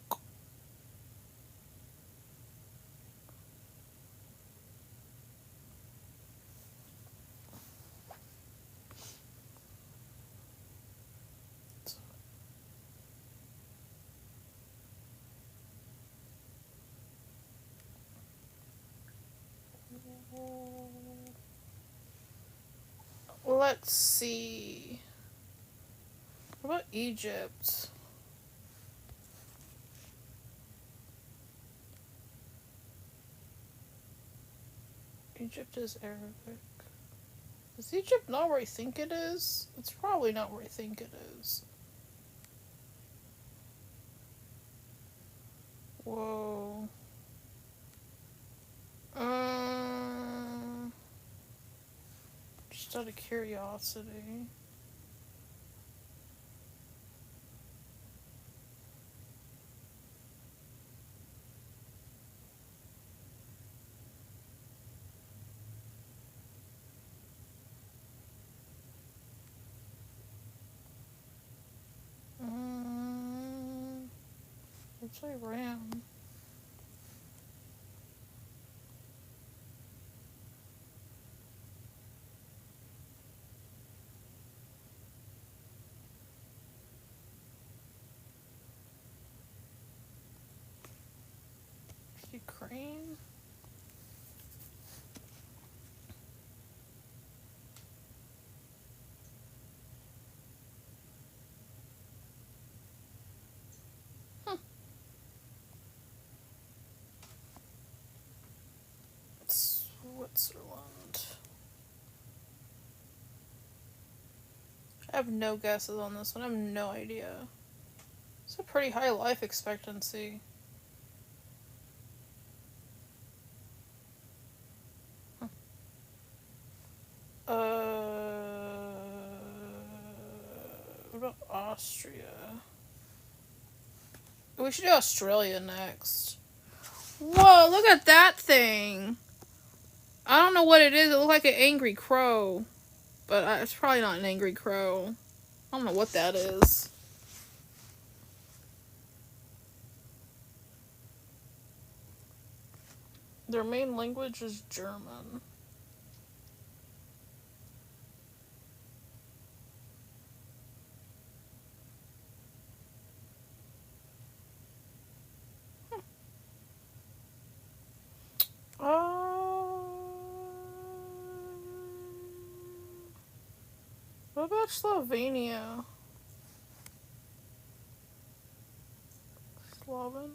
Let's see. What about Egypt? Egypt is Arabic. Is Egypt not where I think it is? It's probably not where I think it is. Whoa. Just out of curiosity. Where's Iran? Ukraine? Switzerland. I have no guesses on this one. I have no idea. It's a pretty high life expectancy. What about Austria? We should do Australia next. Whoa, look at that thing! I don't know what it is. It looks like an angry crow. But it's probably not an angry crow. I don't know what that is. Their main language is German. What about Slovenia? Sloven?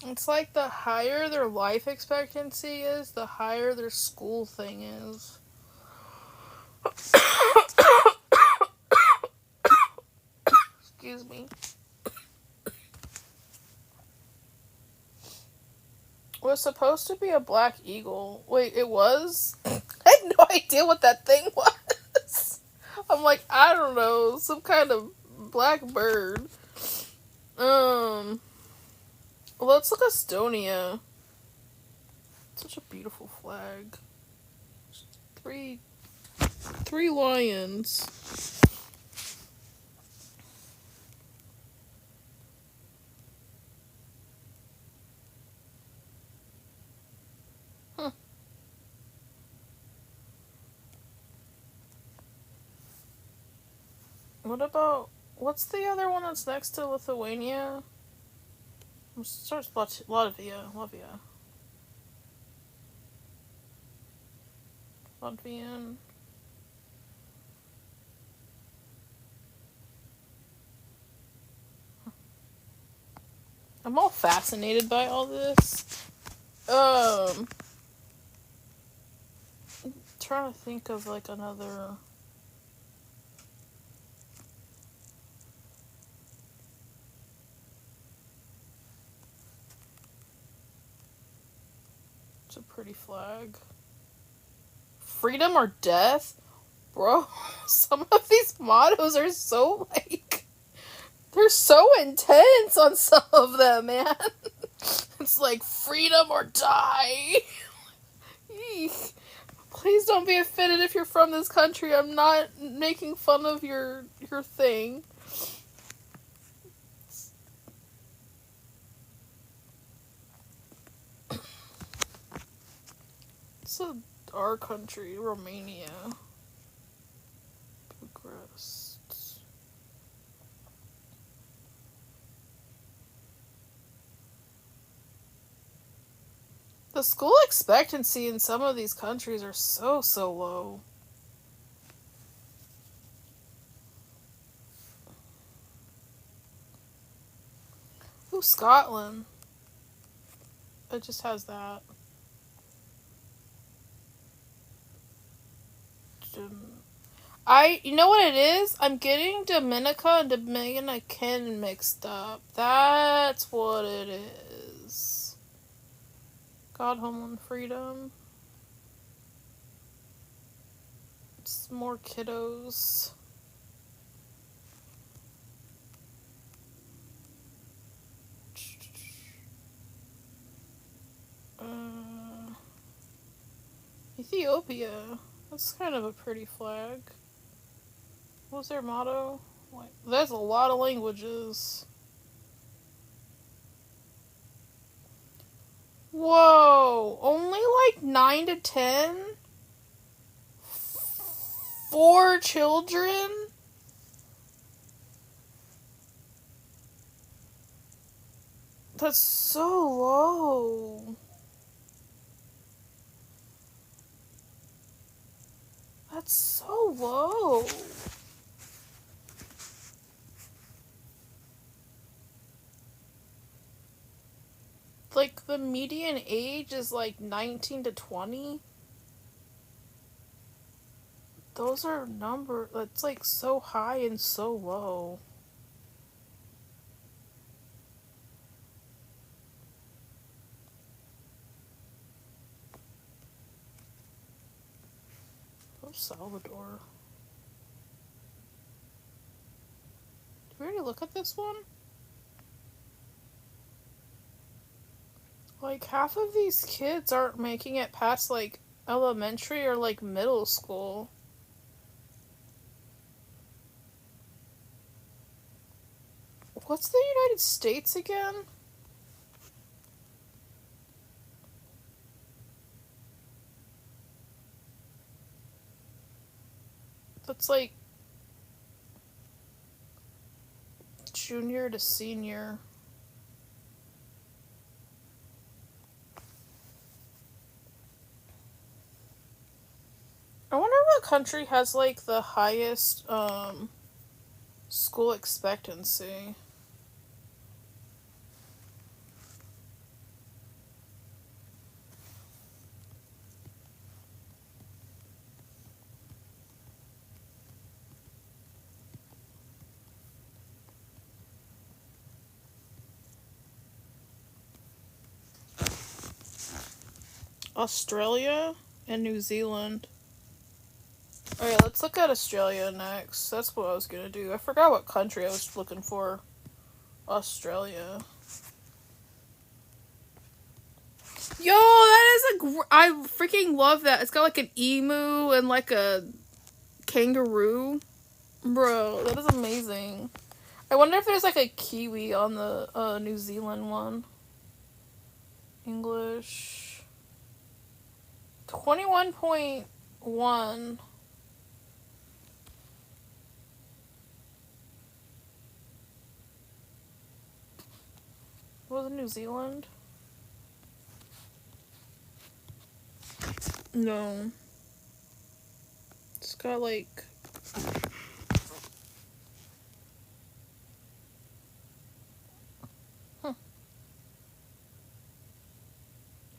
It's like the higher their life expectancy is, the higher their school thing is. Excuse me. It was supposed to be a black eagle. Wait, it was? I had no idea what that thing was. I'm like, I don't know, some kind of black bird. Let's look Estonia. Such a beautiful flag. Three lions. Huh. What about, what's the other one that's next to Lithuania? Starts Latvia. Latvian. I'm all fascinated by all this. I'm trying to think of like another. It's a pretty flag. Freedom or death? Bro, some of these mottos are so like, they're so intense on some of them, man. It's like freedom or die. Eek. Please don't be offended if you're from this country. I'm not making fun of your thing. It's our country, Romania. Bucharest. The school expectancy in some of these countries are so low. Ooh, Scotland. It just has that. You know what it is? I'm getting Dominica and Dominican mixed up. That's what it is. God, Homeland, Freedom. It's more kiddos. Ethiopia. That's kind of a pretty flag. What was their motto? Like, there's a lot of languages. Whoa! Only like 9 to 10? 4 children? That's so low. That's so low. Like, the median age is like 19 to 20. Those are numbers. That's like so high and so low. El Salvador. Did we already look at this one? Like, half of these kids aren't making it past, like, elementary or, like, middle school. What's the United States again? That's, like, junior to senior. I wonder what country has, like, the highest, school expectancy. Australia and New Zealand. Alright, let's look at Australia next. That's what I was gonna do. I forgot what country I was looking for. Australia. Yo, that is I freaking love that. It's got like an emu and like a kangaroo. Bro, that is amazing. I wonder if there's like a kiwi on the New Zealand one. English. 21.1. Was it New Zealand? No. It's got like...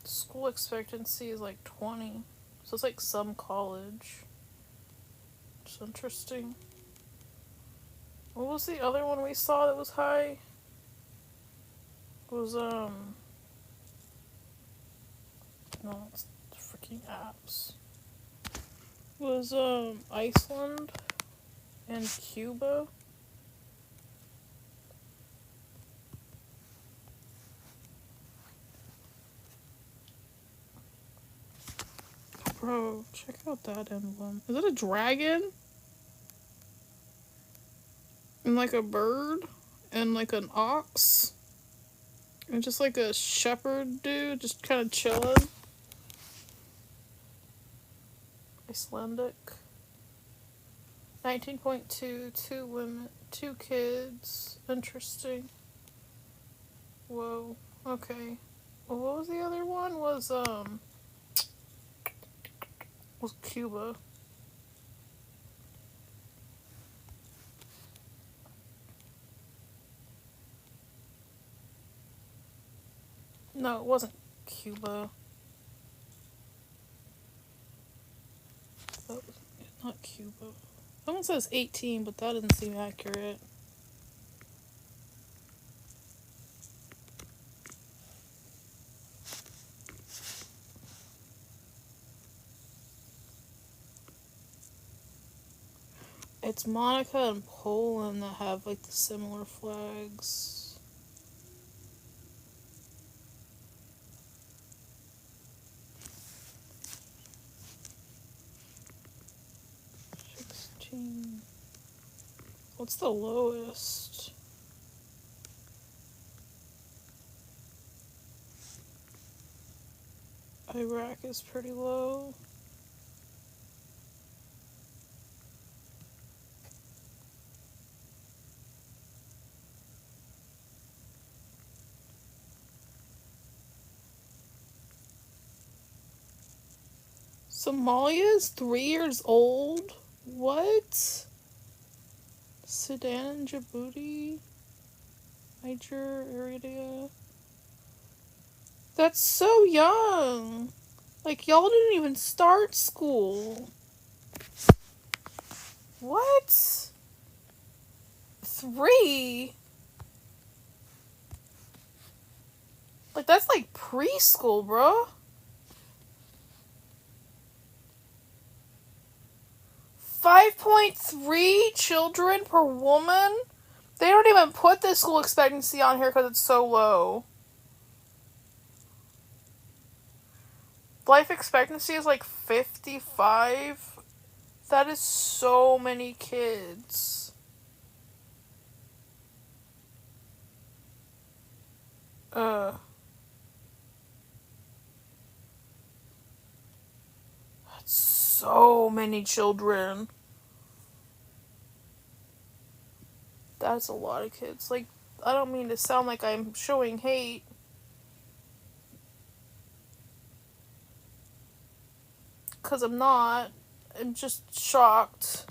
School expectancy is like 20. So it's like some college. It's interesting. What was the other one we saw that was high? It was, no, it's freaking apps. It was, Iceland and Cuba. Bro, check out that emblem. Is it a dragon? And like a bird? And like an ox? And just like a shepherd dude, just kind of chilling. Icelandic. 19.2, 2 women, 2 kids. Interesting. Whoa, okay. What was the other one? Was Cuba. No, it wasn't Cuba. That was not Cuba. Someone says 18, but that doesn't seem accurate. It's Monaco and Poland that have like the similar flags. What's the lowest? Iraq is pretty low. Somalia is 3 years old? What? Sudan and Djibouti? Niger, Eritrea? That's so young! Like, y'all didn't even start school. What? 3? Like, that's like preschool, bro. 5.3 children per woman? They don't even put the school expectancy on here because it's so low. Life expectancy is like 55. That is so many kids. That's so many children. That's a lot of kids. Like, I don't mean to sound like I'm showing hate. Because I'm not. I'm just shocked.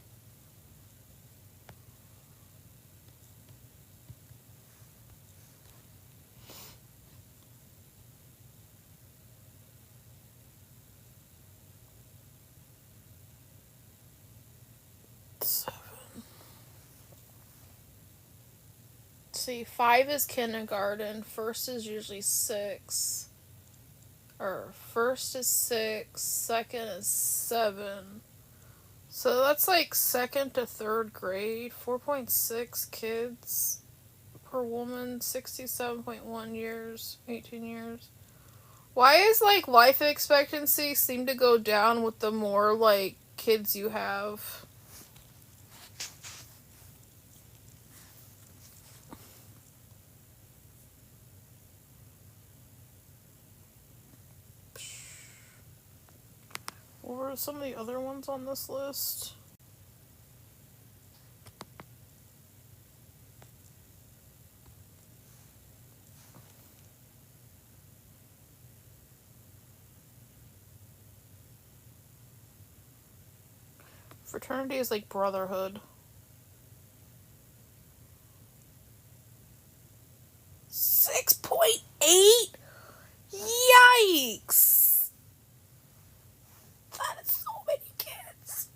See, 5 is kindergarten. First is usually 6. Or first is 6. Second is 7. So that's like second to third grade. 4.6 kids per woman. 67.1 years. 18 years. Why is like life expectancy seem to go down with the more like kids you have? What were some of the other ones on this list? Fraternity is like brotherhood. 6.8? Yikes! That is so many kids.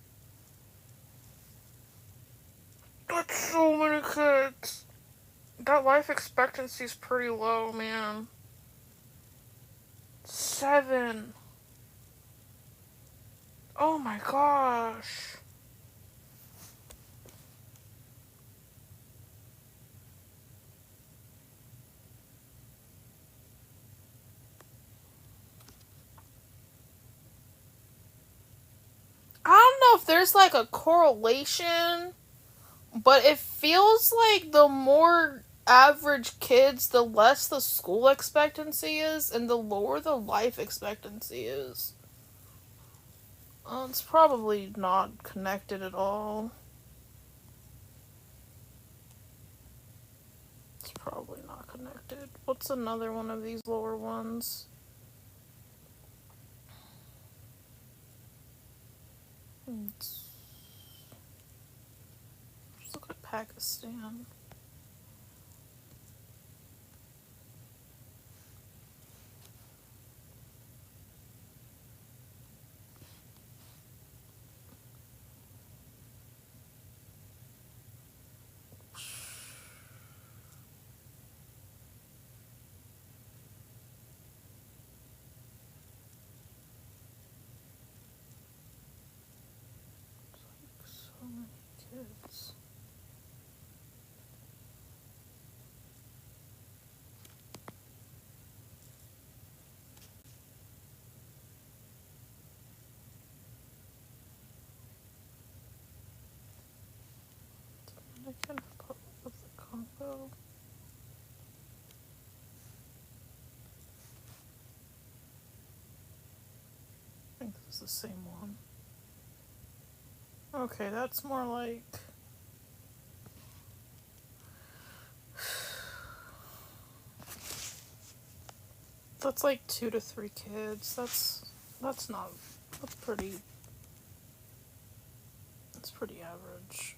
That's so many kids. That life expectancy is pretty low, man. 7. Oh my gosh. I don't know if there's like a correlation, but it feels like the more average kids, the less the school expectancy is, and the lower the life expectancy is. It's probably not connected at all. It's probably not connected. What What's another one of these lower ones? Let's look at Pakistan. So many kids. Dominican Republic of the Congo. I think this is the same one. Okay, that's more like... That's like 2 to 3 kids. That's not... That's pretty... That's pretty average.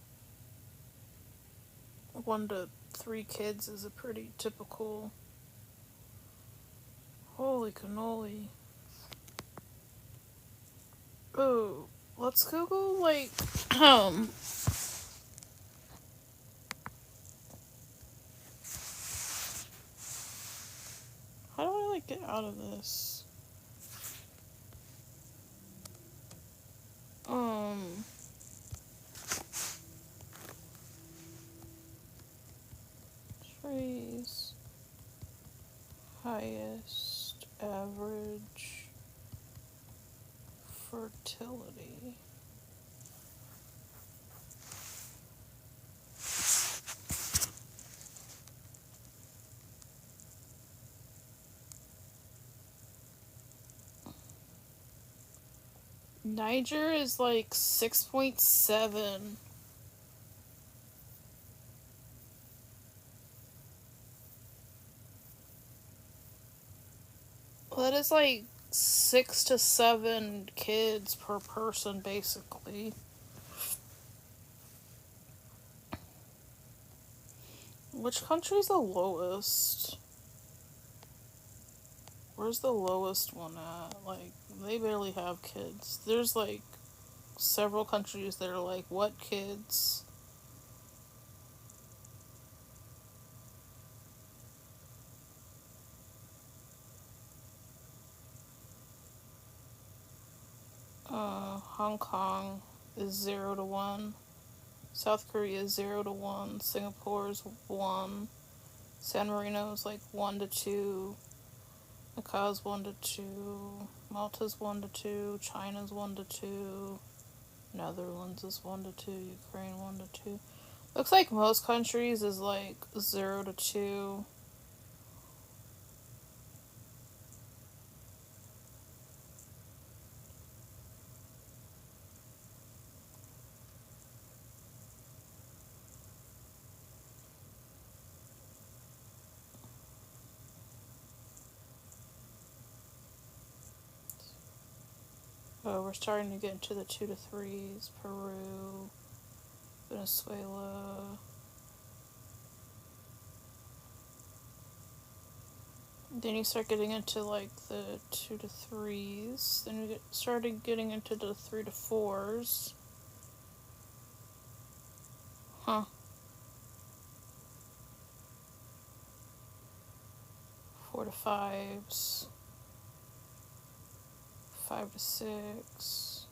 1 to 3 kids is a pretty typical... Holy cannoli. Oh, let's Google, like, how do I, like, get out of this? Trees. Highest average fertility. Niger is like 6.7. Well, that is like 6 to 7 kids per person, basically. Which country's the lowest? Where's the lowest one at? Like, they barely have kids. There's like several countries that are like, what kids? Hong Kong is 0 to 1. South Korea is 0 to 1. Singapore is 1. San Marino is like 1 to 2. Macau's 1 to 2. Malta's 1 to 2. China's 1 to 2. Netherlands is 1 to 2. Ukraine 1 to 2. Looks like most countries is like 0 to 2. Oh, we're starting to get into the 2 to 3s. Peru, Venezuela. Then you start getting into like the 2 to 3s. Then you started getting into the 3 to 4s. Huh. 4 to 5s. 5 to 6.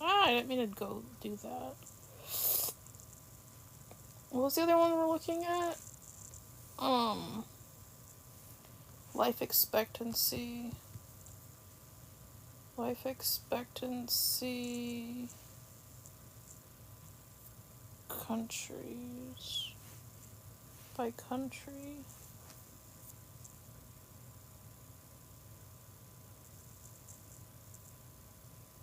I didn't mean to go do that. What was the other one we're looking at? Life expectancy. Life expectancy. Countries. By country.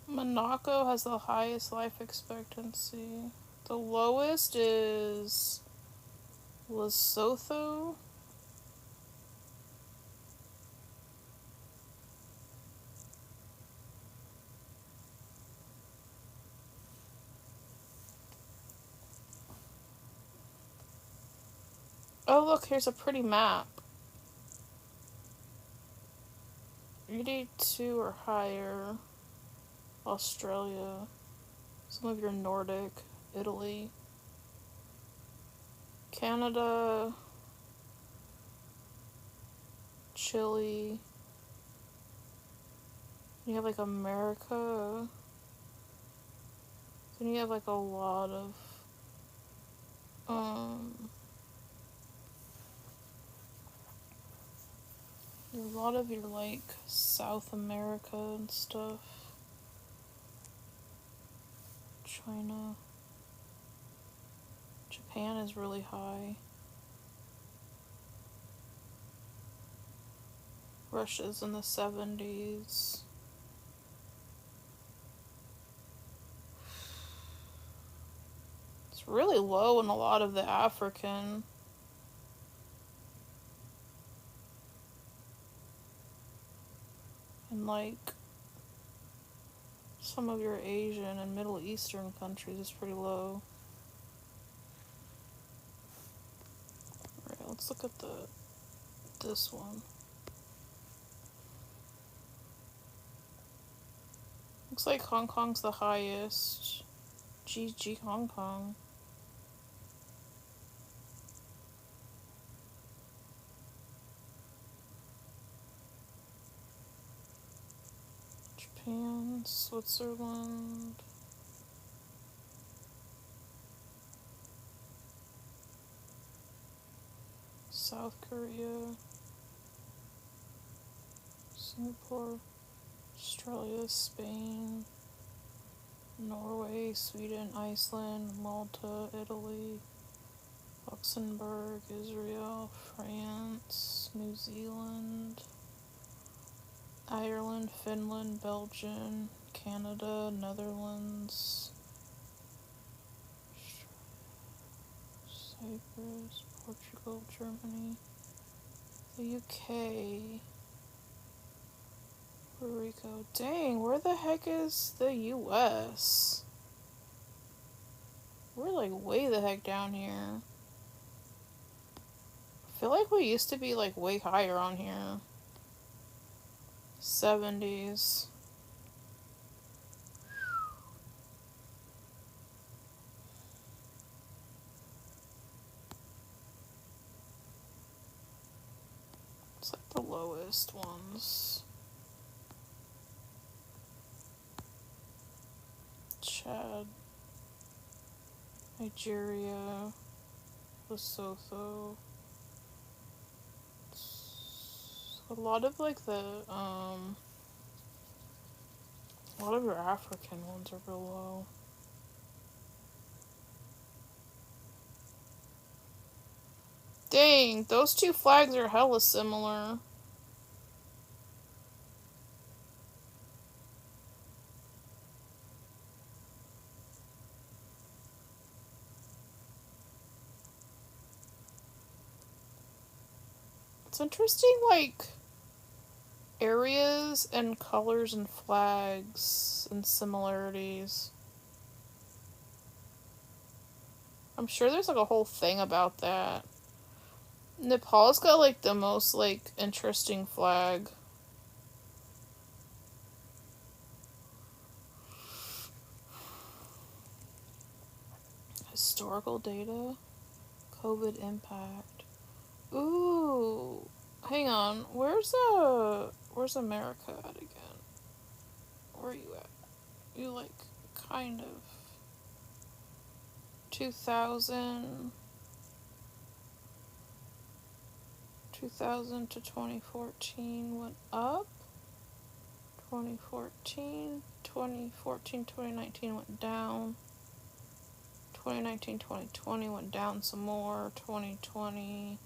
Monaco has the highest life expectancy. The lowest is Lesotho. Oh, look, here's a pretty map. 82 or higher. Australia. Some of your Nordic. Italy. Canada. Chile. You have like America. Then you have like a lot of your like South America and stuff. China. Japan is really high. Russia's in the 70s. It's really low in a lot of the African. And like some of your Asian and Middle Eastern countries is pretty low. Alright, let's look at this one. Looks like Hong Kong's the highest. GG Hong Kong. Japan, Switzerland. South Korea. Singapore. Australia, Spain. Norway, Sweden, Iceland, Malta, Italy, Luxembourg, Israel, France, New Zealand, Ireland, Finland, Belgium, Canada, Netherlands, Cyprus, Portugal, Germany, the UK, Puerto Rico. Dang, where the heck is the US? We're like way the heck down here. I feel like we used to be like way higher on here. 70s. It's like the lowest ones. Chad, Nigeria, Lesotho. A lot of like a lot of your African ones are real low. Dang, those two flags are hella similar. It's interesting, like, areas and colors and flags and similarities. I'm sure there's like a whole thing about that. Nepal's got like the most like interesting flag. Historical data, COVID impact. Ooh, hang on. Where's America at again? Where are you at? You like kind of 2000 to 2014 went up. 2019 went down. 2019, 2020 went down some more. 2020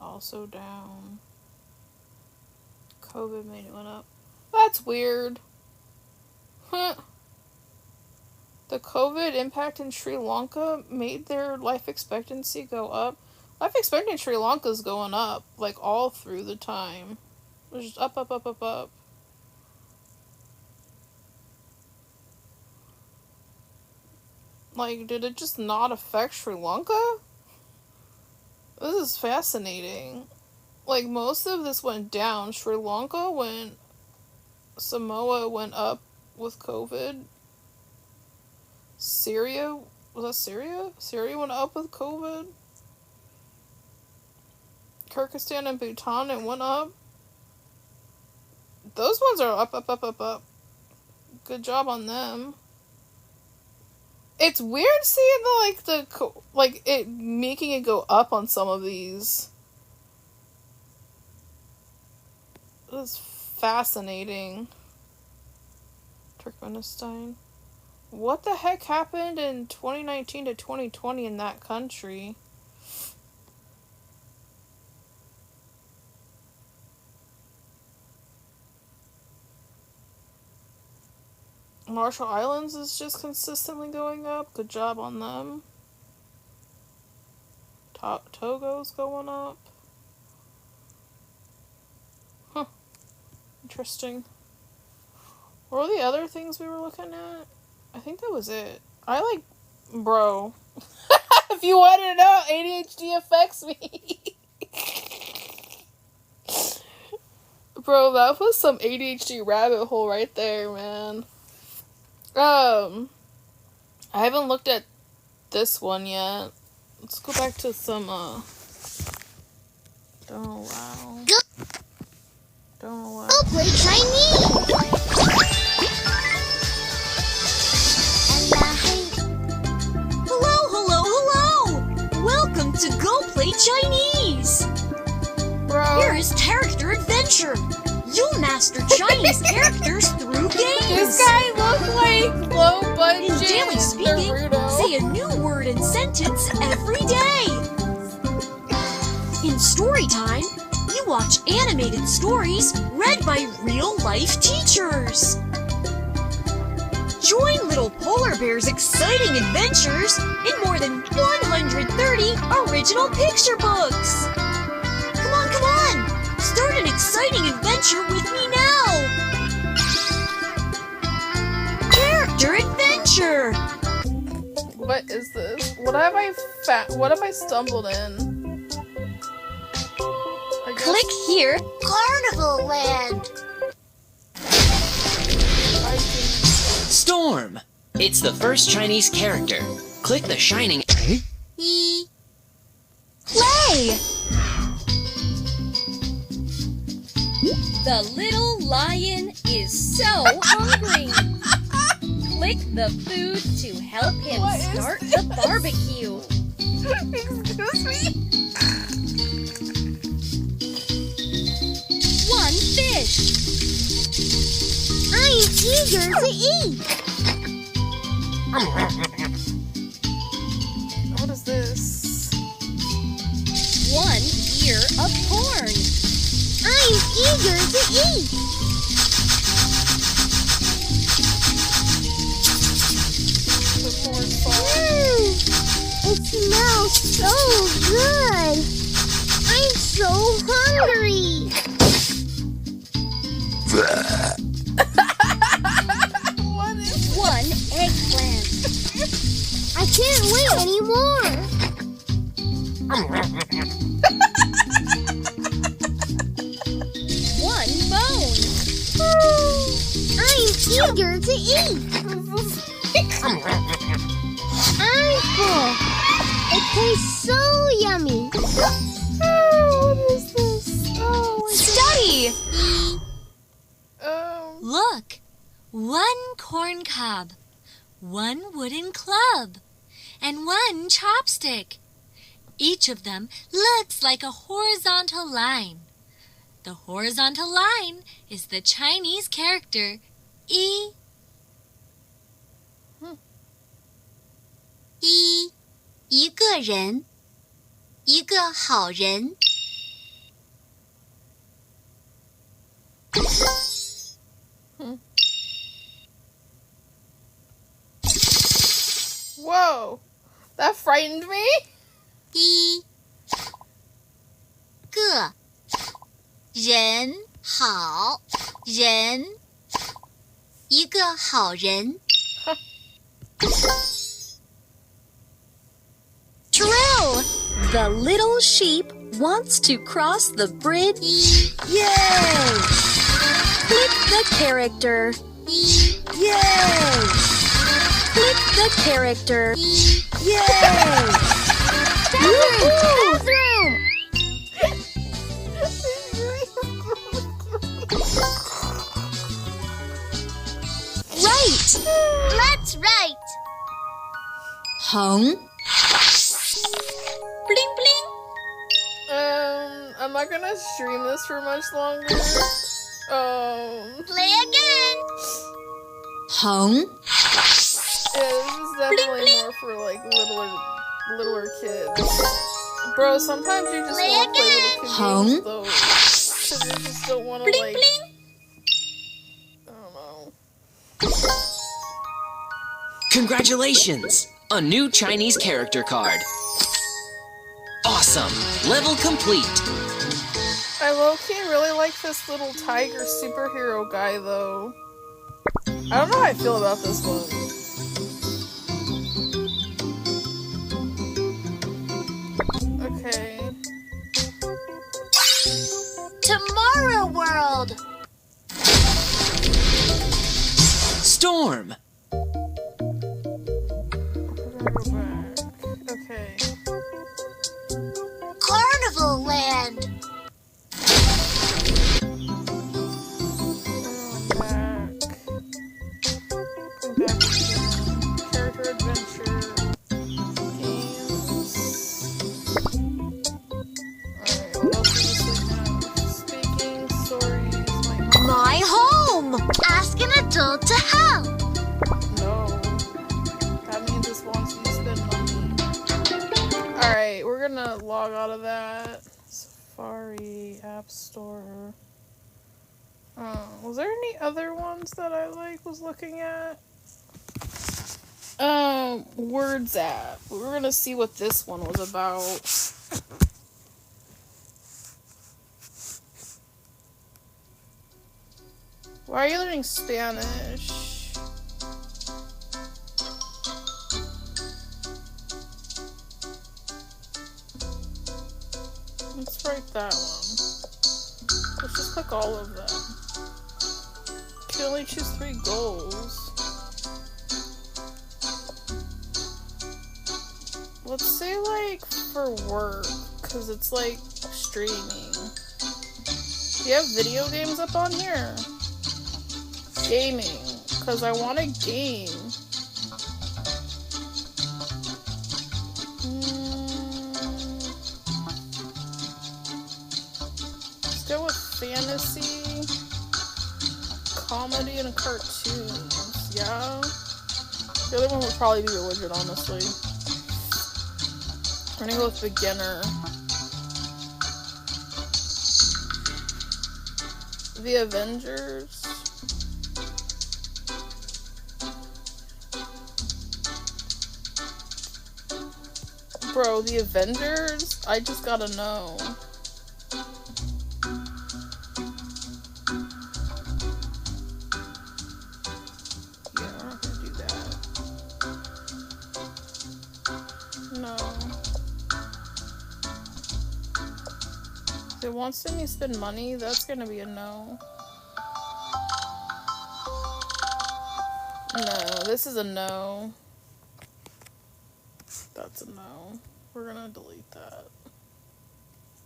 also down. COVID made it went up. That's weird. Huh. The COVID impact in Sri Lanka made their life expectancy go up. Life expectancy in Sri Lanka is going up, like, all through the time. It's just up, up, up, up, up. Like, did it just not affect Sri Lanka? This is fascinating. Like, most of this went down. Sri Lanka went... Samoa went up with COVID. Syria... Was that Syria? Syria went up with COVID. Kyrgyzstan and Bhutan, it went up. Those ones are up, up, up, up, up. Good job on them. It's weird seeing it making it go up on some of these. It was fascinating. Turkmenistan. What the heck happened in 2019 to 2020 in that country? Marshall Islands is just consistently going up. Good job on them. Togo's going up. Huh. Interesting. What were the other things we were looking at? I think that was it. Bro. If you want to know, ADHD affects me. Bro, that was some ADHD rabbit hole right there, man. I haven't looked at this one yet. Let's go back to some, Don't allow. Don't allow. Go play Chinese! Hello, hello, hello! Welcome to Go Play Chinese! Bro. Here is Character Adventure! You'll master Chinese characters through games! This guy looks like low budget In daily speaking, Naruto. say a new word and sentence every day! In story time, you watch animated stories read by real-life teachers! Join Little Polar Bear's exciting adventures in more than 130 original picture books! Come on, come on! Start an exciting adventure with me now! Character Adventure! What is this? What have I stumbled in? I guess- Click here. Carnival Land! Storm! It's the first Chinese character. Click the shining... E. Play! The little lion is so hungry. Click the food to help him What is start the barbecue. Excuse me? One fish. I'm eager to eat! What is this? One ear of corn. I'm eager to eat! The corn salt. It smells so good! I'm so hungry! What is One eggplant. I can't wait anymore! One bone. I'm eager to eat! I'm full! It tastes so yummy! what is this? Oh, Study! Look! One corn cob, one wooden club, and one chopstick. Each of them looks like a horizontal line. The horizontal line is the Chinese character E. 一个人，一个好人。Whoa, that frightened me. 一个人，好人，一个好人。True! The little sheep wants to cross the bridge. Yay! Click the character. Yay! Click the character. Yay! Bathroom! Right! That's right. Hung. Bling bling. I'm not gonna stream this for much longer. Play again. Hung. Yeah, this is definitely more for like littler kids. Bro, sometimes you just want to play little kid games though, because you just don't want to like. I don't know. Congratulations! A new Chinese character card. Awesome! Level complete! I low-key really like this little tiger superhero guy though. I don't know how I feel about this one. Okay. Tomorrow World. Storm! Okay. Carnival Land. Character adventure games. Alright, what else is this now? Speaking stories. My home. Ask an adult to help. No. That means this wants you to spend money. Alright, we're gonna log out of that. Safari, App Store. Was there any other ones that I was looking at? Words app. We were gonna see what this one was about. Why are you learning Spanish? Let's write that one. Let's just click all of them. You can only choose 3 goals. Let's say for work, because it's streaming. Do you have video games up on here? Gaming, because I want a game. Let's go with fantasy, comedy, and cartoons. Yeah? The other one would probably be religion, honestly. I'm gonna go with beginner. The Avengers. Bro, the Avengers? I just gotta know. Yeah, we're not gonna do that. No. If it wants to me spend money, that's gonna be a no. No, this is a no. That's a no. We're gonna delete that.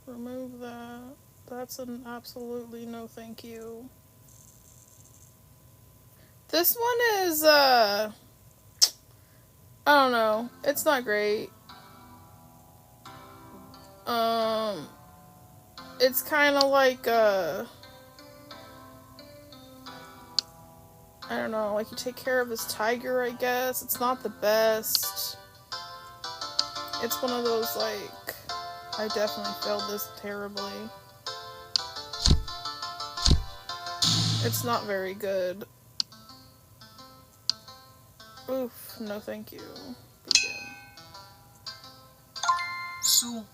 Remove that. That's an absolutely no thank you. This one is, I don't know. It's not great. It's kind of like, I don't know, you take care of this tiger, I guess. It's not the best. It's one of those, like, I definitely failed this terribly. It's not very good. Oof, no thank you. Begin. Su.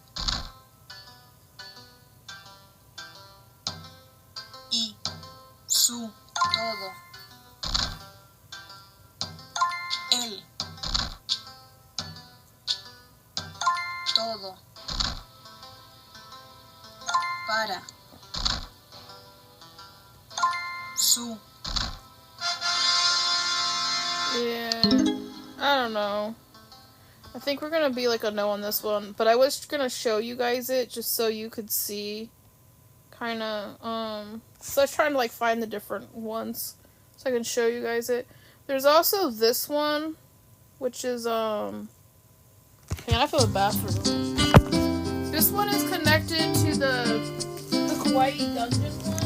Y. Su. Todo. El. Todo. Para. Su. Yeah, I don't know. I think we're gonna be like a no on this one, but I was gonna show you guys it just so you could see, kinda, so I was trying to like find the different ones so I can show you guys it. There's also this one, which is, man, I feel bad for them. This one is connected to the Kawaii Dungeon one.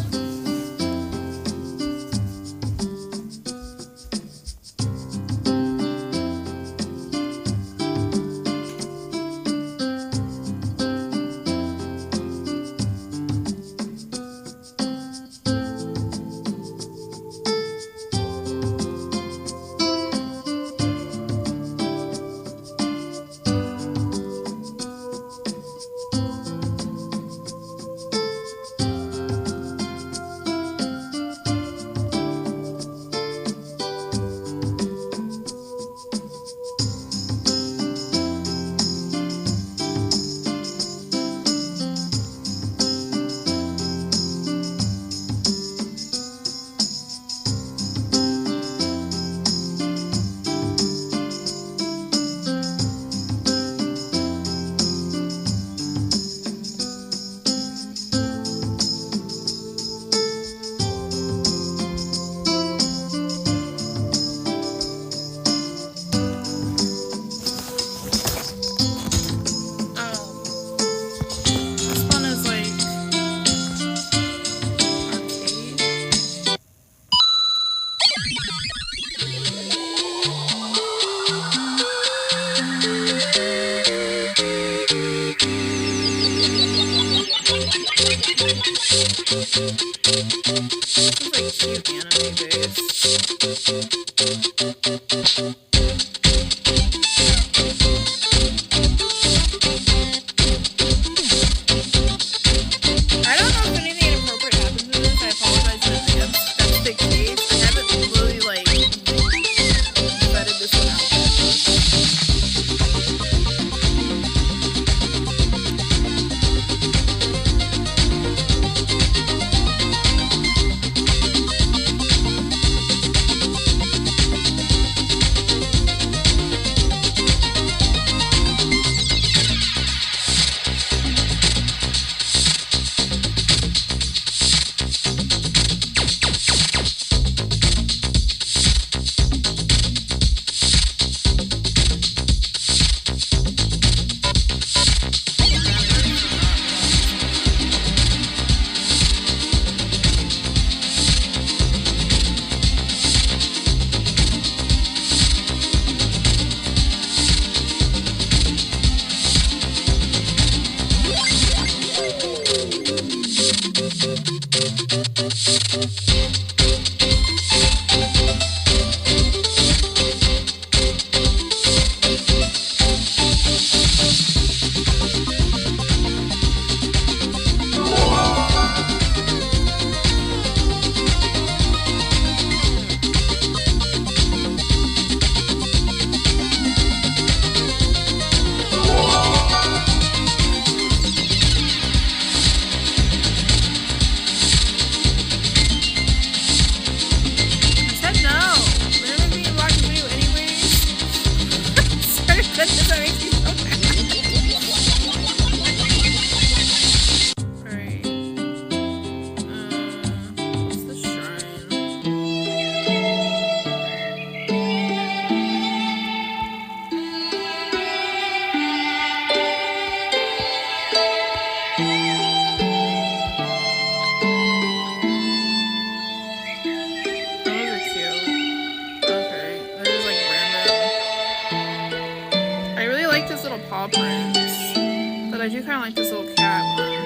little cat one.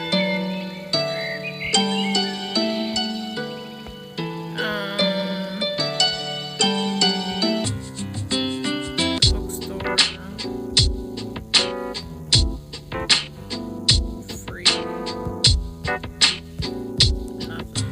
Bookstore. Free. Nothing.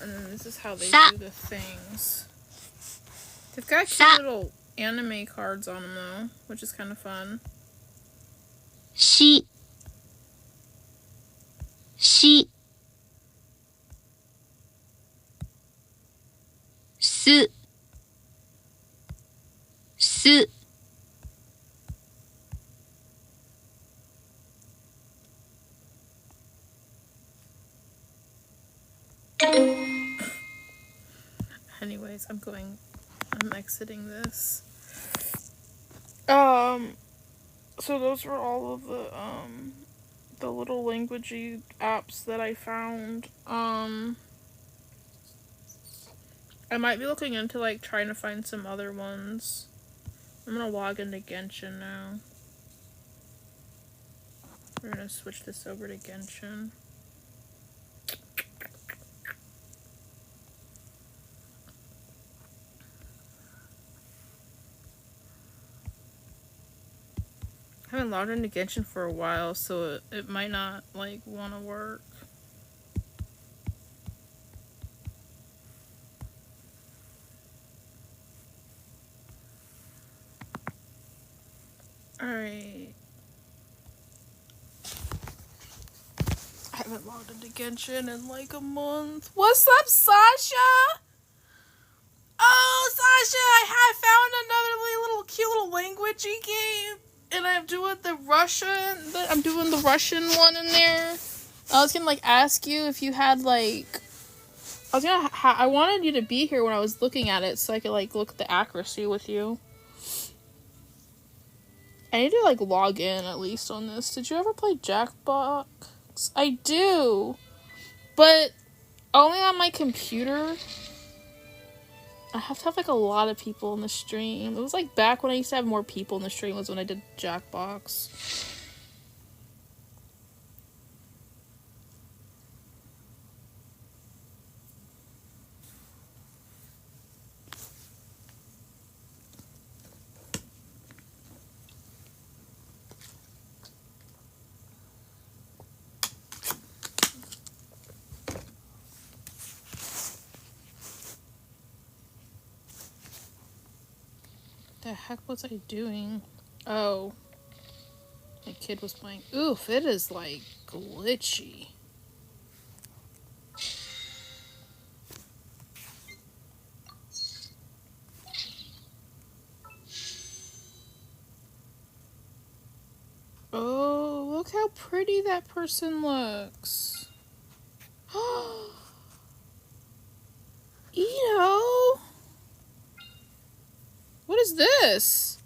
And then this is how they do the things. They've got cute little anime cards on them though, which is kind of fun. She. Su. Anyways, I'm exiting this. So those were all of the little languagey apps that I found. I might be looking into like trying to find some other ones. I'm gonna log into Genshin now. We're gonna switch this over to Genshin. I haven't logged into Genshin for a while, so it might not like want to work. Alright. I haven't logged into Genshin in like a month. What's up, Sasha? Oh, Sasha, I found another little cute little languagey game. And I'm doing the Russian one in there. I was gonna like ask you if you had like, I wanted you to be here when I was looking at it so I could like look at the accuracy with you. I need to like log in at least on this. Did you ever play Jackbox? I do, but only on my computer. I have to have like a lot of people in the stream. It was like back when I used to have more people in the stream was when I did Jackbox. The heck was I doing? Oh. My kid was playing. Oof, it is like glitchy. Oh, look how pretty that person looks. Ito! What is this?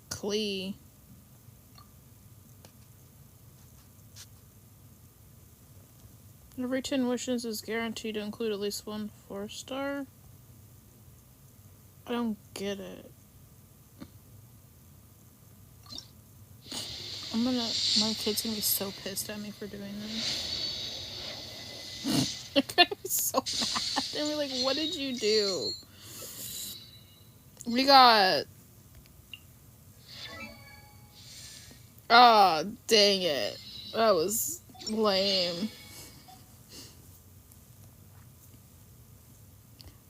Klee. Every 10 wishes is guaranteed to include at least one 4-star. I don't get it. My kid's gonna be so pissed at me for doing this. They're gonna be so mad. They're gonna be like, what did you do? We got... Oh, dang it. That was lame.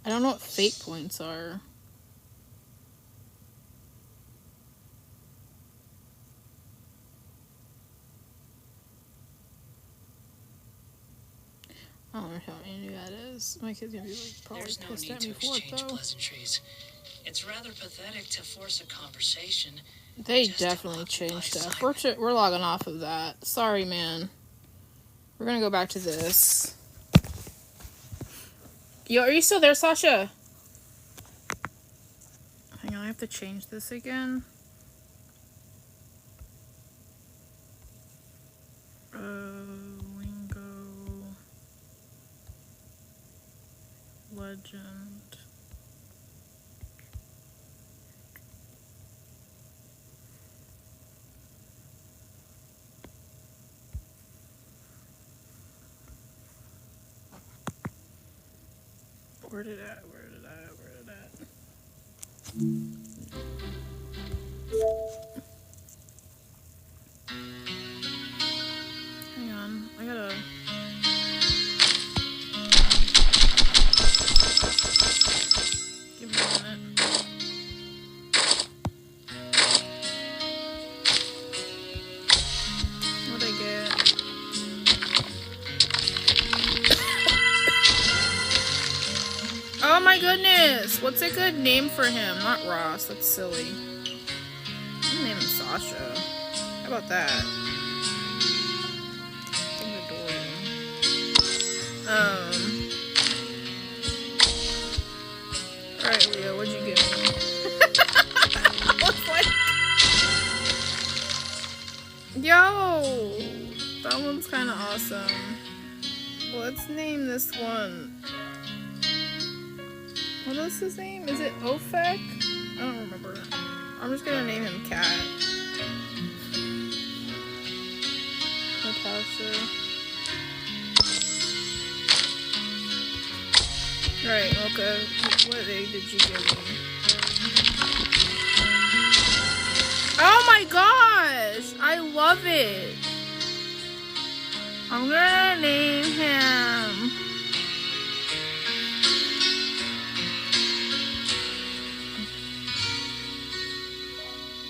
I don't know what fate points are. I don't know how any of that is. My kid's gonna be like probably There's no pissed need at to me for it exchange though. pleasantries. It's rather pathetic to force a conversation. They definitely changed stuff. We're logging off of that. Sorry, man. We're gonna go back to this. Yo, are you still there, Sasha? Hang on, I have to change this again. Duolingo Legend. Where did it? Hang on, I gotta. Give me a minute. What'd I get? Oh my goodness! What's a good name for him? Not Ross, that's silly. I'm gonna name him Sasha. How about that? Alright, Leo, what'd you give me? What's like... Yo! That one's kinda awesome. Let's name this one. What is his name? Is it Ofek? I don't remember. I'm just gonna name him Cat. Natasha. Alright, Mocha, what egg did you give me? Oh my gosh! I love it! I'm gonna name him...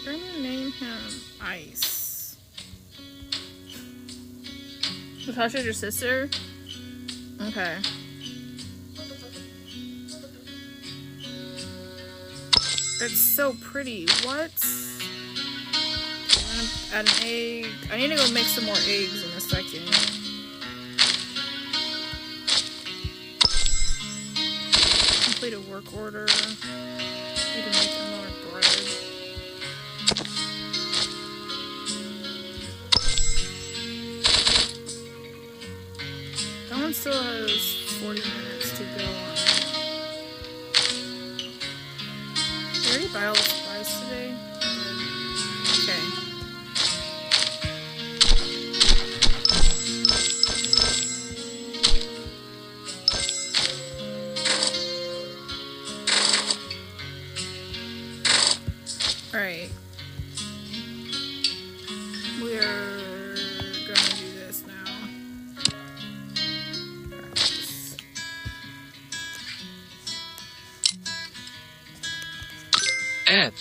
I'm gonna name him Ice. Natasha's your sister? Okay. It's so pretty. What? I'm gonna add an egg. I need to go make some more eggs in a second. Complete a work order. Need to make some more bread. That one still has 40 minutes to go on. Did I already buy all the supplies today? Okay. Alright. We're gonna do this now. Et.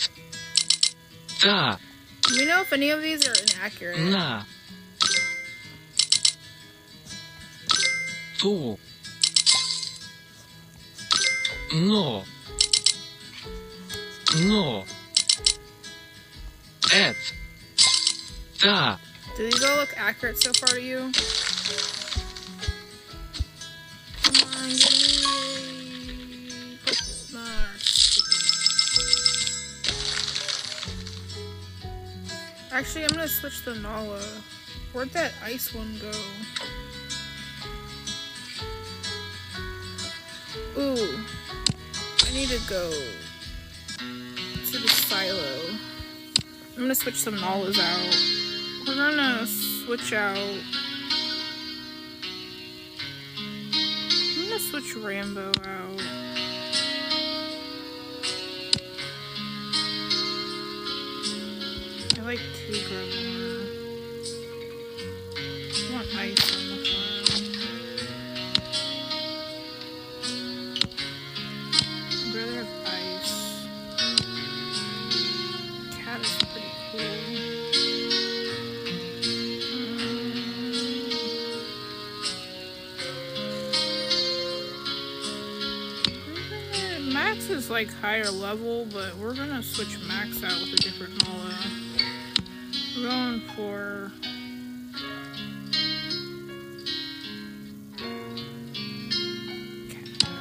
Da. Do we know if any of these are inaccurate? La. Tu. No. No. Et. Da. Do these all look accurate so far to you? Come on, give me a purple marks. Actually, I'm gonna switch the Nala. Where'd that ice one go? Ooh. I need to go to the silo. I'm gonna switch some Nalas out. We're gonna switch out. I'm gonna switch Rambo out. I like two Grimoire. I want ice on the farm. I'd rather have ice. Cat is pretty cool. Max is like higher level, but we're gonna switch Max out with a different Nala. We're going for cat.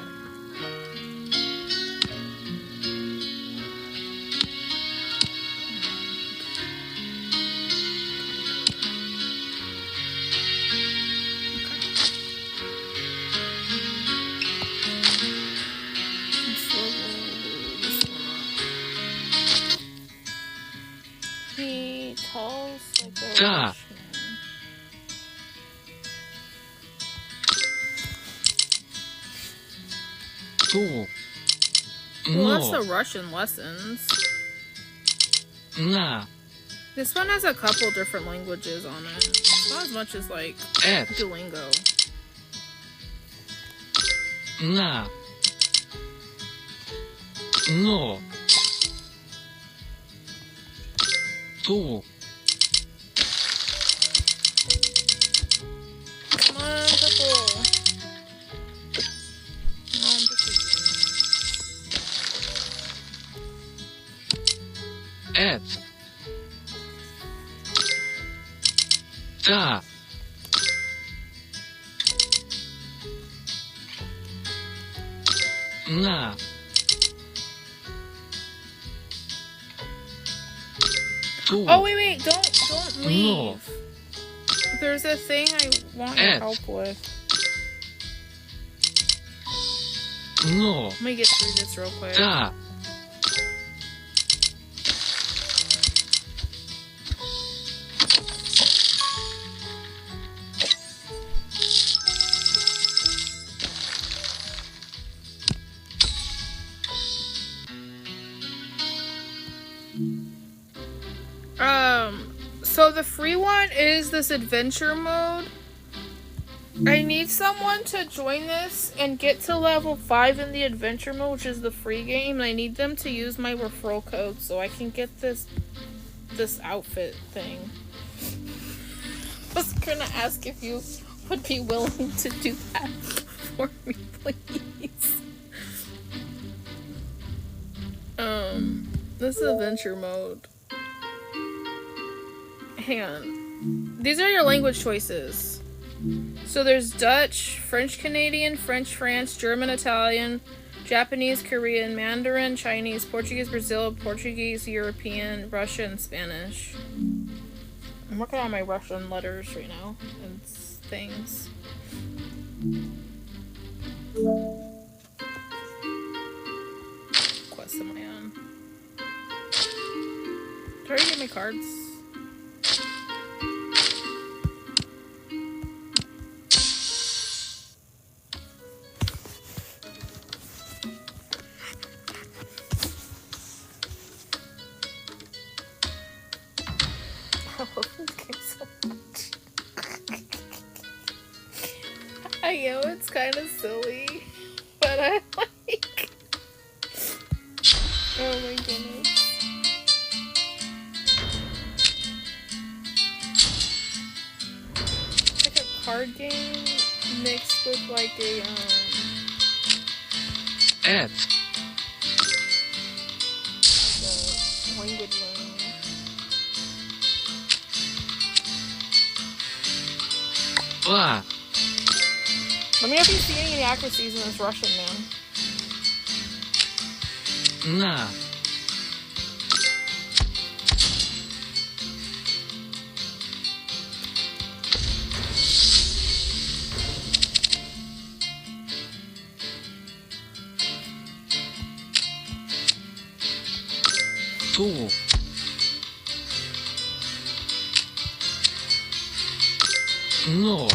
Da. Tu. Well, that's the No. Russian lessons. Na. This one has a couple different languages on it. It's not as much as like Et. Duolingo. Na. No. Tu. Come on, purple. No, I'm just Et. Da. Na. Tu. Oh wait, don't leave. No. There's a thing I want your Et. help with. No. Let me get through this real quick. Da. So the free one is this adventure mode. I need someone to join this and get to level 5 in the adventure mode, which is the free game, and I need them to use my referral code so I can get this outfit thing. I was gonna ask if you would be willing to do that for me, please. This is adventure mode. Hang on. These are your language choices. So there's Dutch, French Canadian, French France, German Italian, Japanese, Korean, Mandarin, Chinese, Portuguese, Brazil, Portuguese, European, Russian, Spanish. I'm working on my Russian letters right now and things. Quest am I on? Did I already get my cards? I love this game so much. I know it's kind of silly, but I like. Oh my goodness. It's like a card game mixed with like a Et. language learning. Wa. Let me know if you see any inaccuracies in this Russian, man. Na. Tu. No.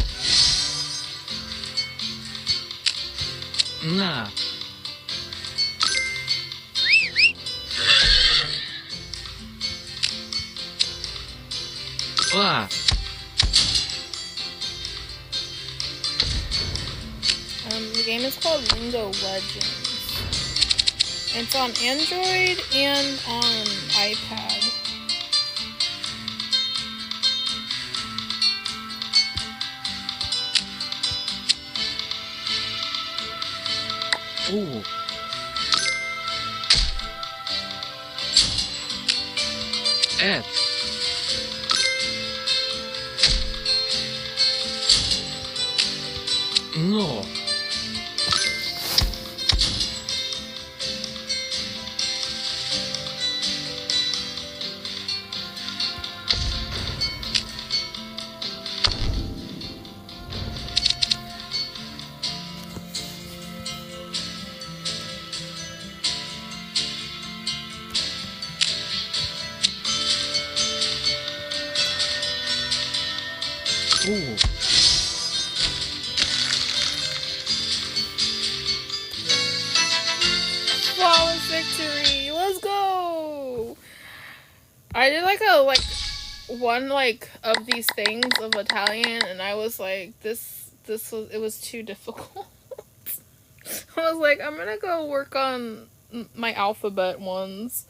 Na. Wa. The game is called Lingo Legends. It's on Android and on iPad. Tu. Et. No. Oh. Flawless victory! Let's go! I did like one of these things of Italian, and I was like, it was too difficult. I was like, I'm gonna go work on my alphabet ones.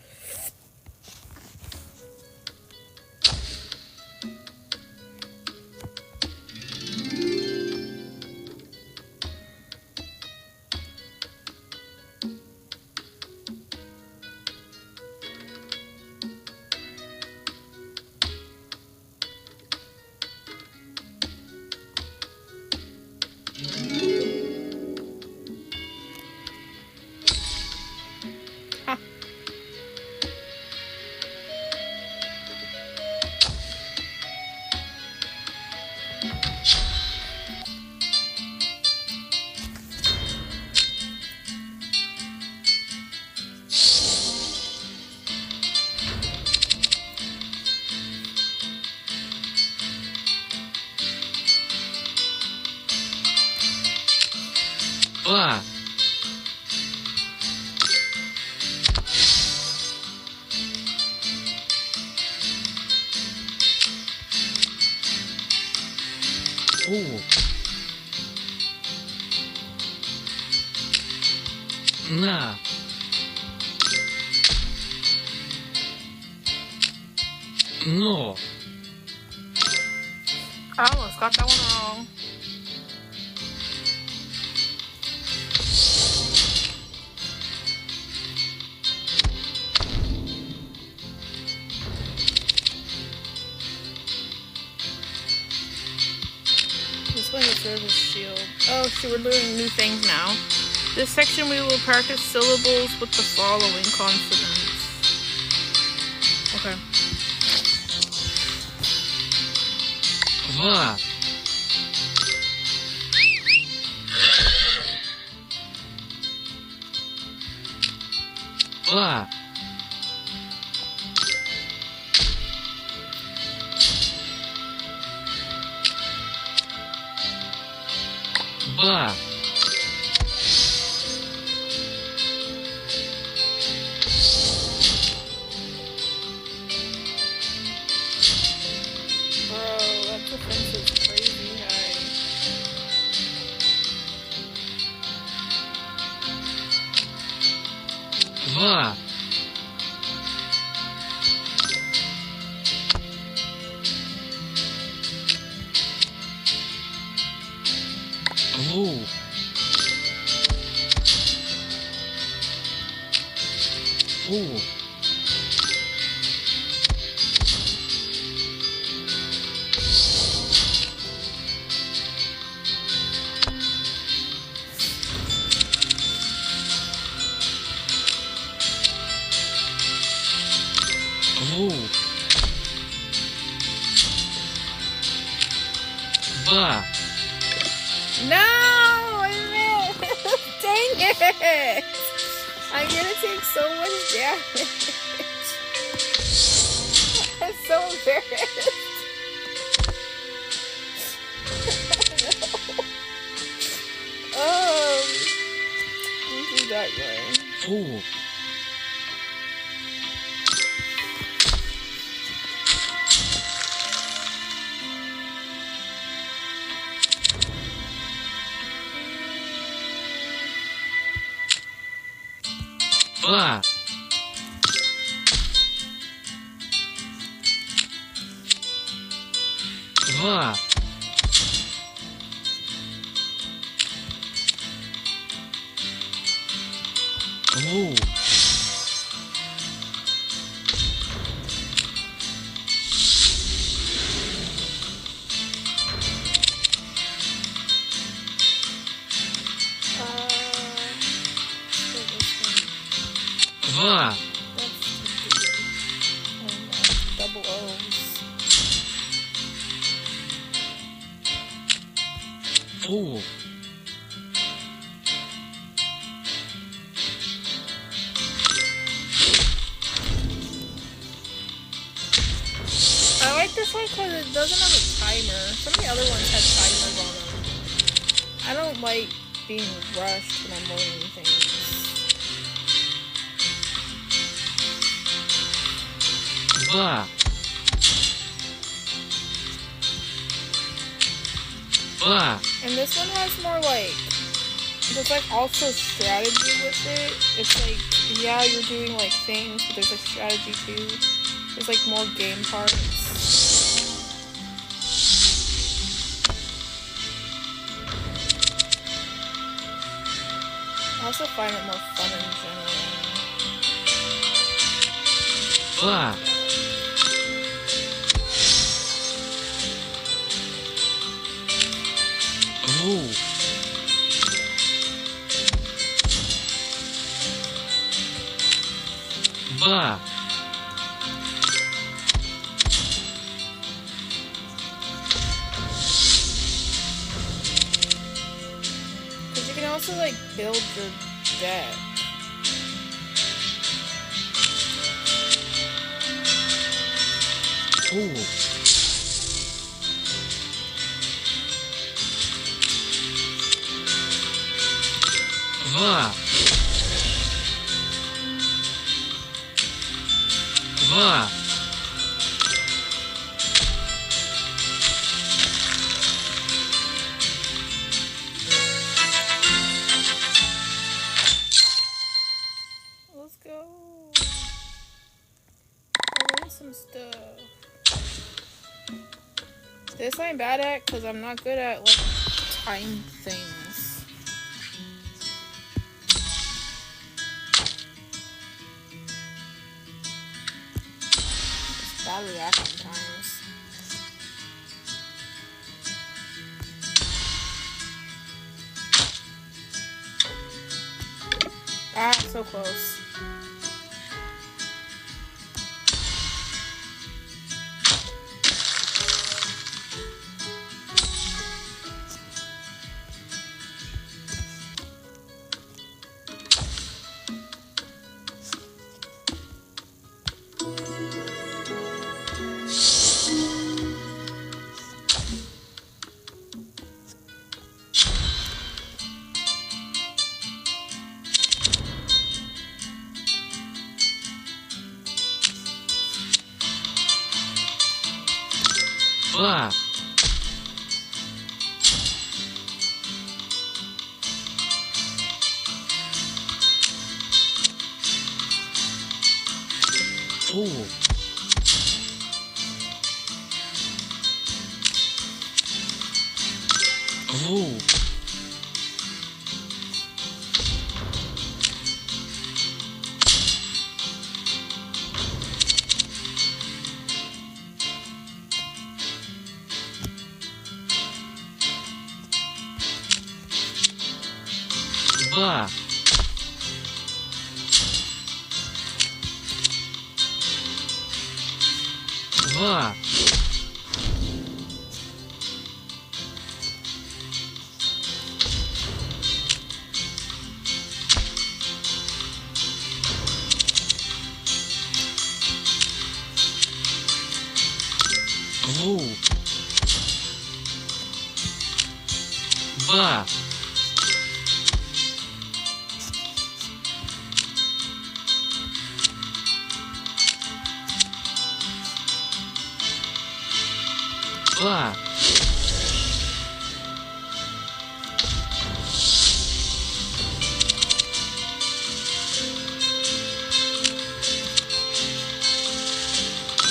Ah. Oh. Na. No. I almost got that one wrong. Display the service shield. Oh, shoot, we're doing new things now. This section we will practice syllables with the following consonants. Okay. Va. Va. Va. Bro, that defense is crazy high. Va. Oh. Oh. Oh. Va. No! I missed! Dang it! I'm gonna take so much damage. I'm so embarrassed. Let me do that guy. Oh. Va. Va. Oh. Va. Double O's. Oh. I like this one because it doesn't have a timer. Some of the other ones had timers on them. I don't like being rushed when I'm learning things. Blah. Blah. And this one has more like, there's like also strategy with it. It's like, yeah, you're doing like things, but there's like strategy too. There's like more game parts. I also find it more fun in general. Blah. Oh. Blah. Because you can also like build your deck. Oh. Blah. Blah. Let's go. I learned some stuff. This I'm bad at because I'm not good at like time things. It's bad reaction times. Ah, so close. Blah. Oh. Oh. Blah. Blah. Oh. Blah. Blah.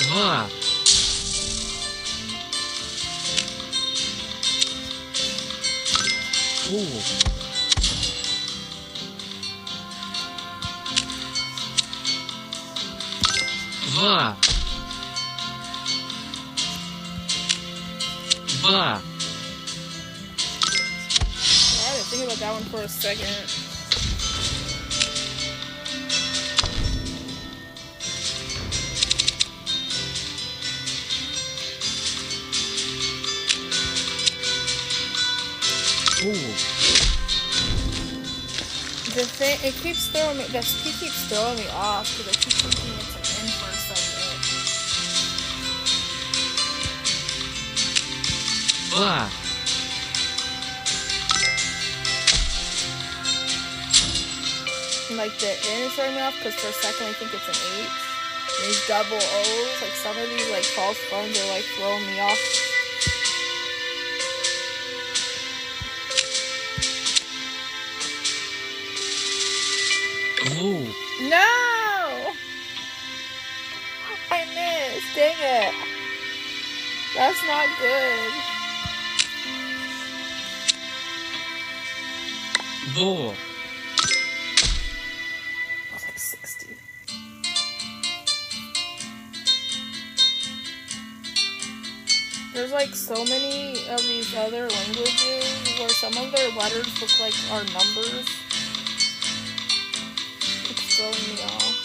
Blah. Oh. Blah. Blah. I had to think about that one for a second. Oh. The thing, it keeps throwing me, he keeps throwing me off because I keep thinking it's an in for a second. Wa. And, like, the N is throwing me off because for a second I think it's an H. And these double O's, like, some of these, like, false phones are, like, throwing me off. Oh. No! I missed. Dang it. That's not good. Bo. I was like 60. There's like so many of these other languages where some of their letters look like our numbers. It's throwing me off.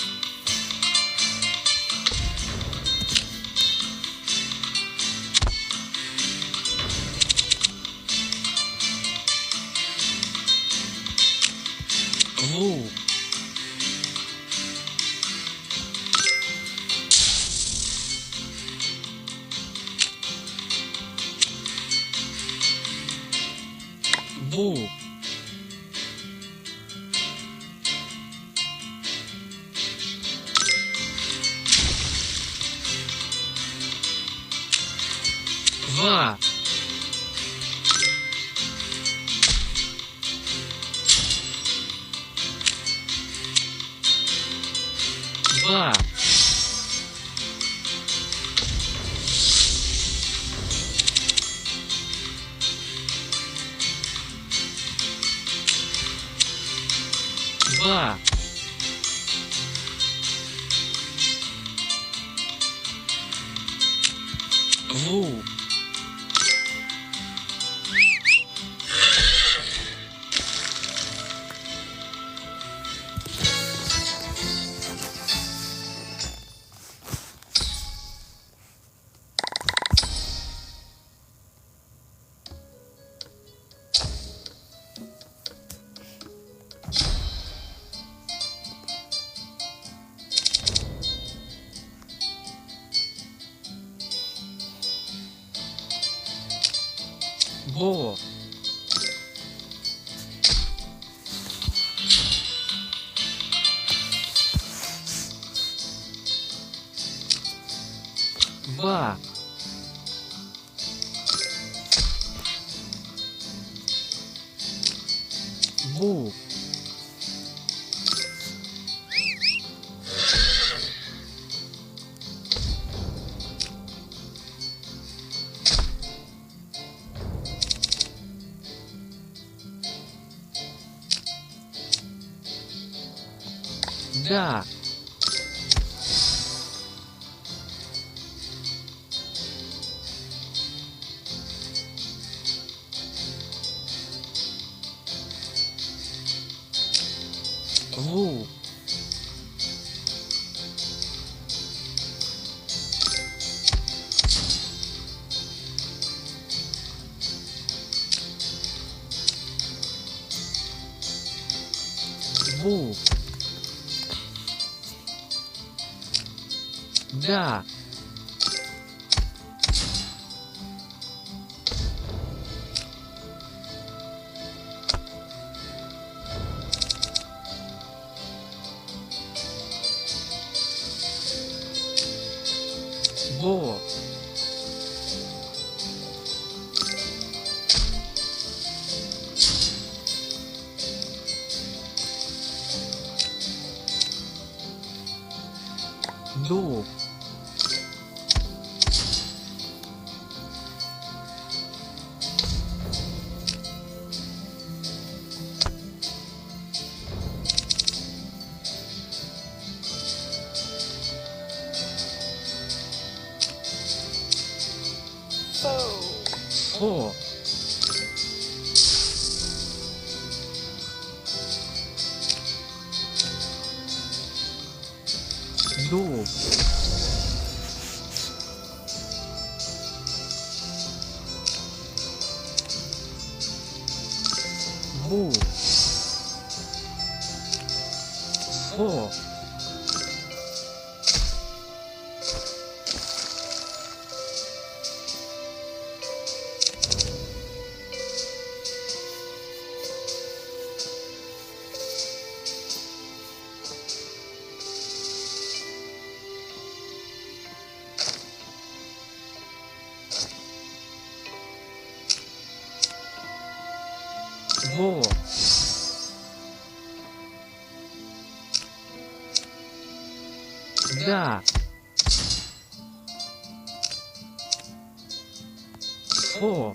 Oh. Bo. Va. Va. Va. Oh. Bo. Va. Bo. Da. Oh. Bo. Da. Bo. Do. Fo. Do. Bu. Fo. Да. О.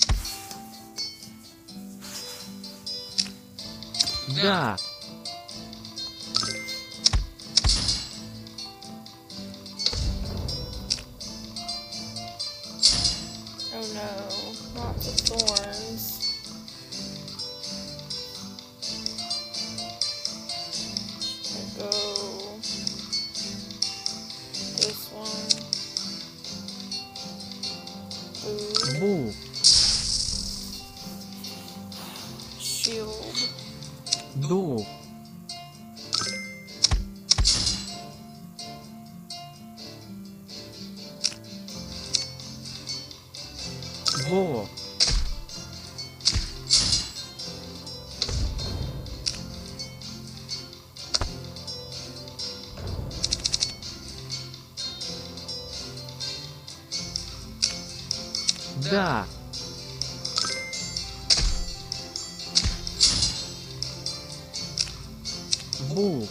Да. Oh no, not the thorns. I go this one. Food. Бу. Shield. Ду. Во. Да. Бу.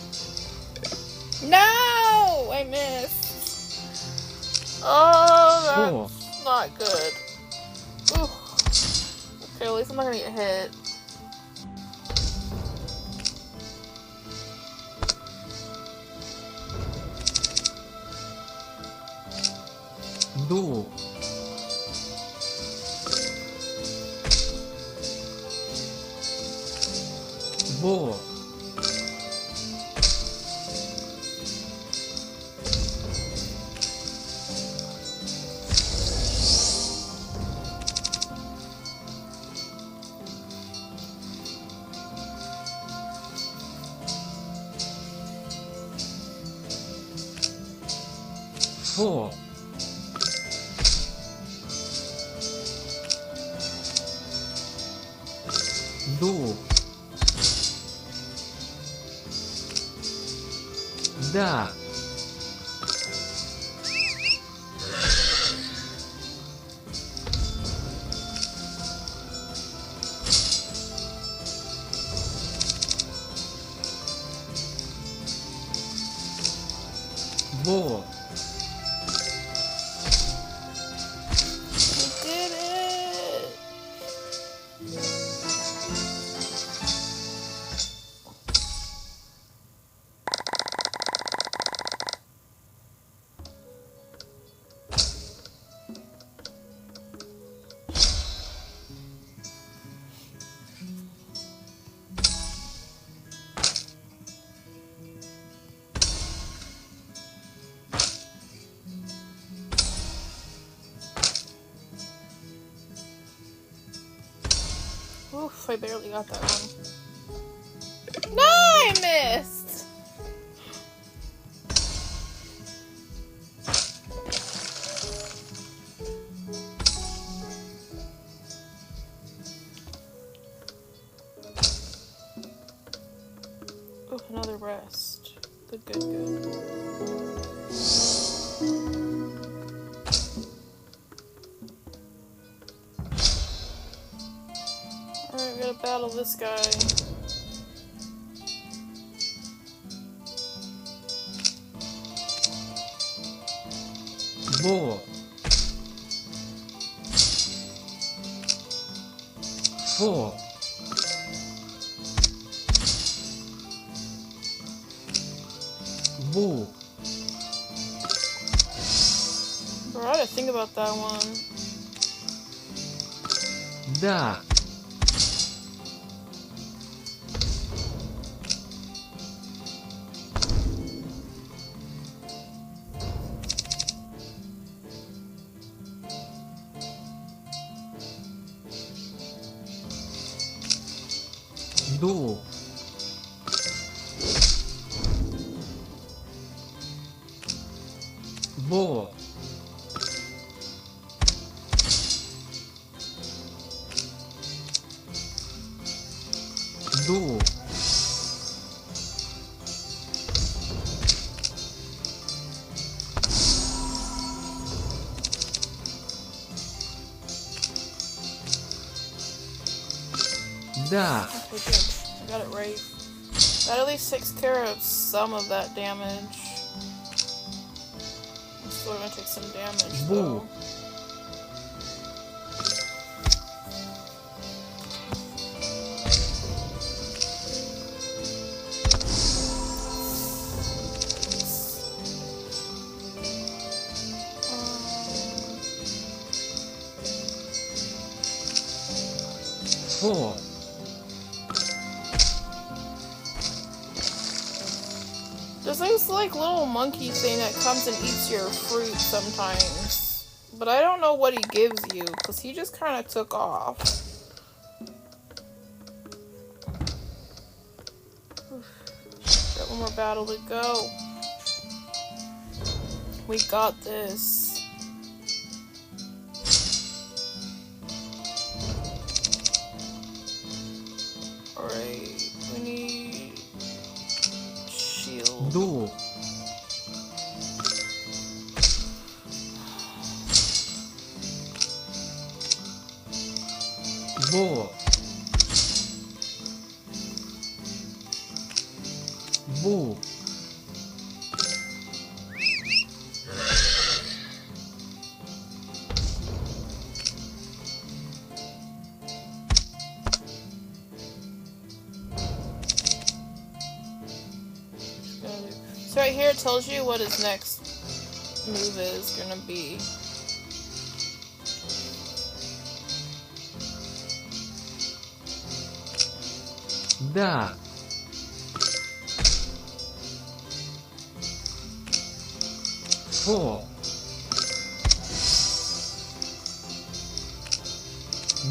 No! I missed. Oh, that's not good. Ooh. Okay, at least I'm not gonna get hit. Ду. Во. Фо. Ду. Да. Во. I did it! Oof, I barely got that one. No, I missed! Oh, another rest. Good, good, good. Alright, we gotta battle this guy. Во. Фо. Бу. Bro, I gotta think about that one. Да. Ду. Во. Ду. Да. Okay, good. I got it right. That at least takes care of some of that damage. still gonna take some damage Boo. though. Four. There's this like little monkey thing that comes and eats your fruit sometimes. But I don't know what he gives you, because he just kind of took off. Got one more battle to go. We got this. Alright, we need shield. Duo. Bo. Boo. So right here it tells you what his next move is gonna be. Da. Four.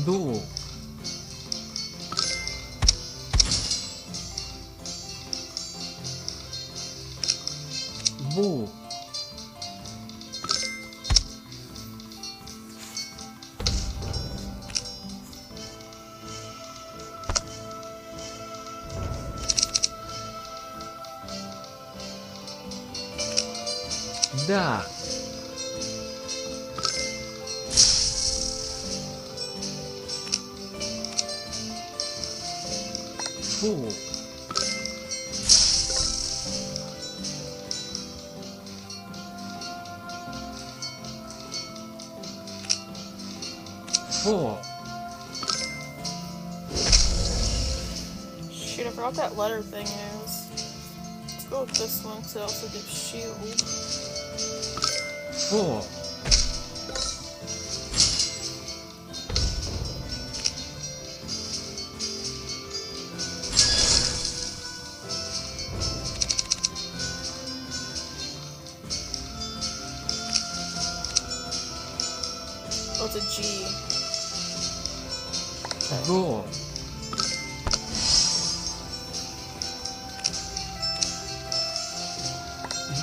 Duo. Boo. Da. Fu. Four. Shoot, I forgot what that letter thing is. Let's go with this one because it also gives shield. Four. Oh, it's a G. Go.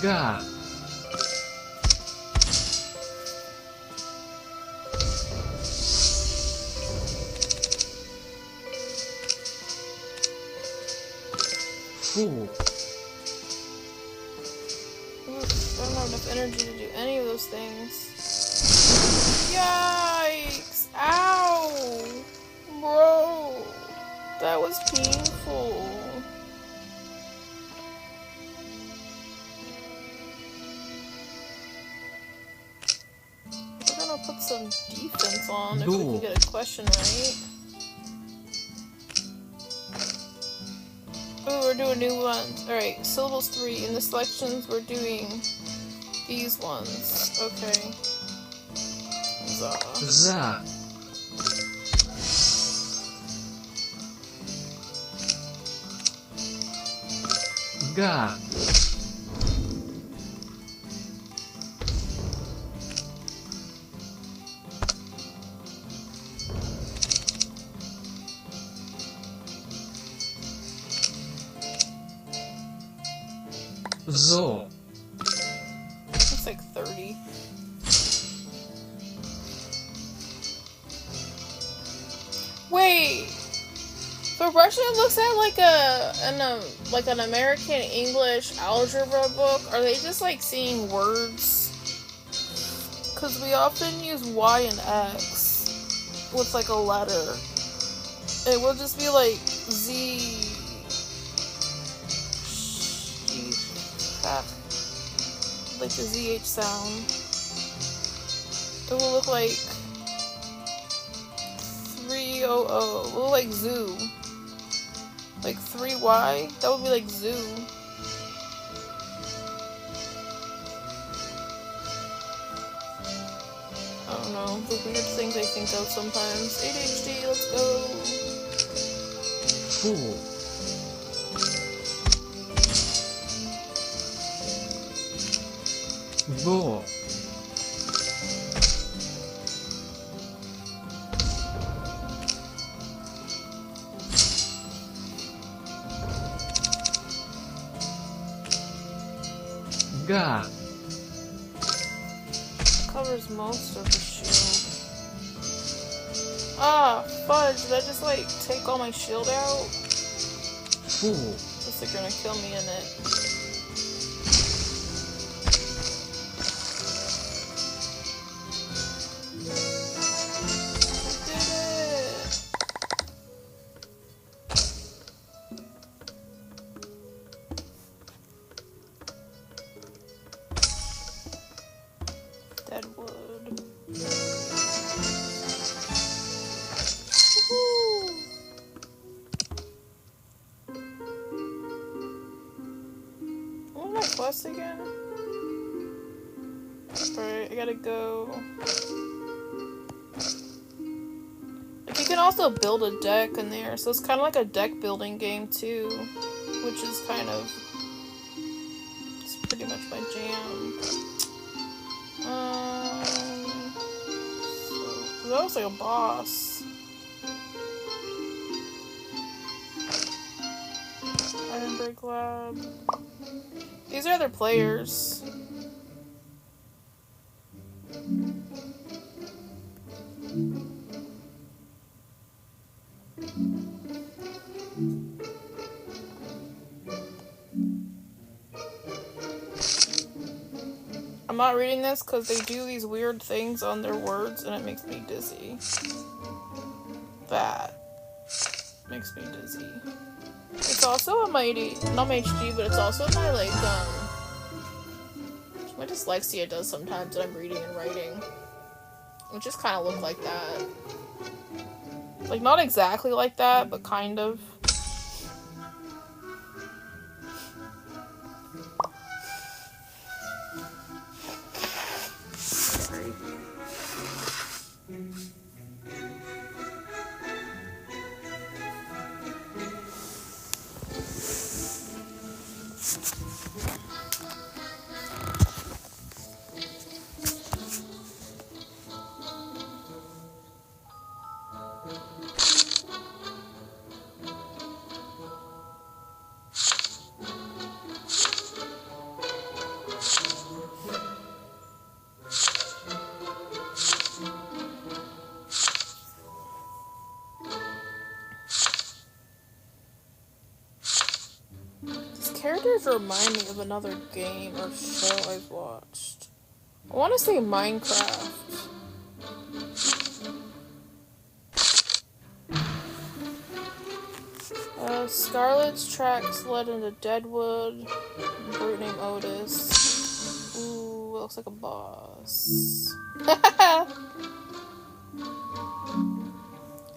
Ga. Fu. Oof, I don't have enough energy to do any of those things. Yikes! Ow! Bro! That was painful. We're gonna put some defense on if we can get a question right. Ooh, we're doing new ones. Alright, syllables 3. In the selections, we're doing these ones. Okay. Za. Ga. Zo. It's like 30. Wait. So Russian looks at like an American English algebra book. Are they just like seeing words? Because we often use Y and X with like a letter. It will just be like Z. Like the ZH sound. It will look like 300. It will look like zoo. Like 3Y? That would be like zoo. I don't know. The weird things I think of sometimes. ADHD, let's go. 4 5 Ga Covers most of the shield. Ah, fudge. Did I just like take all my shield out? 4 Looks like you're gonna kill me in it. Deadwood. Woohoo! What was my quest again? Alright, I gotta go. Like, you can also build a deck in there, so it's kind of like a deck building game too, which is kind of, it's pretty much my jam. So that was like a boss. Ironberg Lab. These are other players. I'm not reading this because they do these weird things on their words and it makes me dizzy. That makes me dizzy. It's also on my not my HD, but it's also my like my dyslexia does sometimes when I'm reading and writing. It just kind of look like that. Like not exactly like that, but kind of. Characters remind me of another game or show I've watched. I want to say Minecraft. Scarlet's tracks led into Deadwood. A brute named Otis. Ooh, it looks like a boss.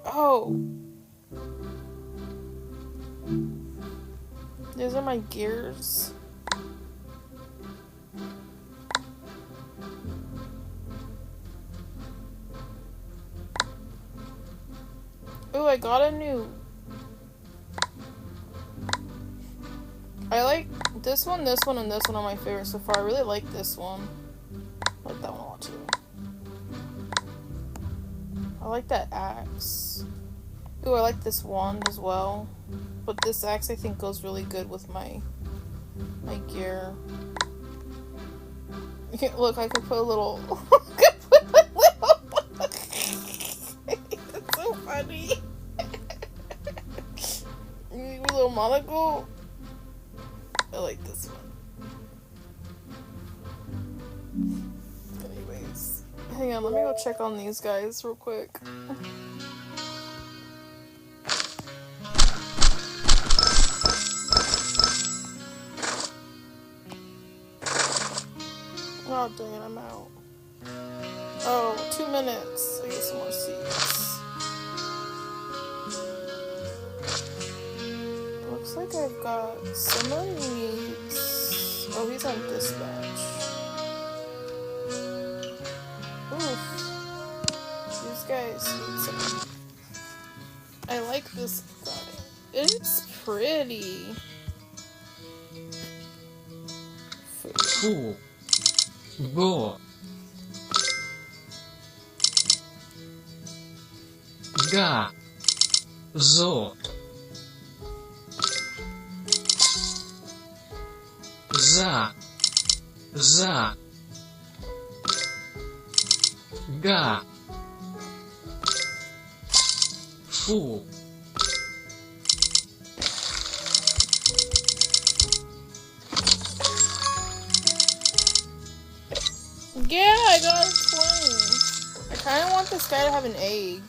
Oh. These are my gears. Ooh, I got a new... I like this one, and this one are my favorites so far. I really like this one. I like that one a lot too. I like that axe. Ooh, I like this wand as well. But this axe I think goes really good with my gear. Look, I could put a little... That's so funny. A little monocle. I like this one. Anyways. Hang on, let me go check on these guys real quick. Oh dang it, I'm out. Oh, 2 minutes. I get some more seeds. Looks like I've got someone needs. Oh, he's on dispatch. Oof. These guys need some. I like this guy. It's pretty. Fu. Go. Ga. Zo. Za. Za. Ga. Fu. Yeah, I got a 20. I kind of want this guy to have an egg.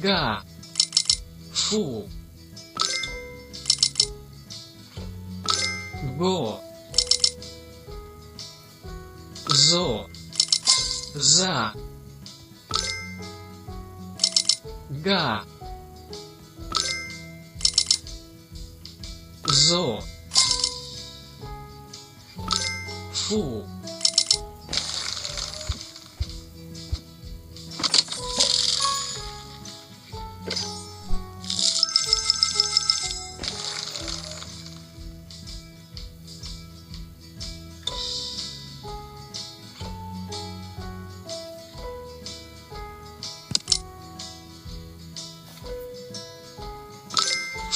Ga. Fu. Go. Zo. Za. Ga. Zo. Fu.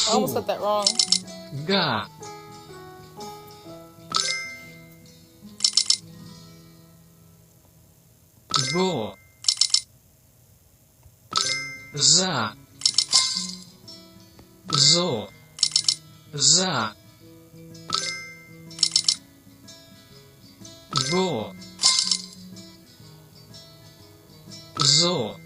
I almost got that wrong. Ga. Go. Za. Zo. Za. Go. Zo.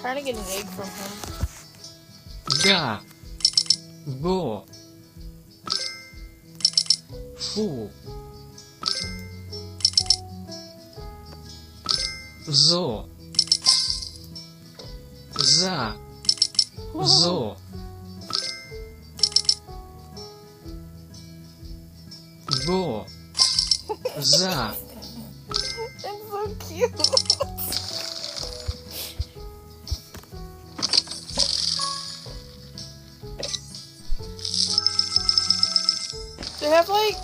Trying to get an egg from him. Ga. Go. Fu. Zo. Za. Zo. Go. Za. It's so cute. They have like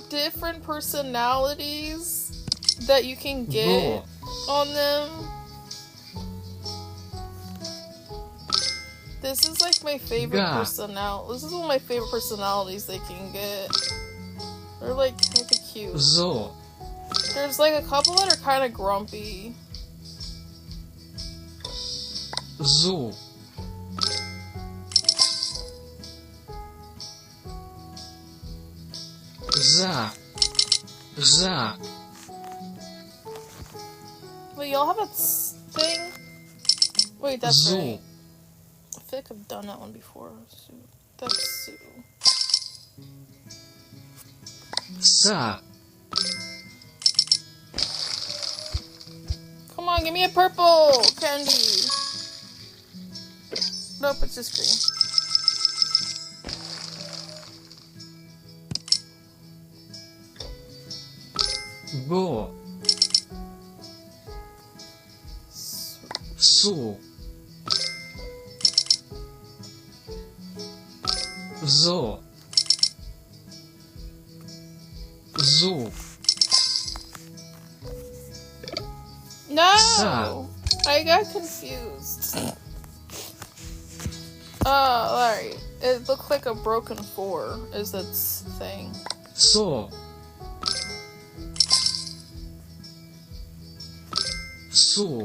different personalities that you can get on them. This is like my favorite personality. This is one of my favorite personalities they can get. They're like kind of cute. Zo. There's like a couple that are kind of grumpy. Zo. Za. Za. Wait, y'all have a thing? Wait, that's Zoo. right. I feel like I've done that one before. That's Sue. Sa. Come on, give me a purple candy. Nope, it's just green. Go. Su. Zo. Zu. No! Sa. I got confused. Oh, alright. It looked like a broken 4 is its thing. So. Su.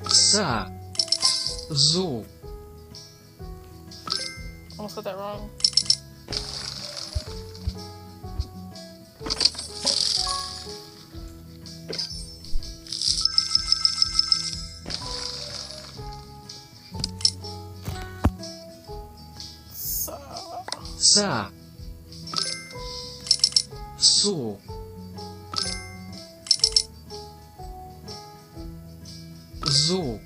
Sa. Zu. Almost got that wrong. Sa. So. So.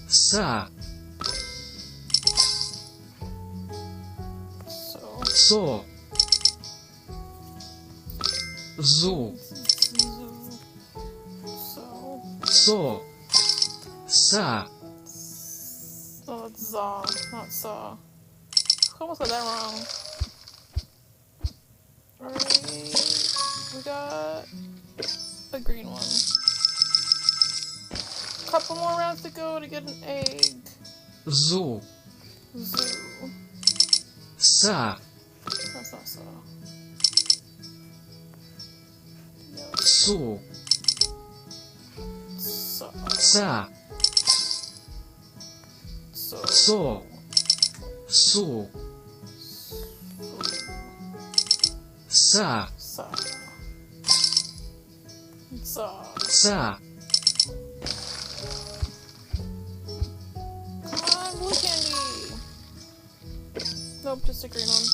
Sa. So. So. So. Sa. Oh, it's Zaw, not Saw. I almost got that wrong. Alright, we got a green one. Couple more rounds to go to get an egg. So. Zoo. Sa. That's not Saw. So. Saw. Sa. So. So. Sa. Saw. Saw. Sa. Come on, blue candy. Nope, just a green one.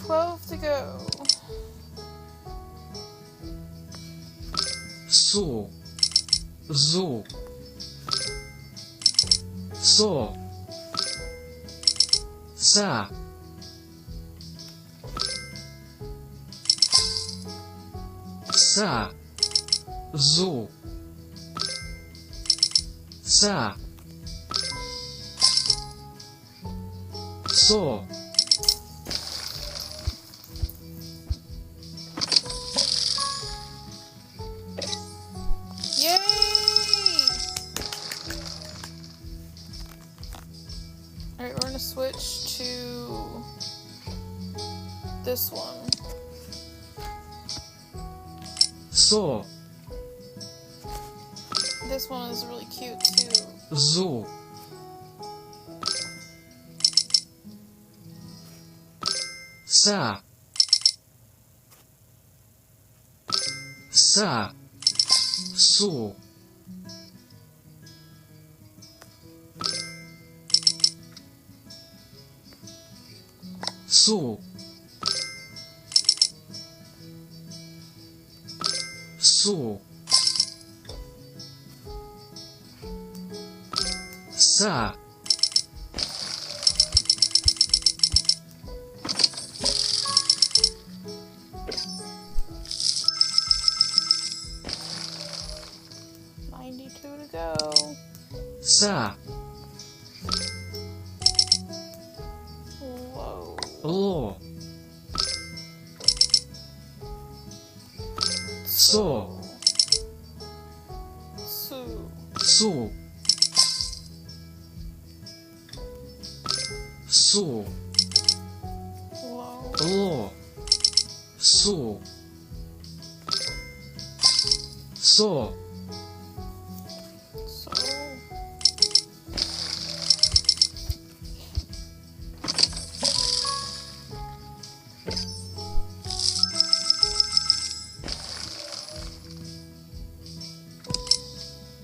12 to go. So. So. So. Sa. Sa. So. Sa. So. Yay! Alright, we're gonna switch to this one. So. This one is really cute too. So. Sa. Sa. So. So. So. Sa. To go. Sa. Whoa. Lo. So. Su. So. So. Whoa. Lo. So. So.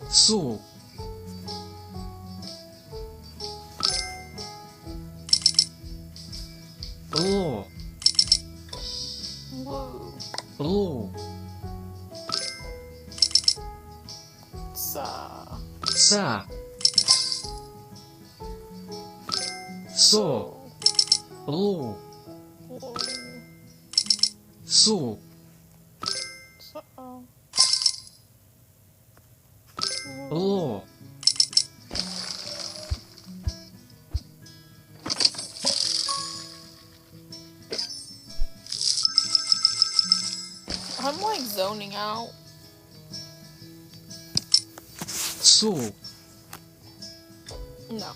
So. Lo. Whoa. Lo. Sa. Sa. So. Lo. Whoa. So. So. Lo. I'm like zoning out. So. No.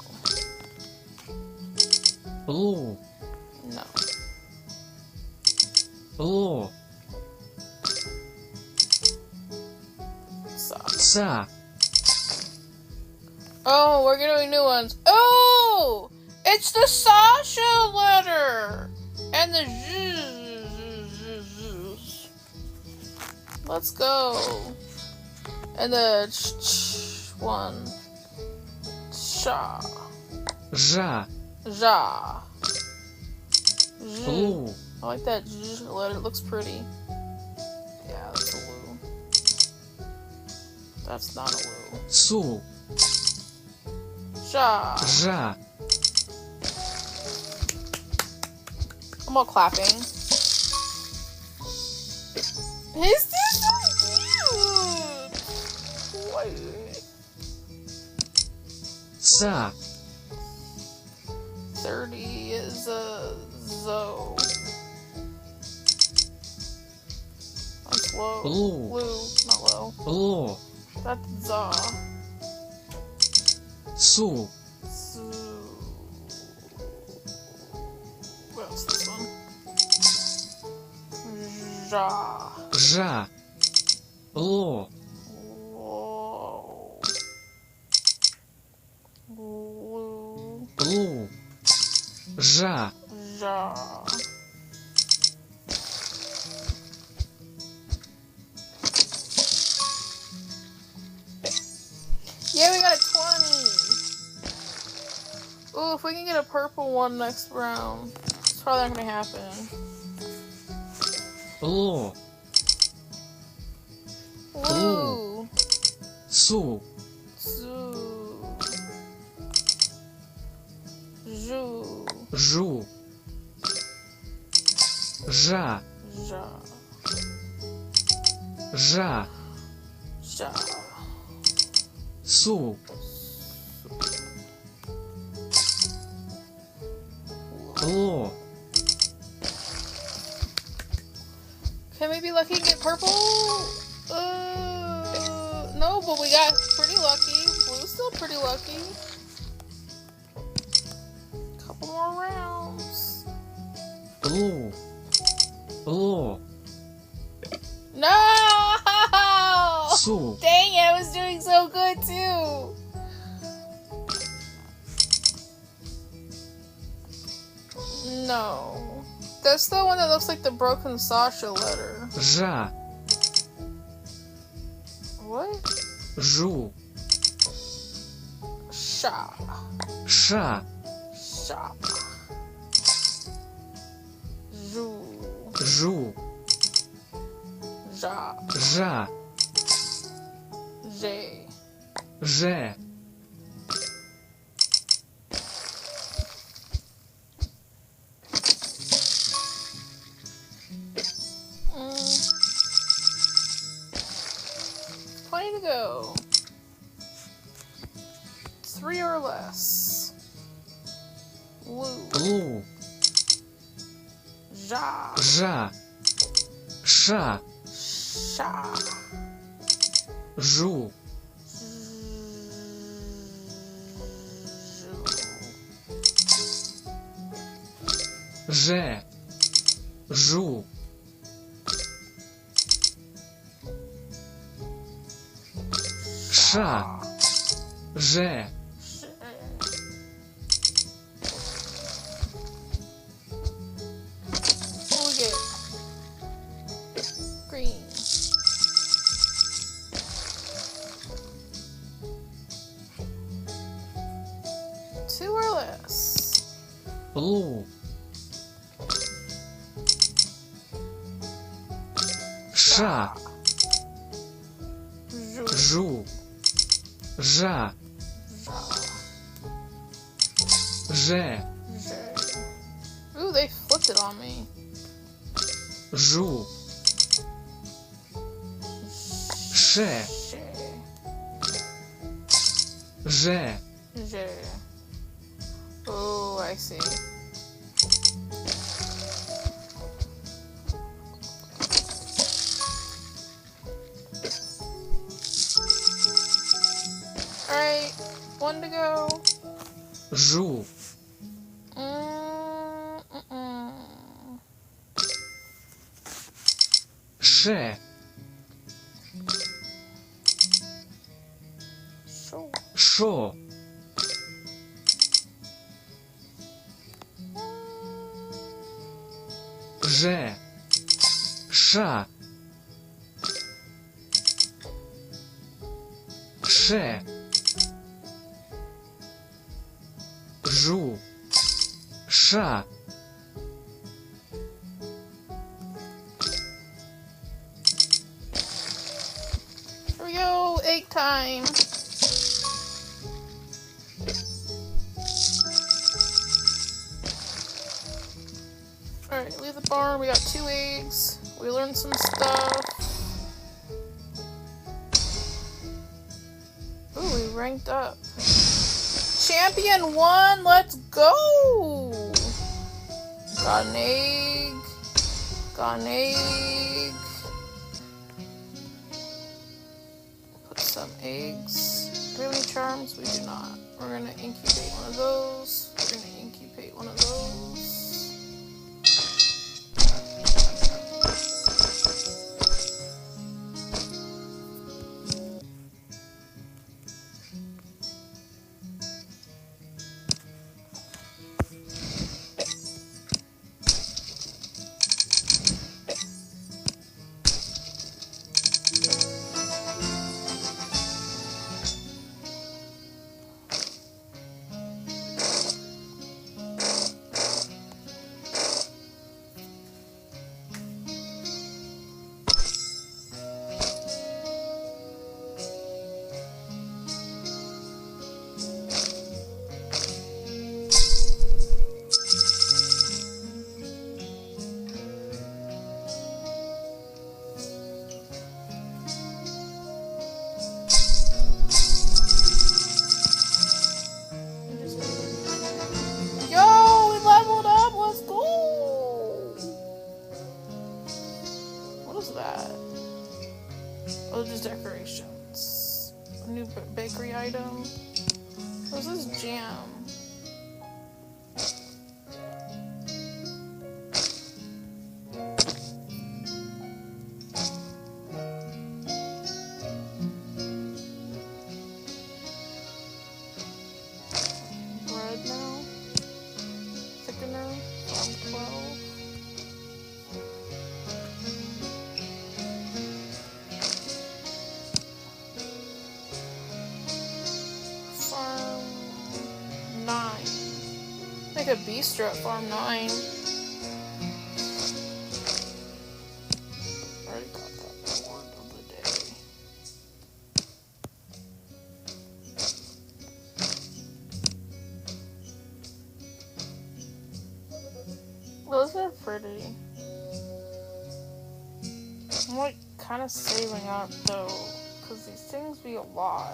Lo. No. Lo. Sa. Sa. Oh, we're doing new ones. Oh! It's the Sasha letter! And the zzzz. Let's go. And the one. Sha. Ja. Ja. Blue. I like that j letter. It looks pretty. Yeah, that's a Lu. That's not a Lu. Su. Ja. Ja. I'm all clapping. Is this so cute? Wait. Sa. 30 is a Zo. That's low. Blue. Blue, not low. Blue. That's Za. Su. Su. What's this one? Ja. Ja. Lo. Whoa. Lu. Blue. Ja. Ja. Yeah, we got a 20. Ooh, if we can get a purple one next round, it's probably not gonna happen. Lo. Blue. Su. Zu. Ju. Ju. Ja. Ja. Ja. Ja. Su. Lo. Can we be lucky and get purple? No, but we got pretty lucky. Blue's still pretty lucky. Couple more rounds. Blue. Blue. No! Su. Dang it, I was doing so good too. No. That's the one that looks like the broken Sasha letter. Ja. What? Ju. Sha. Sha. Sha. Ju. Ju. Ja. Ja. J. Je. Plenty to go. 3 or less. Lu. Blue. Ja. Ja. Sha. Sha. Ju. Je. Ju. Sha. Je. What we get? Green. Two or less. Blue. Sha. Ju. Ju. Ja. Ja. Je. J. Ooh, they flipped it on me. Ju. She. J. Je. J. Oh, I see. Alright, one to go. Ju. She. So, Sho. Je. Sha. She. Ju. Ша. Here we go, egg time. Alright, leave the barn. We got 2 eggs. We learned some stuff. Ooh, we ranked up. Champion 1, let's go! Got an egg. Got an egg. Put some eggs. Do we have any charms? We do not. We're gonna incubate one of those. We're gonna incubate one of those. Yo, we leveled up. Let's go. What is that? Oh, just decorations. A new bakery item. What's this jam? Bread now. Thickener. Farm 12. Farm 9. Make a bistro at Farm 9. Already got that reward of the day. Those are pretty. I'm like kind of saving up though, because these things be a lot.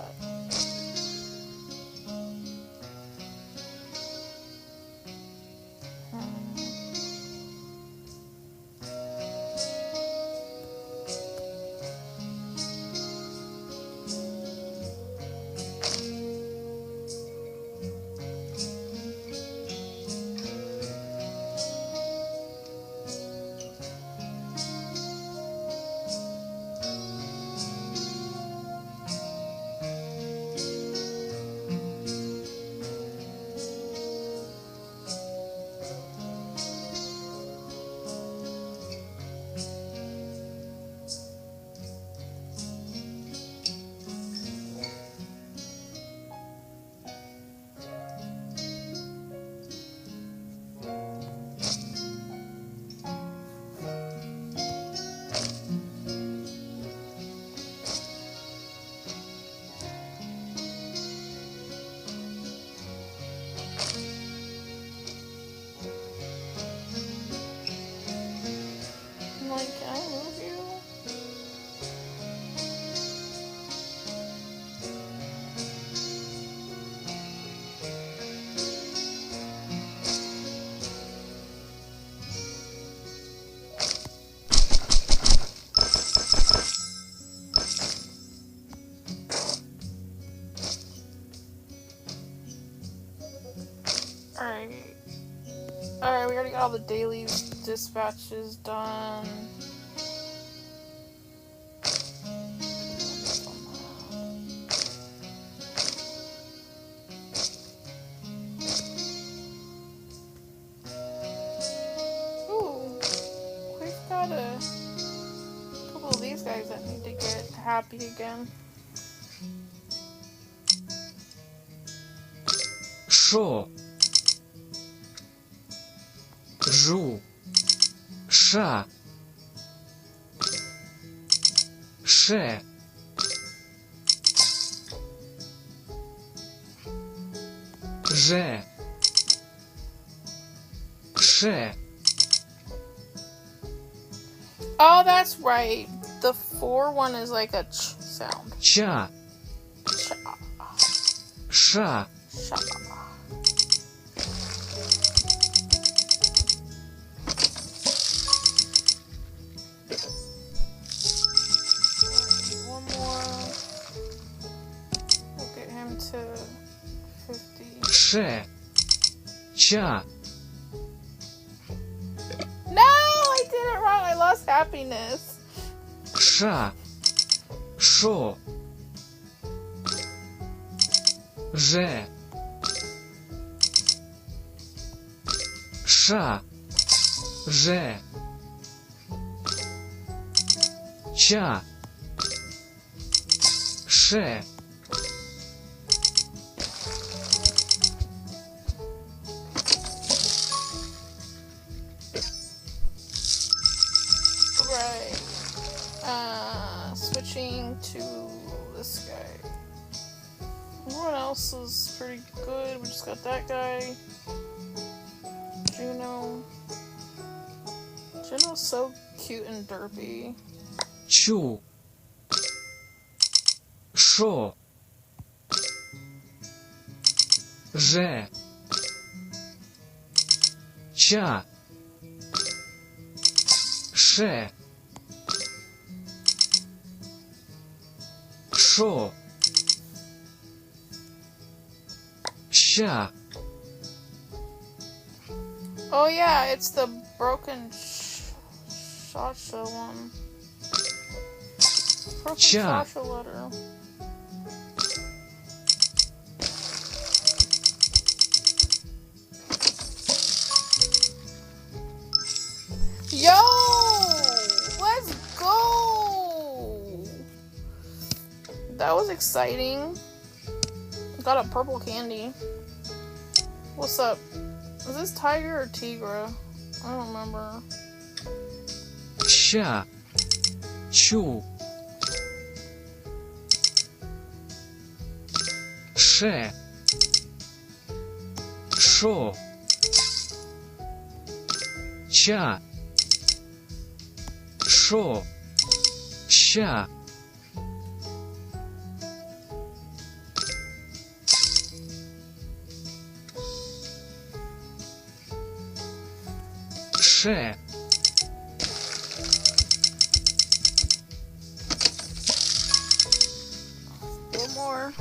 I'm like, can I move you? Alright. Alright, we already got all the daily dispatches done. Ooh, we've got a couple of these guys that need to get happy again. Шо. жу, ша, ше, же, ше. Oh, that's right. The 4 one is like a ch sound. Ча, Cha, ша, cha. One more. We'll get him to 50. ше, ча, No, I did it wrong. I lost happiness. ша, шо, же, ша, же, ча, ше. Right. Switching to this guy. Everyone else is pretty good. We just got that guy. Juno. Juno's so cute and derpy. Чу, шо, же, ча, ше, шо, ща, Oh yeah, it's the broken Sasha one. Broken Cha. Sasha letter. Yo! Let's go! That was exciting. Got a purple candy. What's up? Is this Tiger or Tigra? I don't remember. ща, чу, ше, шо, ча, шо, ща. Ше, One more.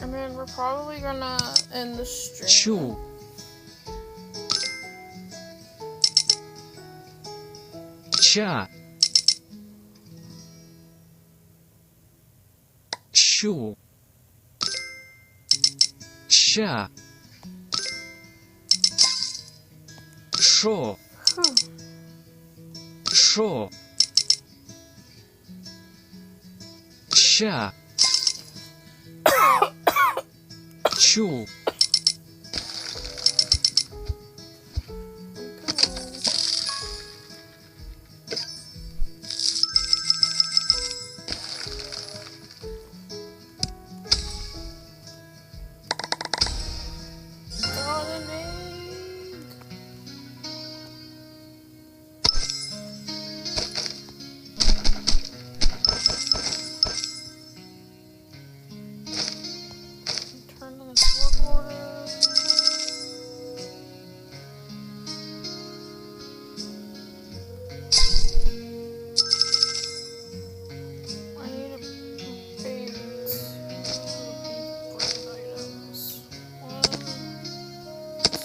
And then we're probably gonna end the stream. чу, ча, щу, ща, шо, шо, ща, чу, Darling egg. Turn on this work order. I need a bait. Bread items. 1, 2,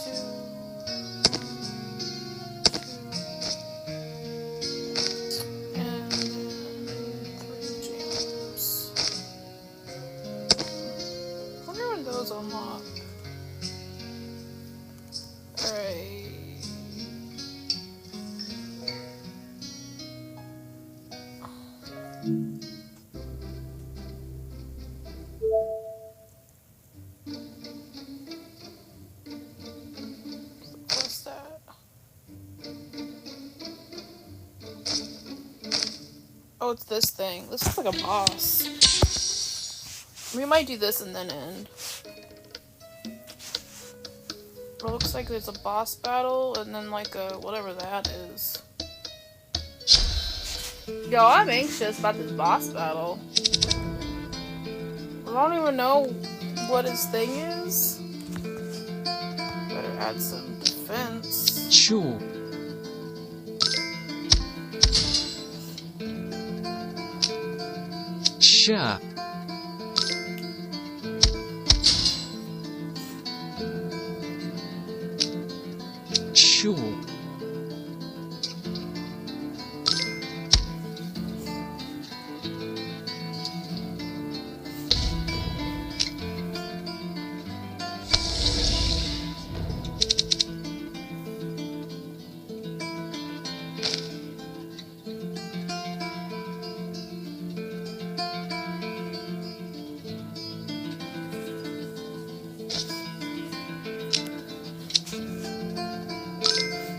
2, and 3 jams. I wonder when those unlock. Alright. Oh, it's this thing. This is like a boss. We might do this and then end. It looks like there's a boss battle and then like a whatever that is. Yo, I'm anxious about this boss battle. I don't even know what his thing is. Better add some defense. Chew. Sha. Chew.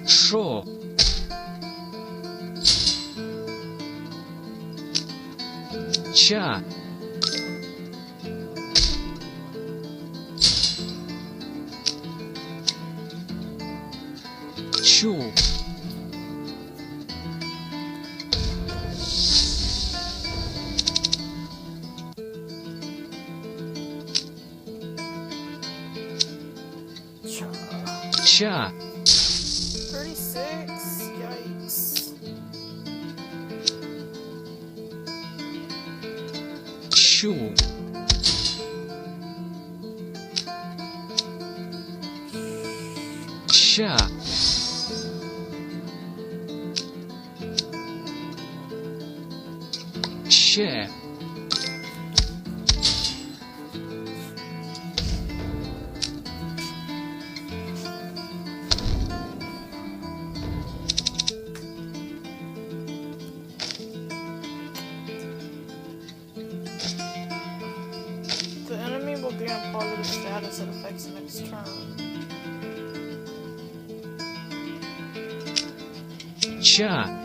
Sure. Cha. Chew. Cha. 36. Yikes. Chew. Sha. Share. The enemy will be on positive status that affects the next turn. Cha.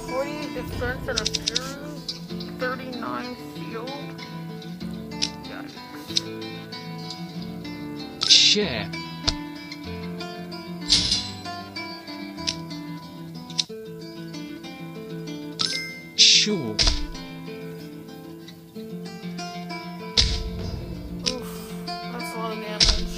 48 defense and appearance. 39 field. Yikes. Share. Chew. Oof, that's a lot of damage.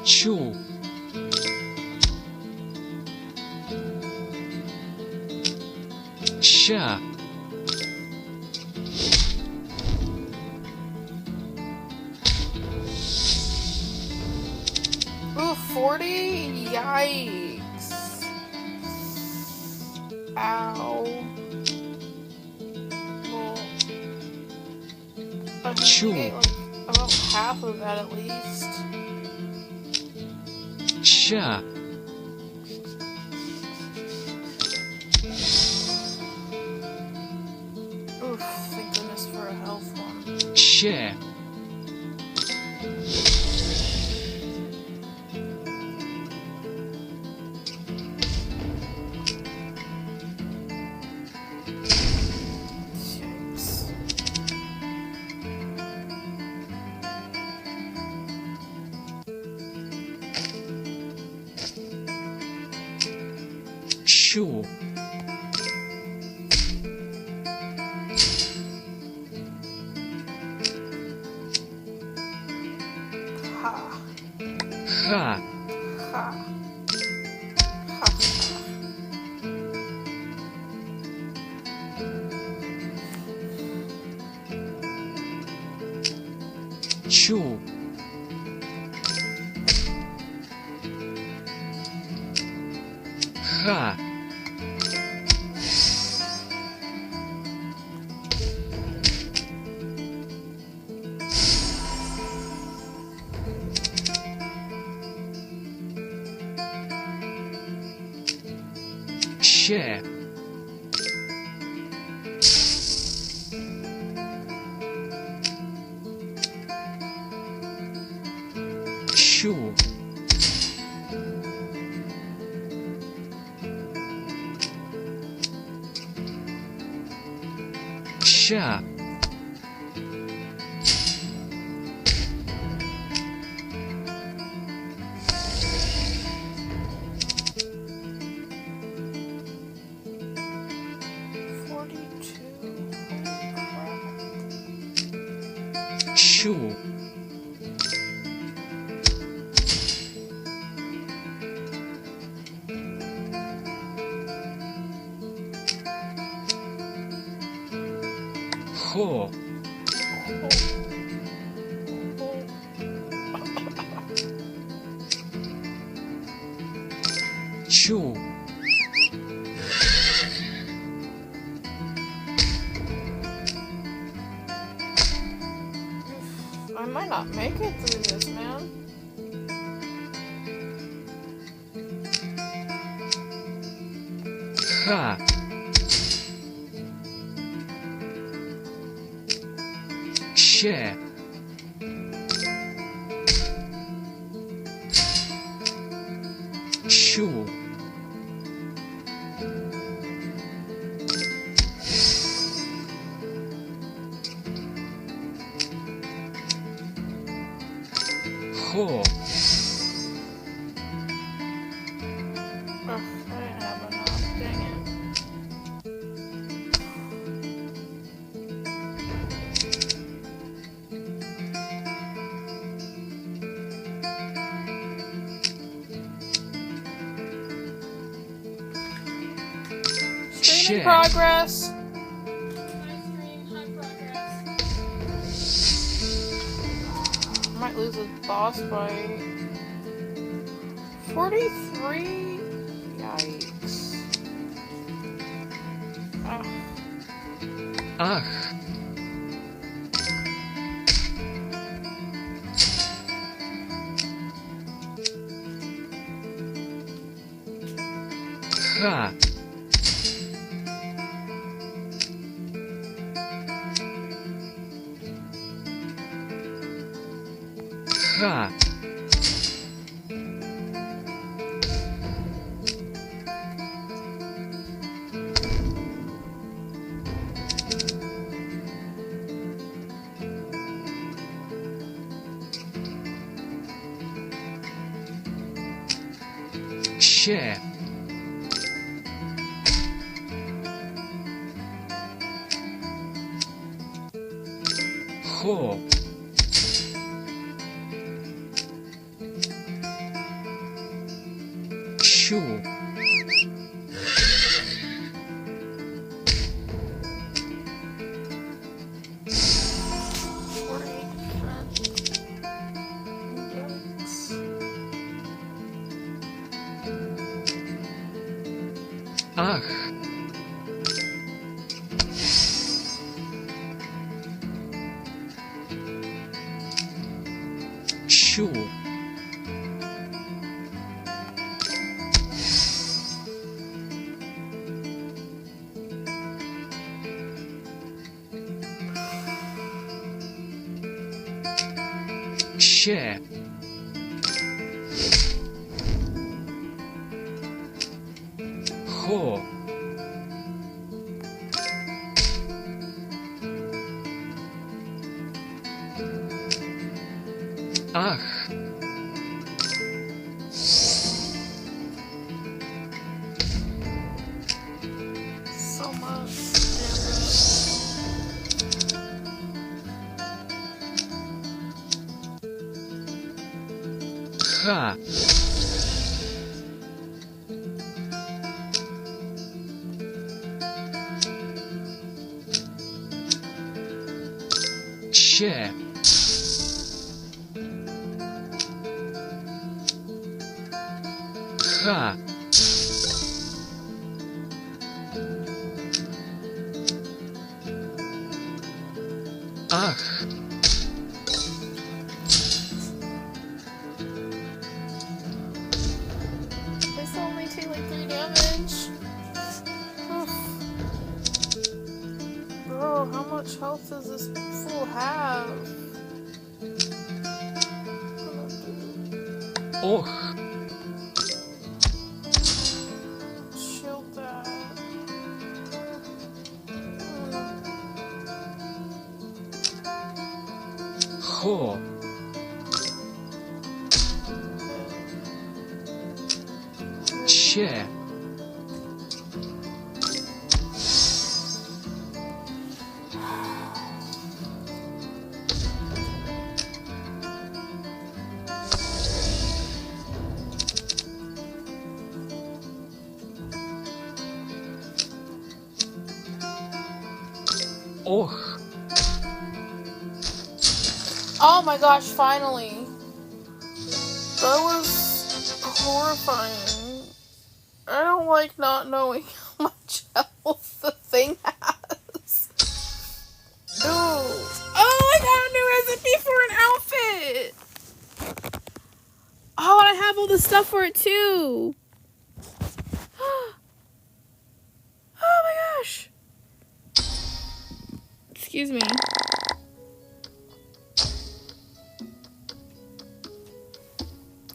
Chew. Sha. Ooh, 40? Yikes. Ow. Well, I think Chew. we get like about half of that at least. Sha. Oof, thank goodness for a health one. Share. Yikes. Chew. Ha. Ha. Ha. Ha. Chew. Ha. share, sure, sha, sure, ho, chu, I might not make it through this, man. ha, share, sure, ho, Ugh, I didn't have enough. Dang it. Stream in share, progress. Might lose a boss fight. 43? Yikes. Ugh. ach, ha, ha, share, ho, sure, ach, sure, share, ho, ach, So much ha, share, ha, ach, This only take like 3 damage. does this fool have? Och. Shield that. Ho. Che. Och. Oh my gosh, finally. That was horrifying. I don't like not knowing how much health the thing has. Ooh. Oh, I got a new recipe for an outfit! Oh, and I have all the stuff for it too! Oh my gosh! Excuse me.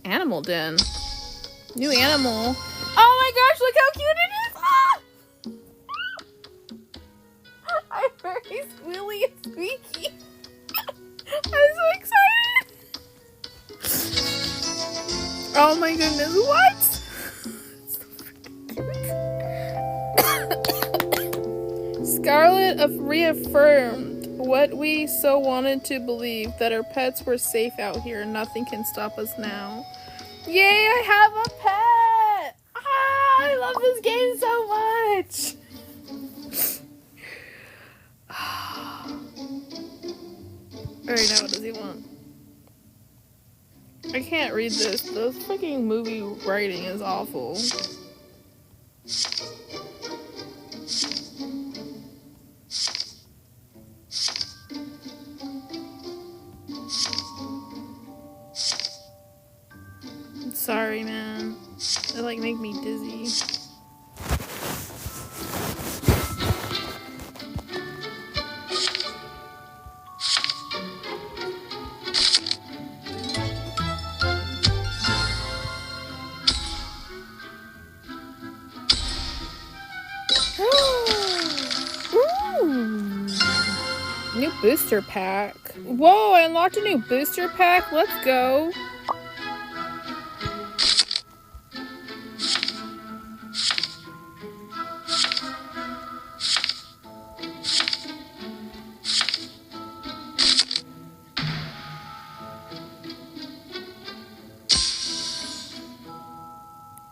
Animal den. New animal. Oh my gosh, look how cute it is! Ah! I'm very squealy and squeaky. I'm so excited! Oh my goodness, what? Scarlet have reaffirmed what we so wanted to believe, that our pets were safe out here and nothing can stop us now. Yay, I have a pet! Ah, I love this game so much! Alright, now what does he want? I can't read this. The freaking movie writing is awful. I'm sorry, man. They like make me dizzy. New booster pack. Whoa, I unlocked a new booster pack. Let's go.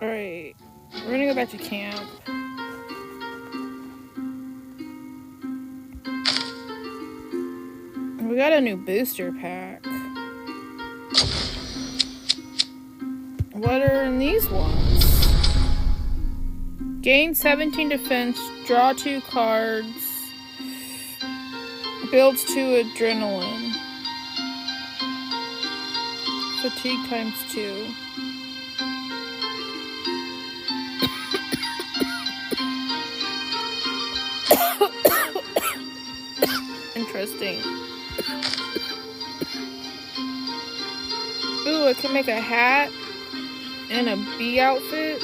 Alright, we're gonna go back to camp. We got a new booster pack. What are in these ones? Gain 17 defense, draw 2 cards, builds 2 adrenaline. Fatigue times 2. Interesting. Ooh, I can make a hat and a bee outfit.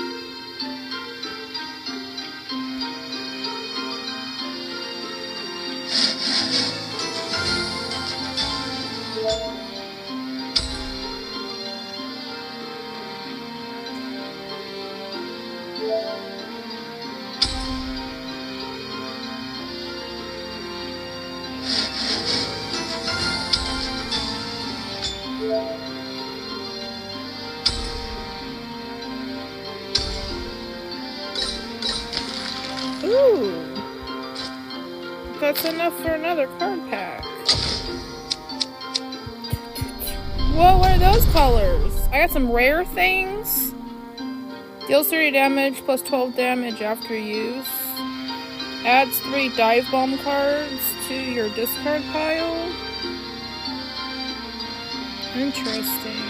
Ooh, that's enough for another card pack. Whoa, what are those colors? I got some rare things. Deals 30 damage plus 12 damage after use. Adds 3 dive bomb cards to your discard pile. Interesting.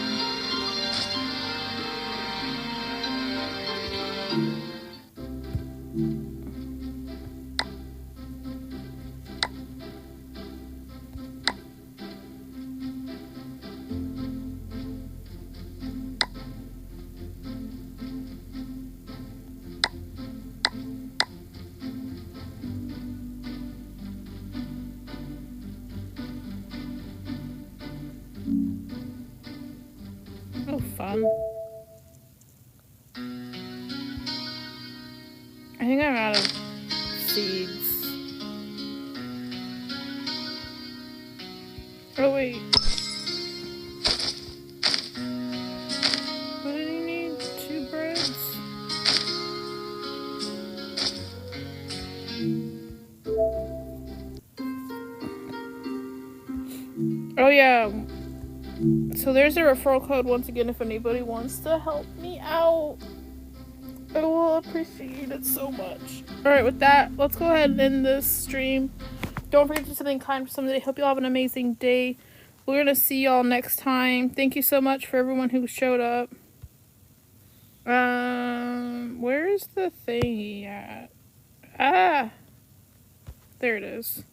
on. I think I'm out of seeds. Oh wait. What did he need? 2 breads? Oh yeah. So there's a referral code once again if anybody wants to help me out. I will appreciate it so much. Alright, with that, let's go ahead and end this stream. Don't forget to do something kind for somebody. Hope you all have an amazing day. We're going to see y'all next time. Thank you so much for everyone who showed up. Where's the thingy at? Ah! There it is.